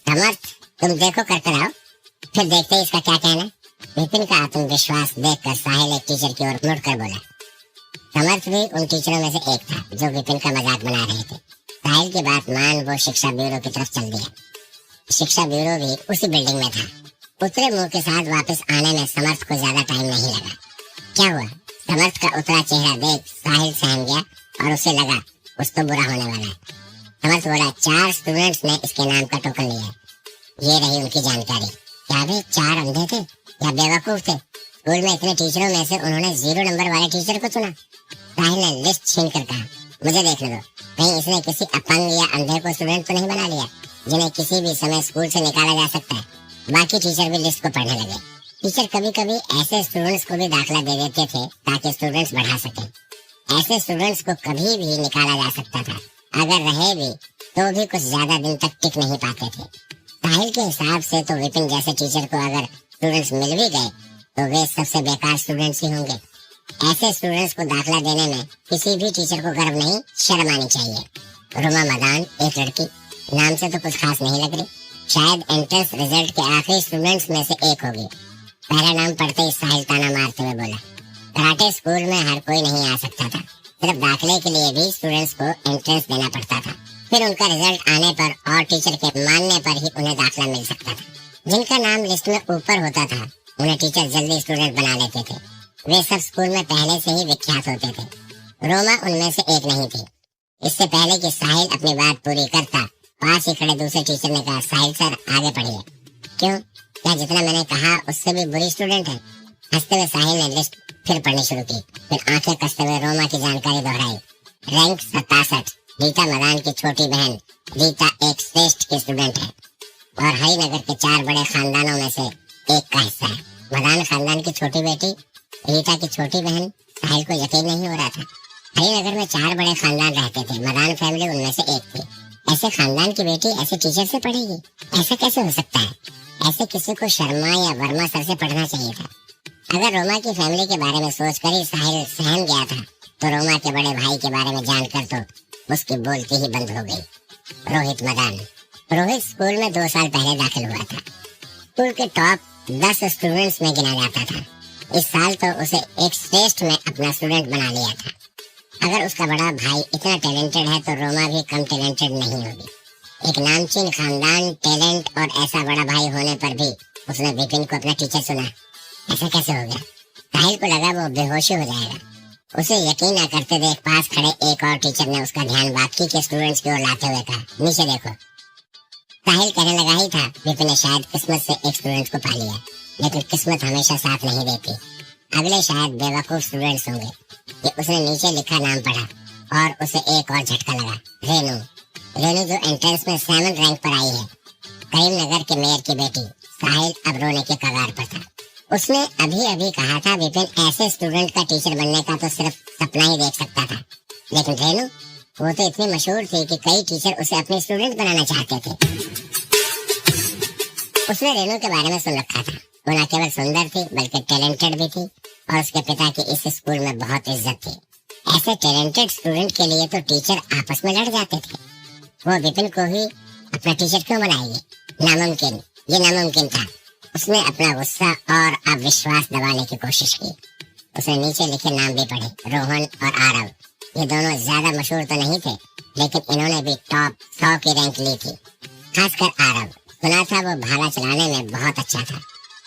समर्थ, तुम देखो करते रहो, फिर देखते ही इसका क्या कहना। विपिन का आत्मविश्वास देखकर साहिल एक टीचर की ओर मुड़कर बोला। समर्थ भी उन टीचरों में से एक था जो विपिन का मजाक बना रहे थे। साहिल की बात मान वो शिक्षा ब्यूरो की तरफ चल दिया। शिक्षा ब्यूरो भी उसी बिल्डिंग में था। उतरे मुंह के साथ वापस आने में समर्थ को ज्यादा टाइम नहीं लगा। क्या हुआ? समर्थ का उतरा चेहरा देख साहिल सहम गया और उसे लगा कुछ तो बुरा होने वाला है। समर्थ बोला, 4 स्टूडेंट्स ने इसके नाम का टोकन लिया है। ये रही उनकी जानकारी। क्या वे 4 अंधे थे या बेवकूफ थे? स्कूल में इतने टीचरों में से उन्होंने 0 नंबर वाले टीचर को चुना। साहिल ने लिस्ट छीन कर कहा, मुझे देखने दो, कहीं इसने किसी अपंग या अंधे को स्टूडेंट तो नहीं बना लिया जिन्हें किसी भी समय स्कूल से निकाला जा सकता है। बाकी टीचर भी लिस्ट को पढ़ने लगे। टीचर कभी कभी ऐसे स्टूडेंट्स को भी दाखिला दे देते थे ताकि स्टूडेंट्स बढ़ा सकें। ऐसे स्टूडेंट्स को कभी भी निकाला जा सकता था, अगर रहे भी तो भी कुछ ज्यादा दिन तक टिक नहीं पाते थे। साहिल के हिसाब से तो विपिन जैसे टीचर को अगर स्टूडेंट्स मिल भी गए तो वे सबसे बेकार स्टूडेंट्स ही होंगे। ऐसे स्टूडेंट्स को दाखिला देने में किसी भी टीचर को गर्व नहीं, शर्म आनी चाहिए। रुमा मदान एक लड़की, नाम से तो कुछ खास नहीं लग रही, शायद एंट्रेंस रिजल्ट के आखिरी स्टूडेंट्स में से एक होगी। पहला नाम पढ़ते ही साहिल ताना मारते हुए बोला, कराटे स्कूल में हर कोई नहीं आ सकता था, सिर्फ दाखिले के लिए भी स्टूडेंट्स को एंट्रेंस देना पड़ता था। फिर उनका रिजल्ट आने पर और टीचर के मानने पर ही उन्हें दाखिला मिल सकता था। जिनका नाम लिस्ट में ऊपर होता था उन्हें टीचर जल्दी स्टूडेंट बना लेते थे। वे सब स्कूल में पहले से ही विख्यात होते थे। रोमा उनमें से एक नहीं थी। इससे पहले कि साहिल अपनी बात पूरी करता, पास ही खड़े दूसरे टीचर ने कहा, साहिल सर आगे पढ़िए। क्यों? क्या जितना मैंने कहा उससे भी बुरी स्टूडेंट है? हंसते हुए साहिल ने लिस्ट फिर पढ़नी शुरू की, फिर आंखें कसते हुए रोमा की जानकारी दोहराई। रैंक 67, रीता मदान की छोटी बहन। रीता एक श्रेष्ठ की स्टूडेंट है और हरिनगर के 4 बड़े खानदानों में से एक का हिस्सा है। मदान खानदान की छोटी बेटी, रीता की छोटी बहन। साहिल को यकीन नहीं हो रहा था। हरिनगर में 4 बड़े खानदान रहते थे, मदान फैमिली उनमें से एक थी। ऐसे खानदान की बेटी ऐसे टीचर से पढ़ेगी? ऐसा कैसे हो सकता है? ऐसे किसी को शर्मा या वर्मा सर से पढ़ना चाहिए था। अगर रोमा की फैमिली के बारे में सोचकर ही साहिल सहम गया था तो रोमा के बड़े भाई के बारे में जानकर तो उसकी बोलती ही बंद हो गई। रोहित मदान। रोहित स्कूल में 2 साल पहले दाखिल हुआ था। स्कूल के टॉप 10 स्टूडेंट्स में गिना जाता था। इस साल तो उसे एक श्रेष्ठ में अपना स्टूडेंट बना लिया था। अगर उसका बड़ा भाई इतना टैलेंटेड है तो रोमा भी कम टैलेंटेड नहीं होगी। एक नामचीन खानदान, टैलेंट और ऐसा बड़ा भाई होने पर भी उसने विपिन को अपना टीचर चुना। ऐसा कैसे हो गया? साहिल को लगा वो बेहोशी हो जाएगा। उसे यकीन न करते देख पास खड़े एक और टीचर ने उसका ध्यान बाकी के स्टूडेंट्स की ओर लाते हुए कहा, नीचे देखो। साहिल कहने लगा ही था विपिन ने शायद किस्मत से एक स्टूडेंट को पा लिया, लेकिन किस्मत हमेशा साथ नहीं देती। अगले शायद बेवकूफ स्टूडेंट्स होंगे। कि उसने नीचे लिखा नाम पढ़ा और उसे एक और झटका लगा। रेनू। रेनू जो एंट्रेंस में 7 रैंक पर आई है, करीमनगर के मेयर की बेटी। साहिल अब रोने के कगार पर था। उसने अभी अभी कहा था विपिन ऐसे स्टूडेंट का टीचर बनने का तो सिर्फ सपना ही देख सकता था, लेकिन रेनू, वो तो इतनी मशहूर थी कि कई टीचर उसे अपने स्टूडेंट बनाना चाहते थे। उसने रेनू के बारे में सुन रखा था। वो न केवल सुंदर थी बल्कि टैलेंटेड भी थी और उसके पिता की इस स्कूल में बहुत इज्जत थी। ऐसे टैलेंटेड स्टूडेंट के लिए तो टीचर आपस में लड़ जाते थे। वो विपिन को ही अपना टीचर क्यों बनाएगी? नामुमकिन, ये नामुमकिन था। उसने अपना गुस्सा और अविश्वास दबाने की कोशिश की। उसने नीचे लिखे नाम भी पढ़े, रोहन और आरव। ये दोनों ज्यादा मशहूर तो नहीं थे, लेकिन इन्होंने भी टॉप 100 की रैंक ली थी। खासकर आरव, सुना था वो भाला चलाने में बहुत अच्छा था।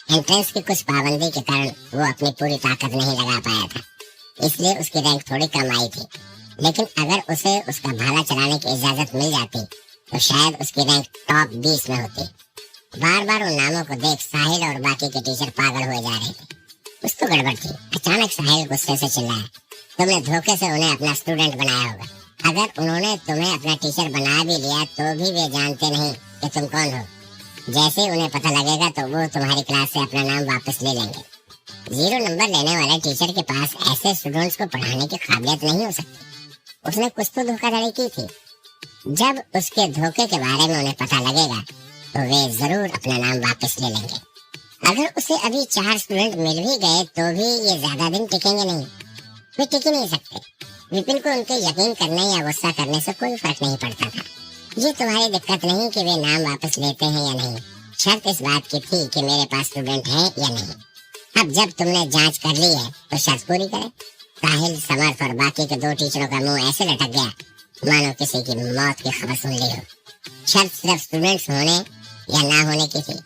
एंट्रेंस की कुछ पाबंदी के कारण वो अपनी पूरी ताकत नहीं लगा पाया था, इसलिए उसकी रैंक थोड़ी कम आई थी। लेकिन अगर उसे उसका भाला चलाने की इजाजत मिल जाती तो शायद उसकी रैंक टॉप 20 में होती। बार बार उन नामों को देख साहिल और बाकी के टीचर पागल हुए जा रहे थे। कुछ तो गड़बड़ थी। अचानक साहिल गुस्से से चिल्लाया, तुमने धोखे से उन्हें अपना स्टूडेंट बनाया होगा। अगर उन्होंने तुम्हें अपना टीचर बना भी लिया तो भी वे जानते नहीं कि तुम कौन हो। जैसे ही उन्हें पता लगेगा तो वो तुम्हारी क्लास से अपना नाम वापस ले लेंगे। 0 नंबर लेने वाले टीचर के पास ऐसे स्टूडेंट्स को पढ़ाने की काबिलियत नहीं हो सकती। उसने कुछ तो धोखाधड़ी की थी। जब उसके धोखे के बारे में उन्हें पता लगेगा तो वे जरूर अपना नाम वापस ले लेंगे। अगर उसे अभी 4 स्टूडेंट मिल भी गए तो भी ये ज्यादा दिन टिकेंगे नहीं, वे टिक ही नहीं सकते। विपिन को उनके यकीन करने या गुस्सा करने से कोई फर्क नहीं पड़ता था। ये तुम्हारी दिक्कत नहीं कि वे नाम वापस लेते हैं या नहीं, शर्त इस बात की थी कि मेरे पास स्टूडेंट है या नहीं। अब जब तुमने जांच कर ली है तो शर्त पूरी करे। साहिल, समर्थ और बाकी के 2 टीचरों का मुंह ऐसे लटक गया मानो किसी की मौत की खबर सुन ली हो। शर्त सिर्फ स्टूडेंट्स होने या ना होने की थी,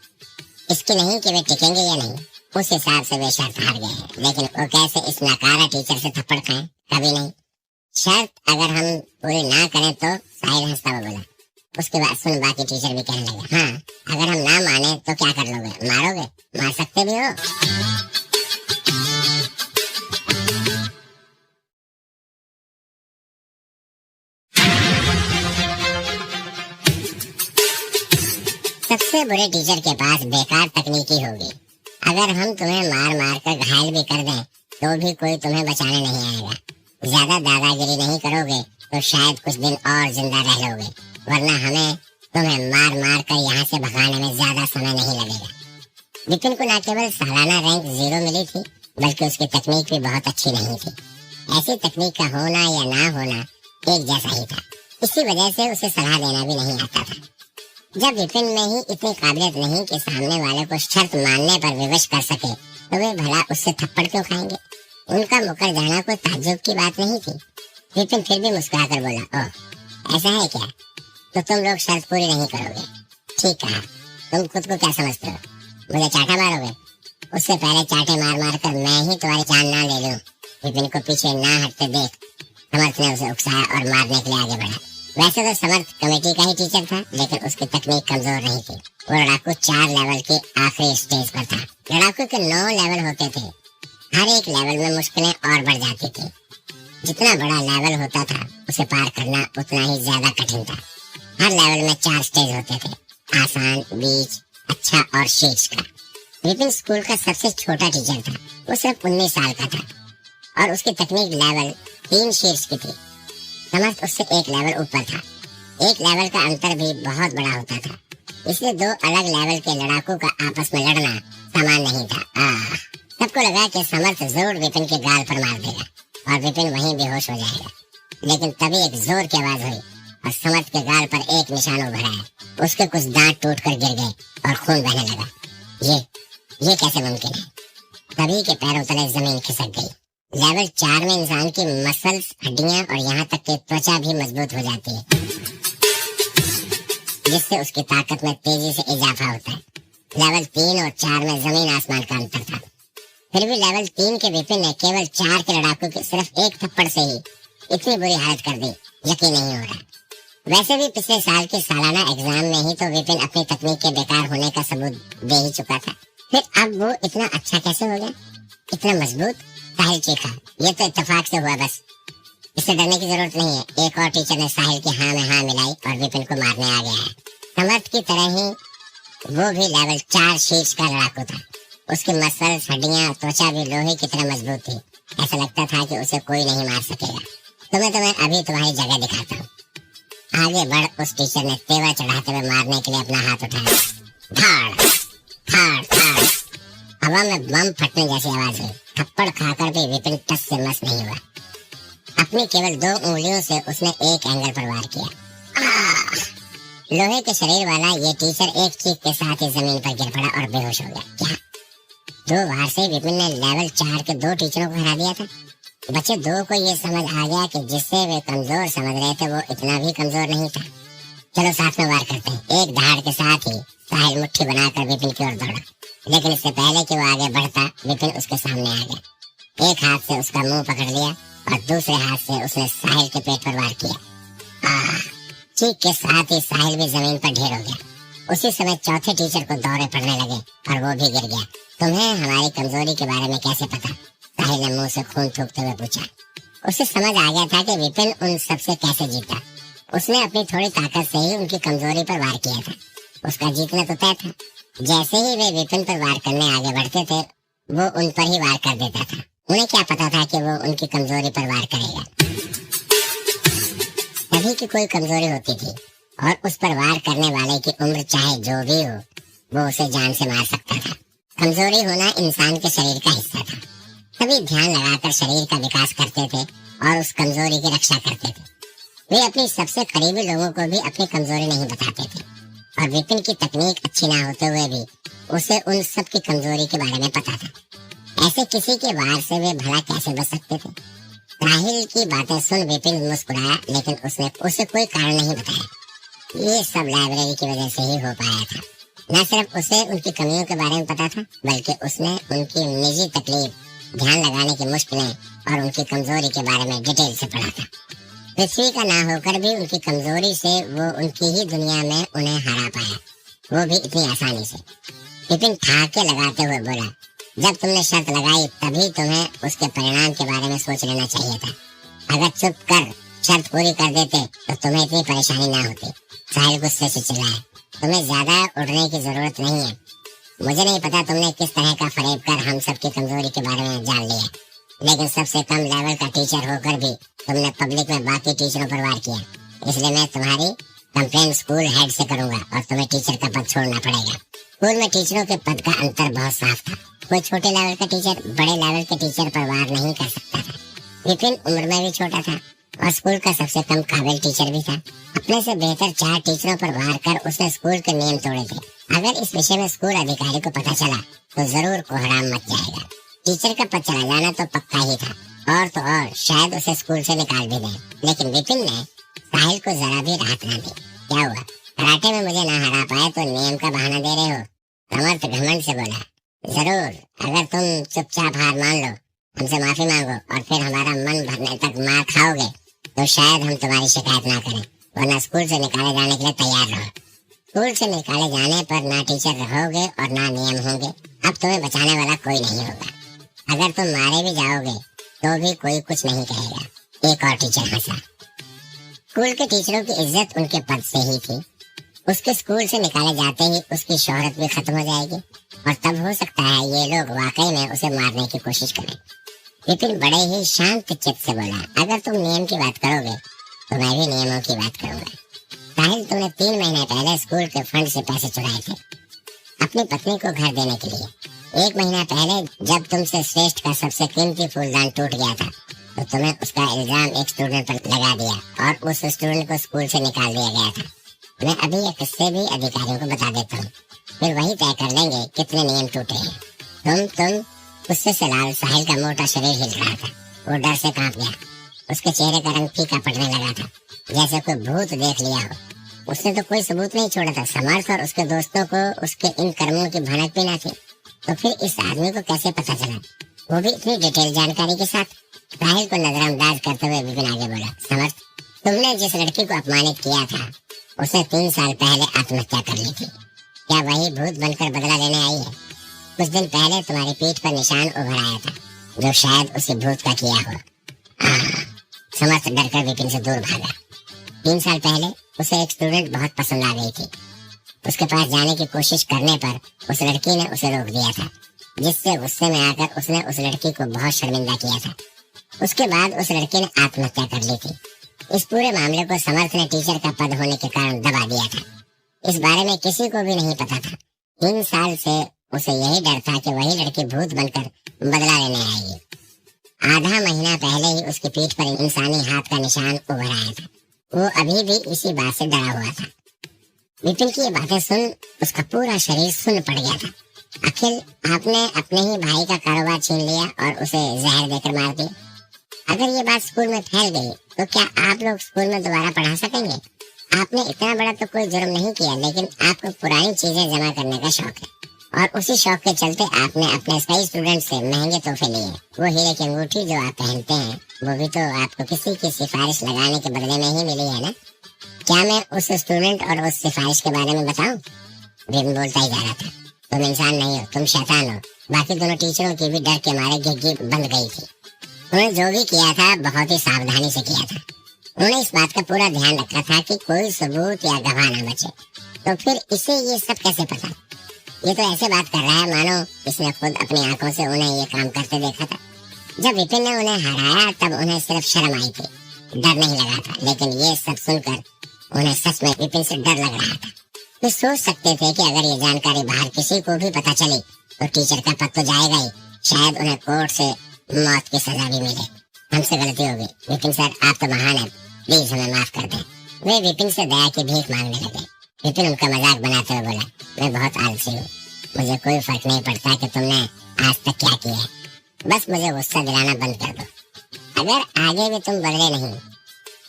इसकी नहीं कि वे टिकेंगे या नहीं। उस हिसाब से वे शर्त हार गए हैं, लेकिन वो कैसे इस नकारा टीचर से थप्पड़ खाएं? कभी नहीं। शर्त अगर हम पूरी ना करें तो, साहिल हंसता हुआ बोला। उसके बाद सुन बाकी टीचर भी कहने लगे, हाँ अगर हम ना माने तो क्या कर लोगे? मारोगे? मार सकते भी हो। सबसे बुरे टीचर के पास बेकार तकनीकी होगी। अगर हम तुम्हें मार मार कर घायल भी कर दें तो भी कोई तुम्हें बचाने नहीं आएगा। ज्यादा दादागिरी नहीं करोगे तो शायद कुछ दिन और जिंदा रह लोगे, वरना हमें तुम्हें मार मार कर यहाँ से भगाने में ज्यादा समय नहीं लगेगा। विपिन को न केवल सालाना रैंक 0 मिली थी, बल्कि उसकी तकनीक भी बहुत अच्छी नहीं थी। ऐसी तकनीक का होना या ना होना एक जैसा ही था। इसी वजह से उसे सलाह देना भी नहीं आता था। जब विपिन में ही इतनी काबिलियत नहीं कि सामने वाले को शर्त मानने पर विवश कर सके, तो वे भला उससे थप्पड़ क्यों खाएंगे? उनका मुकर जाना कोई ताज्जुब की बात नहीं थी। विपिन फिर भी मुस्कुराकर बोला, ओह ऐसा है क्या? तो तुम लोग शर्त पूरी नहीं करोगे। ठीक कहा। तुम खुद को क्या समझते हो? मुझे चाटा मारोगे? उससे पहले चाटे मार मार कर मैं ही तुम्हारी जान ना ले लूं। विपिन को पीछे ना हटते देख समर्थ ने उसे उकसाया और मारने के लिए आगे बढ़ा। वैसे तो समर्थ कमेटी का ही टीचर था, लेकिन उसकी तकनीक कमजोर नहीं थी। वो लड़ाकू 4 लेवल के आखिरी स्टेज पर था। लड़ाकू के 9 लेवल होते थे। हर एक लेवल में मुश्किलें और बढ़ जाती थी। जितना बड़ा लेवल होता था उसे पार करना उतना ही ज्यादा कठिन था। हर लेवल में 4 स्टेज होते थे, आसान, बीच, अच्छा और शीर्ष का। विपिन स्कूल का सबसे छोटा टीचर था। वो सिर्फ 19 साल का था और उसकी तकनीक लेवल 3 शीर्ष की थी। समर्थ उससे 1 लेवल ऊपर था। 1 लेवल का अंतर भी बहुत बड़ा होता था, इसलिए 2 अलग लेवल के लड़ाकू का आपस में लड़ना समान नहीं था। सबको लगा कि समर्थ जरूर विपिन के गाल पर मार देगा और विपिन वहीं बेहोश हो जाएगा। लेकिन तभी एक जोर की आवाज हुई और समर्थ के गाल पर एक निशान उभरा है। उसके कुछ दांत टूटकर गिर गए और खून बहने लगा। ये कैसे मुमकिन है? तभी के पैरों तले जमीन खिसक गई। लेवल 4 में इंसान की मसल्स, हड्डियां और यहाँ तक कि त्वचा भी मजबूत हो जाती है, जिससे उसकी ताकत में तेजी से इजाफा होता है। लेवल 3 और 4 में जमीन आसमान का अंतर था। फिर भी लेवल 3 के विपिन ने केवल 4 के लड़ाकू के सिर्फ 1 थप्पड़ से ही इतनी बुरी हालत कर दी, यकीन नहीं हो रहा। वैसे भी पिछले साल के सालाना एग्जाम में ही तो विपिन अपनी तकनीक के बेकार होने का सबूत दे ही चुका था। फिर अब वो इतना अच्छा कैसे हो गया, इतना मजबूत? साहिल चीखा, ये तो इत्तेफाक से हुआ बस, इससे डरने की जरूरत नहीं है। एक और टीचर ने साहिल की हाँ में हाँ मिलाई और विपिन को मारने आ गया है। समर्थ की तरह ही वो भी लेवल 4 शीर्ष का लड़ाकू था। उसकी मसल्स, हड्डियां, त्वचा भी लोहे की तरह मजबूत थी। ऐसा लगता था कि उसे कोई नहीं मार सकेगा। तुम्हें अभी तुम्हारी जगह दिखाता हूँ। आगे बढ़, उस टीचर ने तेवर चढ़ाते हुए मारने के लिए अपना हाथ उठाया। धाड़ धाड़ धाड़, हवा में बम फटने जैसी आवाज हुई। थप्पड़ खाकर भी विपिन टस से मस नहीं हुआ। अपनी केवल 2 उंगलियों से उसने एक एंगल पर वार किया। लोहे के शरीर वाला ये टीचर एक चीख के साथ ही जमीन पर गिर पड़ा और बेहोश हो गया। क्या 2 वार से विपिन ने लेवल 4 के 2 टीचरों को हरा दिया था? बच्चे 2 को ये समझ आ गया कि जिससे वे कमजोर समझ रहे थे वो इतना भी कमजोर नहीं था। चलो साथ में वार करते हैं। एक धाड़ के साथ ही साहिल मुट्ठी बनाकर विपिन की ओर दौड़ा, लेकिन इससे पहले कि वो आगे बढ़ता विपिन उसके सामने आ गया। एक हाथ से उसका मुंह पकड़ लिया और दूसरे हाथ से उसने साहिल के पेट पर वार किया। चीख के साथ ही साहिल भी जमीन पर ढेर हो गया। उसी समय चौथे टीचर को दौरे पड़ने लगे और वो भी गिर गया। तुम्हें हमारी कमजोरी के बारे में कैसे पता? साहिल ने मुंह से खून थूकते हुए पूछा। उसे समझ आ गया था कि विपिन उन सबसे कैसे जीता। उसने अपनी थोड़ी ताकत से ही उनकी कमजोरी पर वार किया था। उसका जीतना तो तय था। जैसे ही वे विपिन पर वार करने आगे बढ़ते थे, वो उन पर ही वार कर देता था। उन्हें क्या पता था कि वो उनकी कमजोरी पर वार करेगा। सभी की कोई कमजोरी होती थी और उस पर वार करने वाले की उम्र चाहे जो भी हो, वो उसे जान से मार सकता था। कमजोरी होना इंसान के शरीर का हिस्सा था। सभी ध्यान लगाकर शरीर का विकास करते थे और उस कमजोरी की रक्षा करते थे। वे अपने सबसे करीबी लोगों को भी अपनी कमजोरी नहीं बताते थे और विपिन की तकनीक अच्छी ना होते हुए भी उसे उन सब की कमजोरी के बारे में पता था। ऐसे किसी के वार से वे भला कैसे बच सकते थे? साहिल की बातें सुन विपिन मुस्कुराया, लेकिन उसने उसे कोई कारण नहीं बताया। ये सब लाइब्रेरी की वजह से ही हो पाया था। न सिर्फ उसे उनकी कमियों के बारे में पता था, बल्कि उसने उनकी निजी तकलीफ, ध्यान लगाने की मुश्किलें और उनकी कमजोरी के बारे में डिटेल से पढ़ा था। पृथ्वी का ना होकर भी उनकी कमजोरी से वो उनकी ही दुनिया में उन्हें हरा पाया, वो भी इतनी आसानी से। विपिन ठाके लगाते हुए बोला, जब तुमने शर्त लगाई तभी तुम्हें उसके परिणाम के बारे में सोच लेना चाहिए था। अगर चुप कर शर्त पूरी कर देते तो तुम्हें इतनी परेशानी ना होती। साहिल गुस्से से चिल्लाया, तुम्हें ज्यादा उड़ने की जरूरत नहीं है। मुझे नहीं पता तुमने किस तरह का फरेब कर हम सबकी कमजोरी के बारे में जान लिया, लेकिन सबसे कम लेवल का टीचर होकर भी तुमने पब्लिक में बाकी टीचरों पर वार किया। इसलिए मैं तुम्हारी कंप्लेन स्कूल हेड से करूंगा और तुम्हें टीचर का पद छोड़ना पड़ेगा। स्कूल में टीचरों के पद का अंतर बहुत साफ था। कोई छोटे लेवल का टीचर बड़े लेवल के टीचर पर वार नहीं कर सकता था। विपिन उम्र में भी छोटा था और स्कूल का सबसे कम काबिल टीचर भी था। अपने से बेहतर 4 टीचरों पर वार कर उसने स्कूल के नियम तोड़े थे। अगर इस विषय में स्कूल अधिकारी को पता चला तो जरूर कोहराम मच जाएगा। टीचर का पद चला जाना तो पक्का ही था, और तो और शायद उसे स्कूल से निकाल भी दें। लेकिन विपिन ने साहिल को जरा भी राहत ना दी। क्या हुआ, कराटे में मुझे ना हरा पाए तो नियम का बहाना दे रहे हो? समर्थ घमंड से बोला, जरूर, अगर तुम चुपचाप हार मान लो, हमसे माफी मांगो और फिर हमारा मन भरने तक मार खाओगे तो शायद हम तुम्हारी शिकायत ना करें, वरना स्कूल से निकाले जाने के लिए तैयार रहो। स्कूल से निकाले जाने पर ना टीचर रहोगे और ना नियम होंगे। अब तुम्हें बचाने वाला कोई नहीं होगा। अगर तुम मारे भी जाओगे तो भी कोई कुछ नहीं कहेगा। एक और टीचर हंसा। स्कूल के टीचरों की इज्जत उनके पद से ही थी। उसके स्कूल से निकाले जाते ही उसकी शोहरत भी खत्म हो जाएगी और तब हो सकता है ये लोग वाकई में उसे मारने की कोशिश करें। विपिन बड़े ही शांत चित्त से बोला, अगर तुम नियम की बात करोगे तो मैं भी नियमों की बात करूंगा। साहिल, तुमने 3 महीने पहले स्कूल के फंड से पैसे चुराए थे अपनी पत्नी को घर देने के लिए। 1 महीना पहले जब तुमसे श्रेष्ठ का सबसे कीमती फूलदान टूट गया था तो तुम्हें उसका इल्जाम एक स्टूडेंट पर लगा दिया और उस स्टूडेंट को स्कूल से निकाल दिया गया था। मैं अभी ये किस्से भी अधिकारियों को बता देता हूँ, फिर वही तय कर लेंगे कितने नियम टूटे हैं। तुम गुस्से से लाल साहिल का मोटा शरीर हिल रहा था। वो डर से कांप गया। उसके चेहरे का रंग फीका पड़ने लगा था, जैसे कोई भूत देख लिया हो। उसने तो कोई सबूत नहीं छोड़ा था। समर्थ और उसके दोस्तों को उसके इन कर्मों की भनक भी ना थी, तो फिर इस आदमी को कैसे पता चला, वो भी इतनी डिटेल जानकारी के साथ? साहिल को नजरअंदाज करते हुए विपिन आगे बोला, समर्थ, तुमने जिस लड़की को अपमानित किया था उसने 3 साल पहले आत्महत्या कर ली थी। क्या वही भूत बनकर बदला लेने आई है? कुछ दिन पहले तुम्हारी पीठ पर निशान उभर आया था जो शायद उसी भूत का किया हो। समर्थ डरकर विपिन से दूर भागा। 3 साल पहले उसे एक स्टूडेंट बहुत पसंद आ गई थी। उसके पास जाने की कोशिश करने पर उस लड़की ने उसे रोक दिया था, जिससे गुस्से में आकर उसने उस लड़की को बहुत शर्मिंदा किया था। उसके बाद उस लड़की ने आत्महत्या कर ली थी। इस पूरे मामले को समर्थ ने टीचर का पद होने के कारण दबा दिया था। इस बारे में किसी को भी नहीं पता था। 3 साल से उसे यही डर था कि वही लड़की भूत बनकर बदला लेने आएगी। आधा महीना पहले ही उसकी पीठ पर इंसानी हाथ का निशान उभर आया था। वो अभी भी इसी बात से डरा हुआ था। विपिन की ये बातें सुन उसका पूरा शरीर सुन्न पड़ गया था। अखिल, आपने अपने ही भाई का कारोबार छीन लिया और उसे जहर देकर मार दिया। अगर ये बात स्कूल में फैल गई तो क्या आप लोग स्कूल में दोबारा पढ़ा सकेंगे? आपने इतना बड़ा तो कोई जुर्म नहीं किया, लेकिन आपको पुरानी चीजें जमा करने का शौक है और उसी शौक के चलते आपने अपने कई स्टूडेंट से महंगे तोहफे लिए। वो हीरे की अंगूठी जो आप पहनते हैं वो भी तो आपको किसी की सिफारिश लगाने के बदले में ही मिली है ना? क्या मैं उस स्टूडेंट और उस सिफारिश के बारे में बताऊं? विपिन बोलता ही जा रहा था, तुम इंसान नहीं हो, तुम शैतान हो। बाकी दोनों टीचरों की भी डर के मारे गिग्गी बंद गई थी। उन्होंने जो भी किया था बहुत ही सावधानी से किया था। उन्होंने इस बात का पूरा ध्यान रखा था कि कोई सबूत या गवाह न बचे। तो फिर इसे ये सब कैसे पता? ये तो ऐसे बात कर रहा है मानो इसने खुद अपनी आंखों से उन्हें ये काम करते देखा था। जब विपिन ने उन्हें हराया तब उन्हें सिर्फ शर्म आई थी, डर नहीं लगा था। लेकिन ये सब सुनकर उन्हें सच में विपिन से डर लग रहा था। वे सोच सकते थे कि अगर ये जानकारी बाहर किसी को भी पता चली तो टीचर का पद तो जाएगा ही, शायद उन्हें कोर्ट से मौत की सजा भी मिले। हमसे गलती होगी विपिन सर, आप तो महान हैं, प्लीज हमें माफ कर दें। वे विपिन से दया की भीख मांगने लगे। विपिन उनका मजाक बनाते हुए बोला, मैं बहुत आलसी हूँ, मुझे कोई फर्क नहीं पड़ता कि तुमने आज तक क्या किया है, बस मुझे गुस्सा दिलाना बंद कर दो। अगर आगे भी तुम बदले नहीं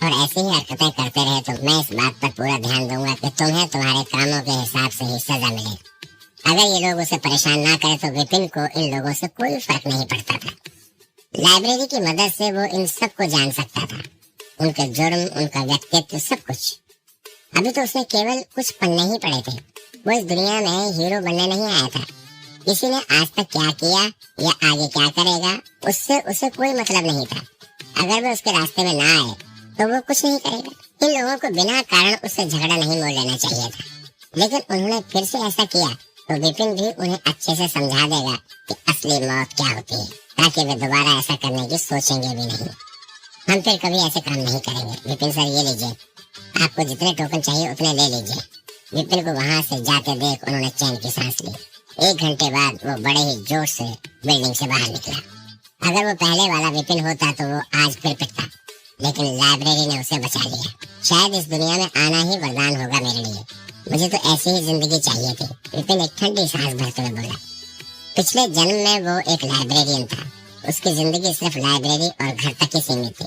और ऐसी ही हरकतें करते रहे तो मैं इस बात पर पूरा ध्यान दूंगा कि तुम्हें तुम्हारे कामों के हिसाब से ही सजा मिले। अगर ये लोग उसे परेशान ना करें तो विपिन को इन लोगों से कोई फर्क नहीं पड़ता था। लाइब्रेरी की मदद से वो इन सब को जान सकता था, उनके जुर्म, उनका व्यक्तित्व, सब कुछ। अभी तो उसने केवल कुछ पन्ने ही पढ़े थे, वो इस दुनिया में हीरो बनने नहीं आया था। किसी ने आज तक क्या किया या आगे क्या करेगा उससे उसे कोई मतलब नहीं था। अगर वो उसके रास्ते में ना आए तो वो कुछ नहीं करेगा। इन लोगों को बिना कारण उससे झगड़ा नहीं मोड़ लेना चाहिए था, लेकिन उन्होंने फिर से ऐसा किया तो विपिन भी उन्हें अच्छे से समझा देगा कि असली मौत क्या होती है, ताकि वे दोबारा ऐसा करने की सोचेंगे भी नहीं। हम फिर कभी ऐसे काम नहीं करेंगे। विपिन सर, ये लीजिए, आपको जितने टोकन चाहिए उतने ले लीजिए। विपिन को वहां से जाते देख उन्होंने चैन की सांस ली। 1 घंटे बाद वो बड़े ही जोश से बिल्डिंग से बाहर निकला। अगर वो पहले वाला विपिन होता तो वो आज फिर पिटता, लेकिन लाइब्रेरी ने उसे बचा लिया। शायद इस दुनिया में आना ही वरदान होगा मेरे लिए, मुझे तो ऐसी ही जिंदगी चाहिए थी। विपिन एक ठंडी सांस भरते हुए बोला। पिछले जन्म में वो एक लाइब्रेरियन था, उसकी जिंदगी सिर्फ लाइब्रेरी और घर तक ही सीमित थी।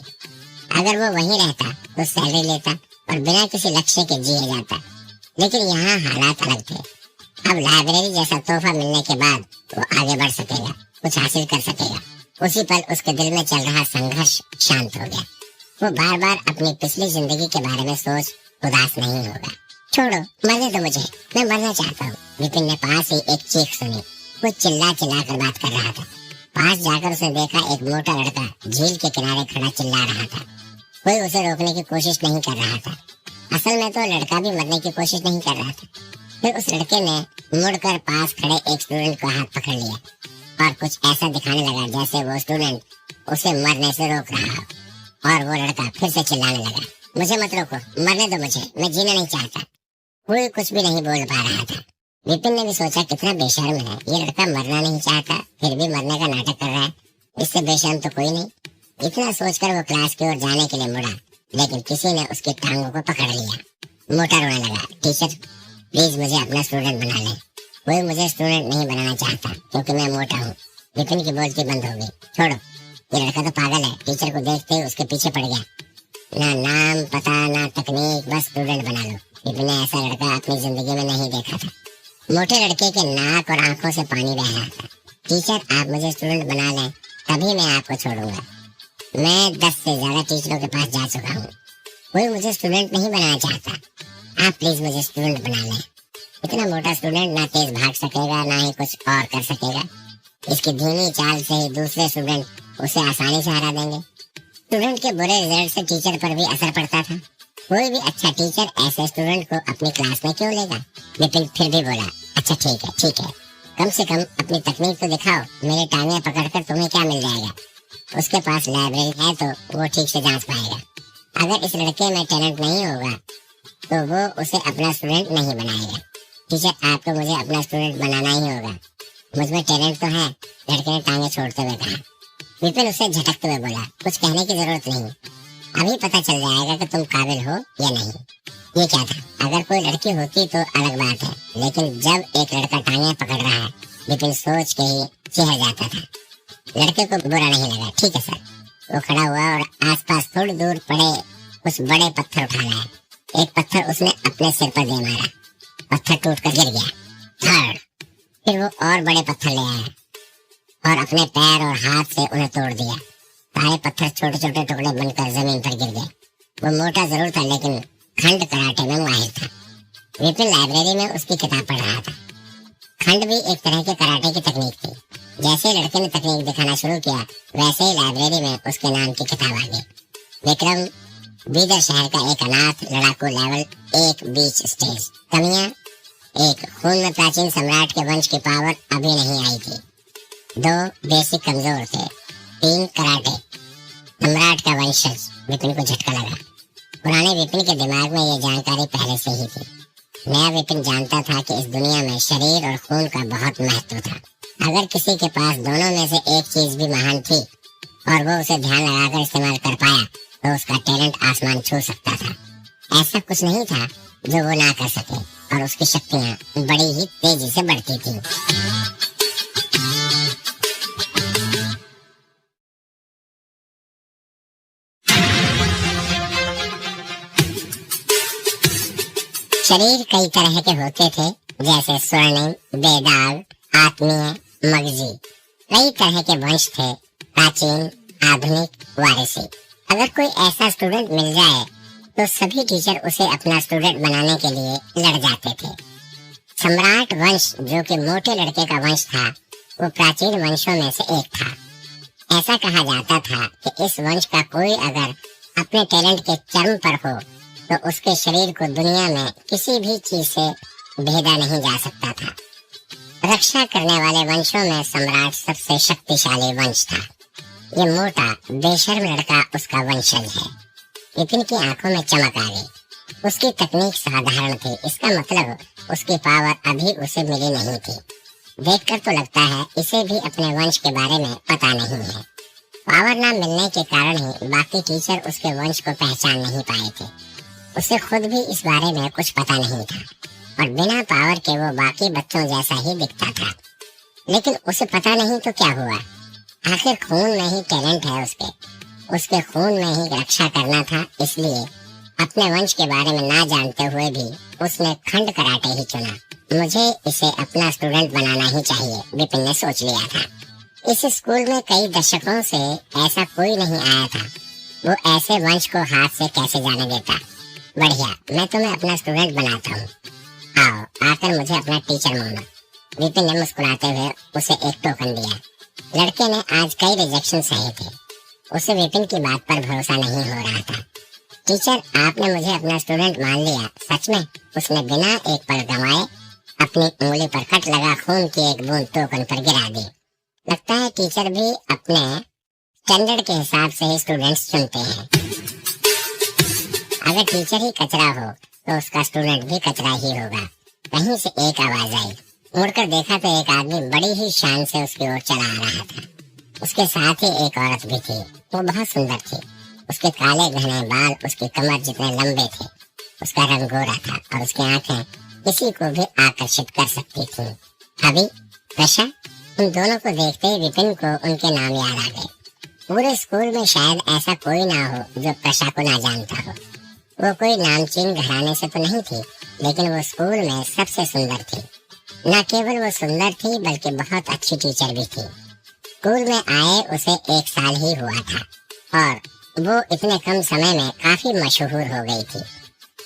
अगर वो वहीं रहता तो सैलरी लेता और बिना किसी लक्ष्य के जिए जाता, लेकिन यहाँ हालात अलग थे। अब लाइब्रेरी जैसा तोहफा मिलने के बाद वो आगे बढ़ सकेगा, कुछ हासिल कर सकेगा। उसी पल उसके दिल में चल रहा संघर्ष शांत हो गया। वो बार बार अपनी पिछली जिंदगी के बारे में सोच उदास नहीं होगा। छोड़ो, मरने दो मुझे, मैं मरना चाहता हूँ। विपिन ने पास ही एक चीख सुनी। वो चिल्ला चिल्ला कर बात कर रहा था। पास जाकर उसने देखा एक मोटा लड़का झील के किनारे खड़ा चिल्ला रहा था। कोई उसे रोकने की कोशिश नहीं कर रहा था। असल में तो लड़का भी मरने की कोशिश नहीं कर रहा था। फिर उस लड़के ने मुड़कर पास खड़े एक स्टूडेंट का हाथ पकड़ लिया और कुछ ऐसा दिखाने लगा जैसे वो स्टूडेंट उसे मरने से रोक रहा हो। और वो लड़का फिर से चिल्लाने लगा, मुझे मत रोको, मरने दो मुझे, मैं जीना नहीं चाहता। कोई कुछ भी नहीं बोल पा रहा था। विपिन ने भी सोचा, कितना बेशर्म है ये लड़का, मरना नहीं चाहता फिर भी मरने का नाटक कर रहा है, इससे बेशर्म तो कोई नहीं। इतना सोचकर वो क्लास की ओर जाने के लिए मुड़ा, लेकिन किसी ने उसकी टांगों को पकड़ लिया। मोटा रोने लगा, टीचर प्लीज मुझे अपना स्टूडेंट बना ले। कोई मुझे स्टूडेंट नहीं बनाना चाहता क्योंकि मैं मोटा हूँ। विपिन की बोलती बंद हो गई। छोड़ो, ये लड़का तो पागल है। टीचर को देखते ही उसके पीछे पड़ गया। ना नाम पता ना तकनीक, बस स्टूडेंट बना लो। विपिन ने ऐसा लड़का अपनी जिंदगी में नहीं देखा था। मोटे लड़के के नाक और आंखों से पानी बह रहा था। टीचर आप मुझे स्टूडेंट बना लें तभी मैं आपको छोड़ूंगा। मैं 10 से ज्यादा टीचरों के पास जा चुका हूँ, कोई मुझे स्टूडेंट नहीं बनाना चाहता। आप प्लीज मुझे स्टूडेंट बना लें। इतना मोटा स्टूडेंट ना तेज भाग सकेगा ना ही कुछ और कर सकेगा। इसकी धीमी चाल से ही दूसरे स्टूडेंट उसे आसानी से हरा देंगे। स्टूडेंट के बुरे रिजल्ट से टीचर पर भी असर पड़ता था। कोई भी अच्छा टीचर ऐसे स्टूडेंट को अपनी क्लास में क्यों लेगा। विपिन फिर भी बोला, अच्छा ठीक है, कम से कम अपनी तकनीक तो दिखाओ, मेरी टांगें पकड़कर तुम्हें क्या मिल जाएगा। उसके पास लाइब्रेरी है तो वो ठीक से जांच पाएगा। अगर इस लड़के में टैलेंट नहीं होगा तो वो उसे अपना स्टूडेंट नहीं बनाएगा। टीचर आपको मुझे अपना स्टूडेंट बनाना ही होगा, मुझमें टैलेंट तो है, लड़के ने टांगे छोड़ते हुए कहा। विपिन उसे झटकते हुए बोला, कुछ कहने की जरूरत नहीं, अभी पता चल जाएगा कि तुम काबिल हो या नहीं। ये क्या था, अगर कोई लड़की होती तो अलग बात है, लेकिन जब एक लड़का टांगे पकड़ रहा है, विपिन सोच के ही सिहर जाता था। लड़के को बुरा नहीं लगा। ठीक है सर। वो खड़ा हुआ और आसपास थोड़ी दूर पड़े कुछ बड़े पत्थर उठा लाया। एक पत्थर उसने अपने सिर पर दे मारा, पत्थर टूट कर गिर गया। धड़। फिर वो और बड़े पत्थर ले आया और अपने पैर और हाथ से उन्हें तोड़ दिया। सारे पत्थर छोटे छोटे टुकड़े बनकर जमीन पर गिर गए। वो मोटा जरूर था लेकिन खंड कराटे में माहिर था। विपिन लाइब्रेरी में उसकी किताब पढ़ रहा था। खंड भी एक तरह के कराटे की तकनीक थी। जैसे लड़के ने तकनीक दिखाना शुरू किया वैसे ही लाइब्रेरी में उसके नाम की किताब आ गई। विक्रम, बीदर शहर का एक अनाथ लड़ाकू, लेवल 1 बीच स्टेज। कमियां, 1 खून में प्राचीन सम्राट के वंश की पावर अभी नहीं आई थी। 2 बेसिक कमजोर थे। 3 कराटे, सम्राट का वंशज। विपिन को झटका लगा। पुराने विपिन के दिमाग में ये जानकारी पहले से ही थी। नया विपिन जानता था कि इस दुनिया में शरीर और खून का बहुत महत्व था। अगर किसी के पास दोनों में से एक चीज भी महान थी और वो उसे ध्यान लगाकर इस्तेमाल कर पाया तो उसका टैलेंट आसमान छू सकता था। ऐसा कुछ नहीं था जो वो ना कर सके और उसकी शक्तियां बड़ी ही तेजी से बढ़ती थीं। शरीर कई तरह के होते थे, जैसे स्वर्णिम, बेदाग, आत्मीय, मगजी। कई तरह के वंश थे, प्राचीन, आधुनिक, वारिसी। अगर कोई ऐसा स्टूडेंट मिल जाए तो सभी टीचर उसे अपना स्टूडेंट बनाने के लिए लड़ जाते थे। सम्राट वंश, जो कि मोटे लड़के का वंश था, वो प्राचीन वंशों में से एक था। ऐसा कहा जाता था कि इस वंश का कोई अगर अपने टैलेंट के चरम पर हो तो उसके शरीर को दुनिया में किसी भी चीज से भेदा नहीं जा सकता था। रक्षा करने वाले वंशों में सम्राट सबसे शक्तिशाली वंश था। ये मोटा बेशर्म लड़का उसका वंशज है। विपिन की आंखों में चमक आ गई। उसकी तकनीक साधारण थी, इसका मतलब उसकी पावर अभी उसे मिली नहीं थी। देखकर तो लगता है इसे भी अपने वंश के बारे में पता नहीं है। पावर न मिलने के कारण ही बाकी टीचर उसके वंश को पहचान नहीं पाए थे। उसे खुद भी इस बारे में कुछ पता नहीं था और बिना पावर के वो बाकी बच्चों जैसा ही दिखता था। लेकिन उसे पता नहीं तो क्या हुआ, आखिर खून में ही टैलेंट है उसके खून में ही रक्षा करना था। इसलिए अपने वंश के बारे में ना जानते हुए भी उसने खंड कराटे ही चुना। मुझे इसे अपना स्टूडेंट बनाना ही चाहिए, विपिन ने सोच लिया था। इस स्कूल में कई दशकों से ऐसा कोई नहीं आया था, वो ऐसे वंश को हाथ से कैसे जाने देता। बढ़िया, मैं तुम्हें अपना स्टूडेंट बनाता हूँ, आओ आकर मुझे अपना टीचर मानो। विपिन ने मुस्कुराते हुए उसे एक टोकन दिया। लड़के ने आज कई रिजेक्शन सहे थे, उसे विपिन की बात पर भरोसा नहीं हो रहा था। टीचर, आपने मुझे अपना स्टूडेंट मान लिया, सच में? उसने बिना एक पल गंवाए अपनी उंगली पर कट लगा खून की एक बूंद टोकन पर गिरा दी। लगता है टीचर भी अपने स्टैंडर्ड के हिसाब से ही स्टूडेंट्स चुनते हैं। अगर टीचर ही कचरा हो तो उसका स्टूडेंट भी कचरा ही होगा। कहीं से एक आवाज आई। मुड़कर देखा तो एक आदमी बड़ी ही शान से उसकी ओर चला आ रहा था। उसके साथ ही एक औरत भी थी। वो बहुत सुंदर थी। उसके काले घने बाल उसकी कमर जितने लंबे थे। उसका रंग गोरा था और उसकी आंखें किसी को भी आकर्षित कर सकती थीं। अभी प्रशा, उन दोनों को देखते ही विपिन को उनके नाम याद आ गए। पूरे स्कूल में शायद ऐसा कोई ना हो जो प्रशा को ना जानता हो। वो कोई नामचीन घराने से तो नहीं थी, लेकिन वो स्कूल में सबसे सुंदर थी। न केवल वो सुंदर थी बल्कि बहुत अच्छी टीचर भी थी। स्कूल में आए उसे 1 साल ही हुआ था और वो इतने कम समय में काफी मशहूर हो गई थी।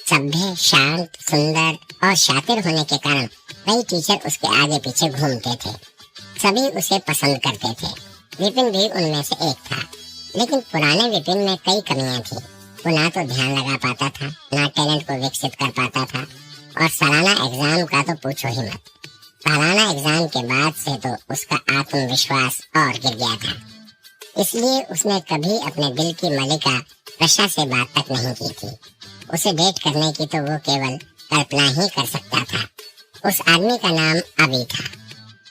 सभ्य, शांत, सुंदर और शातिर होने के कारण कई टीचर उसके आगे पीछे घूमते थे। सभी उसे पसंद करते थे। विपिन भी उनमें से एक था। लेकिन पुराने विपिन में कई कमियां थी। वो ना तो ध्यान लगा पाता था, ना टैलेंट को विकसित कर पाता था और सालाना एग्जाम का तो पूछो ही मत। सालाना एग्जाम के बाद से तो उसका आत्मविश्वास और गिर गया था। इसलिए उसने कभी अपने दिल की मलिका प्रशा से बात तक नहीं की थी। उसे डेट करने की तो वो केवल कल्पना ही कर सकता था। उस आदमी का नाम अभी था।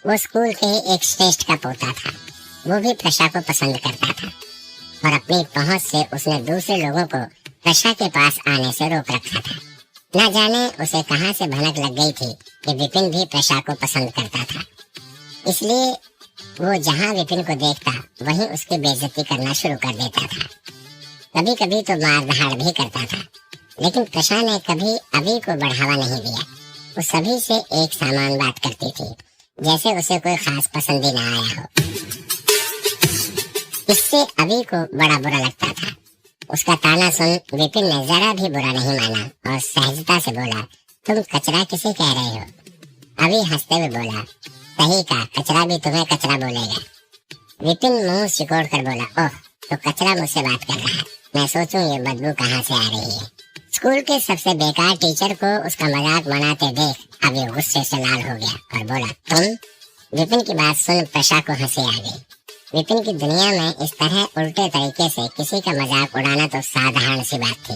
वो स्कूल के एक श्रेष्ठ का पोता था। वो भी प्रशा को पसंद करता था और अपनी पहुंच से उसने दूसरे लोगों को प्रशा के पास आने से रोक रखा था। न जाने उसे कहां से भनक लग गई थी कि विपिन भी प्रशा को पसंद करता था। इसलिए वो जहां विपिन को देखता वहीं उसकी बेइज्जती करना शुरू कर देता था। कभी कभी तो मार धाड़ भी करता था। लेकिन प्रशा ने कभी अभी को बढ़ावा नहीं दिया। वो सभी से एक समान बात करती थी, जैसे उसे कोई खास पसंद ही न आया हो। इससे अभी को बड़ा बुरा लगता था। उसका ताना सुन विपिन ने जरा भी बुरा नहीं माना और सहजता से बोला, तुम कचरा किसे कह रहे हो? अभी हंसते हुए बोला, सही का, कचरा भी तुम्हें कचरा बोलेगा। विपिन मुंह सिकोड़ कर बोला, ओह, तो कचरा मुझसे बात कर रहा है। मैं सोचूं ये बदबू कहाँ से आ रही है। स्कूल के सबसे बेकार टीचर को उसका मजाक बनाते देख अभी गुस्से से लाल हो गया और बोला, तुम? विपिन की बात सुन प्रशा को हंसी आ गई। विपिन की दुनिया में इस तरह उल्टे तरीके से किसी का मजाक उड़ाना तो साधारण सी बात थी,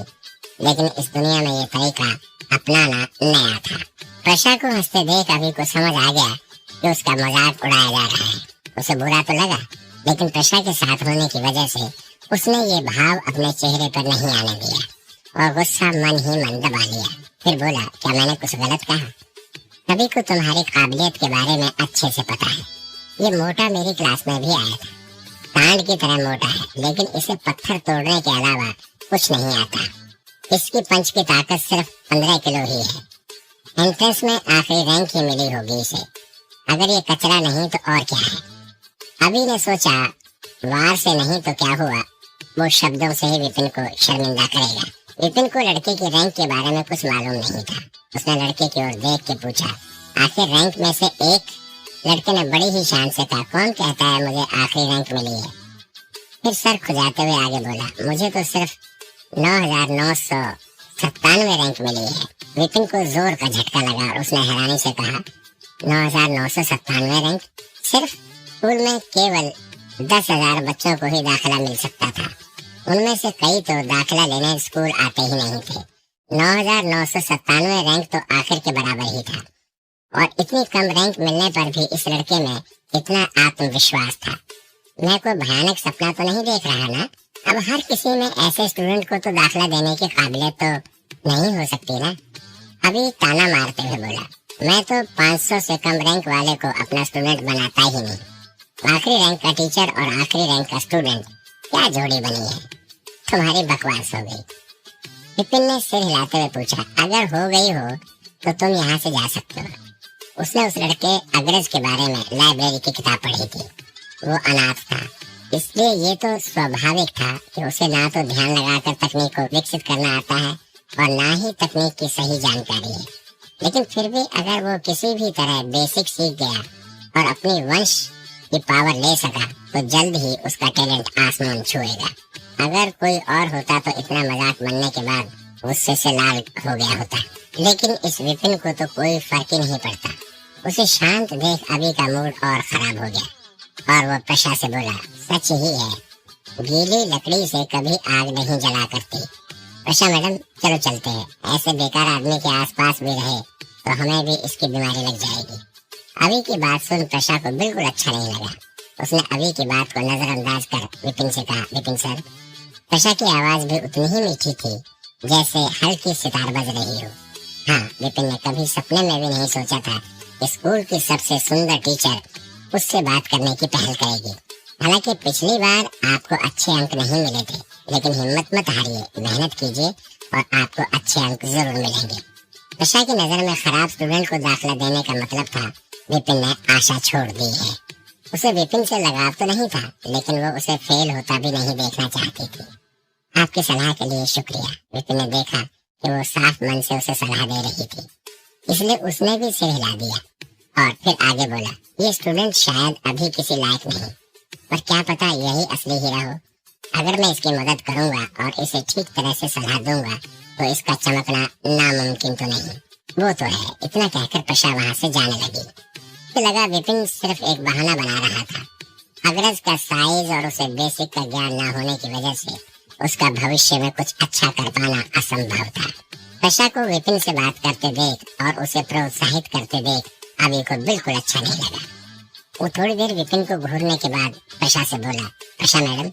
लेकिन इस दुनिया में ये तरीका अपनाना नया था। प्रशा को हंसते देख अभी को समझ आ गया कि उसका मजाक उड़ाया जा रहा है। उसे बुरा तो लगा, लेकिन प्रशा के साथ होने की वजह से उसने ये भाव अपने चेहरे पर नहीं आने दिया और गुस्सा मन ही मन दबा लिया। फिर बोला, क्या मैंने कुछ गलत कहा? सभी को तुम्हारी काबिलियत के बारे में अच्छे से पता है। ये मोटा मेरी क्लास में भी आया था, सांड की तरह मोटा है, लेकिन इसे पत्थर तोड़ने के अलावा कुछ नहीं आता। इसकी पंच की ताकत सिर्फ 15 किलो ही है। एंट्रेंस में आखिरी रैंक ही मिली होगी इसे। अगर ये कचरा नहीं तो और क्या है? अभी ने सोचा, वार से नहीं तो क्या हुआ, वो शब्दों से ही विपिन को शर्मिंदा करेगा। विपिन को लड़के की रैंक के बारे में कुछ मालूम नहीं था। उसने लड़के की ओर देख के पूछा, आखिर रैंक में से एक? लड़के ने बड़ी ही शान से कहा, कौन कहता है मुझे आखिरी रैंक मिली है? फिर सर खुजाते हुए आगे बोला, मुझे तो सिर्फ 9,997 रैंक मिली है। विपिन को जोर का झटका लगा और उसने हैरानी से कहा, 9,997 रैंक? सिर्फ स्कूल में केवल 10,000 बच्चों को ही दाखिला मिल सकता था। उनमें से कई तो दाखिला लेने स्कूल आते ही नहीं थे। 9,997 रैंक तो आखिर के बराबर ही था। और इतनी कम रैंक मिलने पर भी इस लड़के में इतना आत्मविश्वास था। मैं कोई भयानक सपना तो नहीं देख रहा ना? अब हर किसी में ऐसे स्टूडेंट को तो दाखिला देने की काबिलियत तो नहीं हो सकती ना? अभी ताना मारते हुए बोला, मैं तो 500 से कम रैंक वाले को अपना स्टूडेंट बनाता ही नहीं। आखिरी रैंक का टीचर और आखिरी रैंक का स्टूडेंट, क्या जोड़ी बनी है? तुम्हारी बकवास हो गई। विपिन ने सिर हिलाते हुए पूछा, अगर हो गई हो तो तुम यहाँ से जा सकते हो। उसने उस लड़के अग्रज के बारे में लाइब्रेरी की किताब पढ़ी थी। वो अनाथ था, इसलिए ये तो स्वाभाविक था कि उसे ना तो ध्यान लगाकर तकनीक को विकसित करना आता है और ना ही तकनीक की सही जानकारी है। लेकिन फिर भी अगर वो किसी भी तरह बेसिक सीख गया और अपनी वंश की पावर ले सका तो जल्द ही उसका टैलेंट आसमान छुएगा। अगर कोई और होता तो इतना मजाक बनने के बाद गुस्से से लाल हो गया होता, लेकिन इस विपिन को तो कोई फर्क ही नहीं पड़ता। उसे शांत देख अभी का मूड और खराब हो गया और वो प्रशा से बोला, सच ही है, गीली लकड़ी से कभी आग नहीं जला करती। प्रशा मैडम, चलो चलते हैं। ऐसे बेकार आदमी के आसपास भी रहे तो हमें भी इसकी बीमारी लग जाएगी। अभी की बात सुन प्रशा को बिल्कुल अच्छा नहीं लगा। उसने अभी की बात को नजरअंदाज कर विपिन से कहा, विपिन सर। प्रशा की आवाज भी उतनी ही मीठी थी जैसे हल्की सितार बज रही हो। हाँ, विपिन ने कभी सपने में भी नहीं सोचा था कि स्कूल की सबसे सुंदर टीचर उससे बात करने की पहल करेगी। हालांकि पिछली बार आपको अच्छे अंक नहीं मिले थे, लेकिन हिम्मत मत हारिए, मेहनत कीजिए और आपको अच्छे अंक जरूर मिलेंगे। प्रशा की नजर में खराब स्टूडेंट को दाखिला देने का मतलब था विपिन ने आशा छोड़ दी है। उसे विपिन से लगाव तो नहीं था, लेकिन वो उसे फेल होता भी नहीं देखना चाहती थी। आपकी सलाह के लिए शुक्रिया। विपिन ने देखा कि वो साफ मन से उसे सलाह दे रही थी, इसलिए उसने भी सिर हिला दिया और फिर आगे बोला, ये स्टूडेंट शायद अभी किसी लायक नहीं, पर क्या पता यही असली हीरा हो। अगर मैं इसकी मदद करूंगा और इसे ठीक तरह से सलाह दूंगा तो इसका चमकना नामुमकिन तो नहीं। वो तो है। इतना कहकर प्रशा वहां से जाने लगी। लगा विपिन सिर्फ एक बहाना बना रहा था। अग्रज का साइज और उसे बेसिक का ज्ञान न होने की वजह से उसका भविष्य में कुछ अच्छा कर पाना असंभव था। प्रशा को विपिन से बात करते देख और उसे प्रोत्साहित करते देख अभी को बिल्कुल अच्छा नहीं लगा। वो थोड़ी देर विपिन को घूरने के बाद प्रशा से बोला, प्रशा मैडम,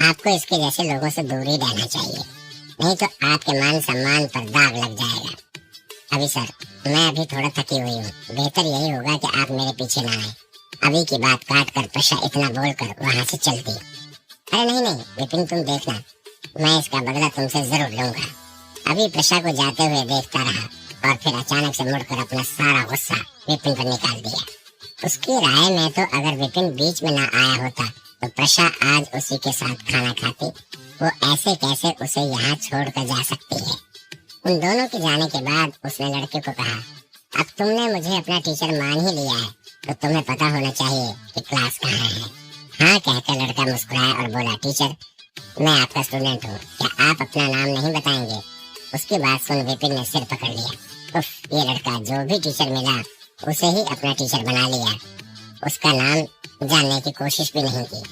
आपको इसके जैसे लोगों से दूर ही रहना चाहिए, नहीं तो आपके मान सम्मान पर दाग लग जाएगा। अभी सर, मैं अभी थोड़ा थकी हुई हूँ, बेहतर यही होगा कि आप मेरे पीछे ना आए। अभी की बात काट कर प्रशा इतना बोलकर वहाँ से चल दी। अरे नहीं नहीं विपिन, तुम देखना, मैं इसका बदला तुमसे जरूर लूंगा। अभी प्रशा को जाते हुए देखता रहा और फिर अचानक से मुड़कर अपना सारा गुस्सा विपिन पर निकाल दिया। उसकी राय में तो अगर विपिन बीच में ना आया होता तो प्रशा आज उसी के साथ खाना खाती। वो ऐसे कैसे उसे यहाँ छोड़कर जा सकती है। उन दोनों के जाने के बाद उसने लड़के को कहा, अब तुमने मुझे अपना टीचर मान ही लिया है तो तुम्हें पता होना चाहिए कि क्लास कहाँ है। हाँ कहकर लड़का मुस्कुराया और बोला, टीचर मैं आपका स्टूडेंट हूँ, क्या आप अपना नाम नहीं बताएंगे? उसकी बात सुन विपिन ने सिर पकड़ लिया। उफ, ये लड़का जो भी टीचर मिला उसे ही अपना टीचर बना लिया, उसका नाम जानने की कोशिश भी नहीं की।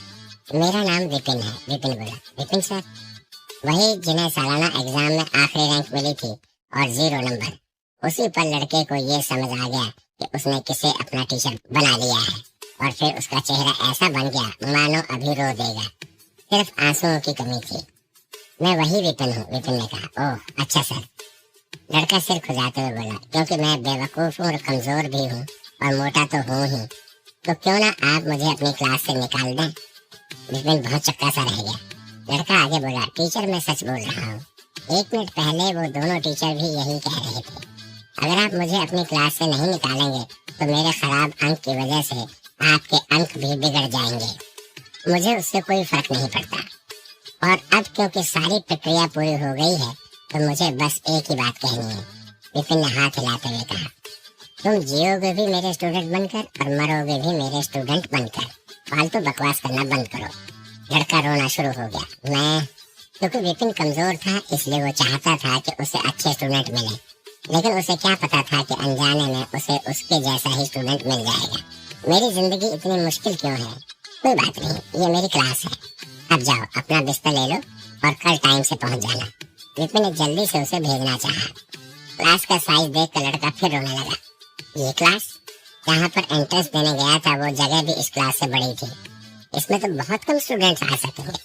मेरा नाम विपिन है। विपिन बोला, विपिन सर, वही जिन्हें सालाना एग्जाम में आखिरी रैंक मिली थी और 0 नंबर। उसी पर लड़के को ये समझ आ गया कि उसने किसे अपना टीचर बना लिया है, और फिर उसका चेहरा ऐसा बन गया मानो अभी रो देगा। सिर्फ आंसुओं की कमी थी। मैं वही विपिन हूँ, विपिन ने कहा। ओह अच्छा सर। लड़का सिर खुजाते हुए बोला, क्योंकि मैं बेवकूफ हूँ और कमजोर भी हूँ और मोटा तो हूँ ही, तो क्यों ना आप मुझे अपनी क्लास से निकाल दें। विपिन बहुत चक्का सा रह गया। लड़का आगे बोला, टीचर मैं सच बोल रहा हूँ। 1 मिनट पहले वो दोनों टीचर भी यही कह रहे थे। अगर आप मुझे अपनी क्लास से नहीं निकालेंगे तो मेरे खराब अंक की वजह से आपके अंक भी बिगड़ जाएंगे। मुझे उससे कोई फर्क नहीं पड़ता, और अब क्योंकि सारी प्रक्रिया पूरी हो गई है तो मुझे बस एक ही बात कहनी है। विपिन ने हाथ हिलाते हुए कहा, तुम जियोगे भी मेरे स्टूडेंट बनकर और मरोगे भी मेरे स्टूडेंट बनकर। फालतू बकवास करना बंद करो। लड़का रोना शुरू हो गया। क्योंकि विपिन कमजोर था इसलिए वो चाहता था कि उसे अच्छे स्टूडेंट मिले, लेकिन उसे क्या पता था कि अनजाने में उसे उसके जैसा ही स्टूडेंट मिल जाएगा। मेरी जिंदगी इतनी मुश्किल क्यों है? कोई बात नहीं, ये मेरी क्लास है। अब जाओ अपना बिस्तर ले लो और कल टाइम से पहुंच जाना। विपिन ने जल्दी से उसे भेजना चाहा। क्लास का साइज देख कर लड़का फिर रोने लगा। ये क्लास जहाँ पर एंट्रेंस देने गया था वो जगह भी इस क्लास से बड़ी थी। इसमें तो बहुत कम स्टूडेंट्स आ सकेंगे।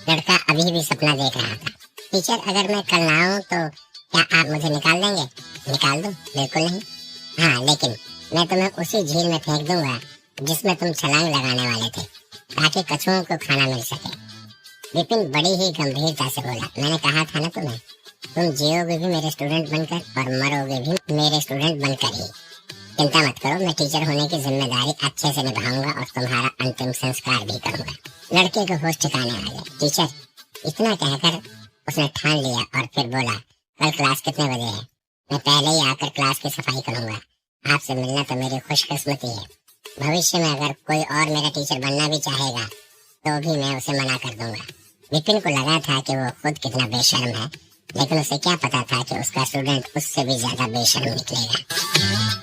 लड़का अभी भी सपना देख रहा था। टीचर अगर मैं कल ना आऊँ तो क्या आप मुझे निकाल देंगे? निकाल दो? बिल्कुल नहीं। हाँ, लेकिन मैं तुम्हें उसी झील में फेंक दूंगा जिसमें तुम छलांग लगाने वाले थे, ताकि कछुओं को खाना मिल सके। विपिन बड़ी ही गंभीरता से बोला, मैंने कहा था ना तुम्हें, तुम जियोगे भी मेरे स्टूडेंट बनकर और मरोगे भी मेरे स्टूडेंट बनकर ही। चिंता मत करो, मैं टीचर होने की जिम्मेदारी अच्छे से निभाऊंगा और तुम्हारा अंतिम संस्कार भी करूंगा। लड़के को होश ठिकाने आ गया। टीचर, इतना कहकर उसने ठान लिया और फिर बोला, कल क्लास कितने बजे है? मैं पहले ही आकर क्लास की सफाई करूंगा। आपसे मिलना तो मेरी खुशकिस्मती है। भविष्य में अगर कोई और मेरा टीचर बनना भी चाहेगा तो भी मैं उसे मना कर दूंगा। विपिन को लगा था कि वो खुद कितना बेशर्म है, लेकिन उसे क्या पता था कि उसका स्टूडेंट उससे भी ज्यादा बेशर्म निकलेगा।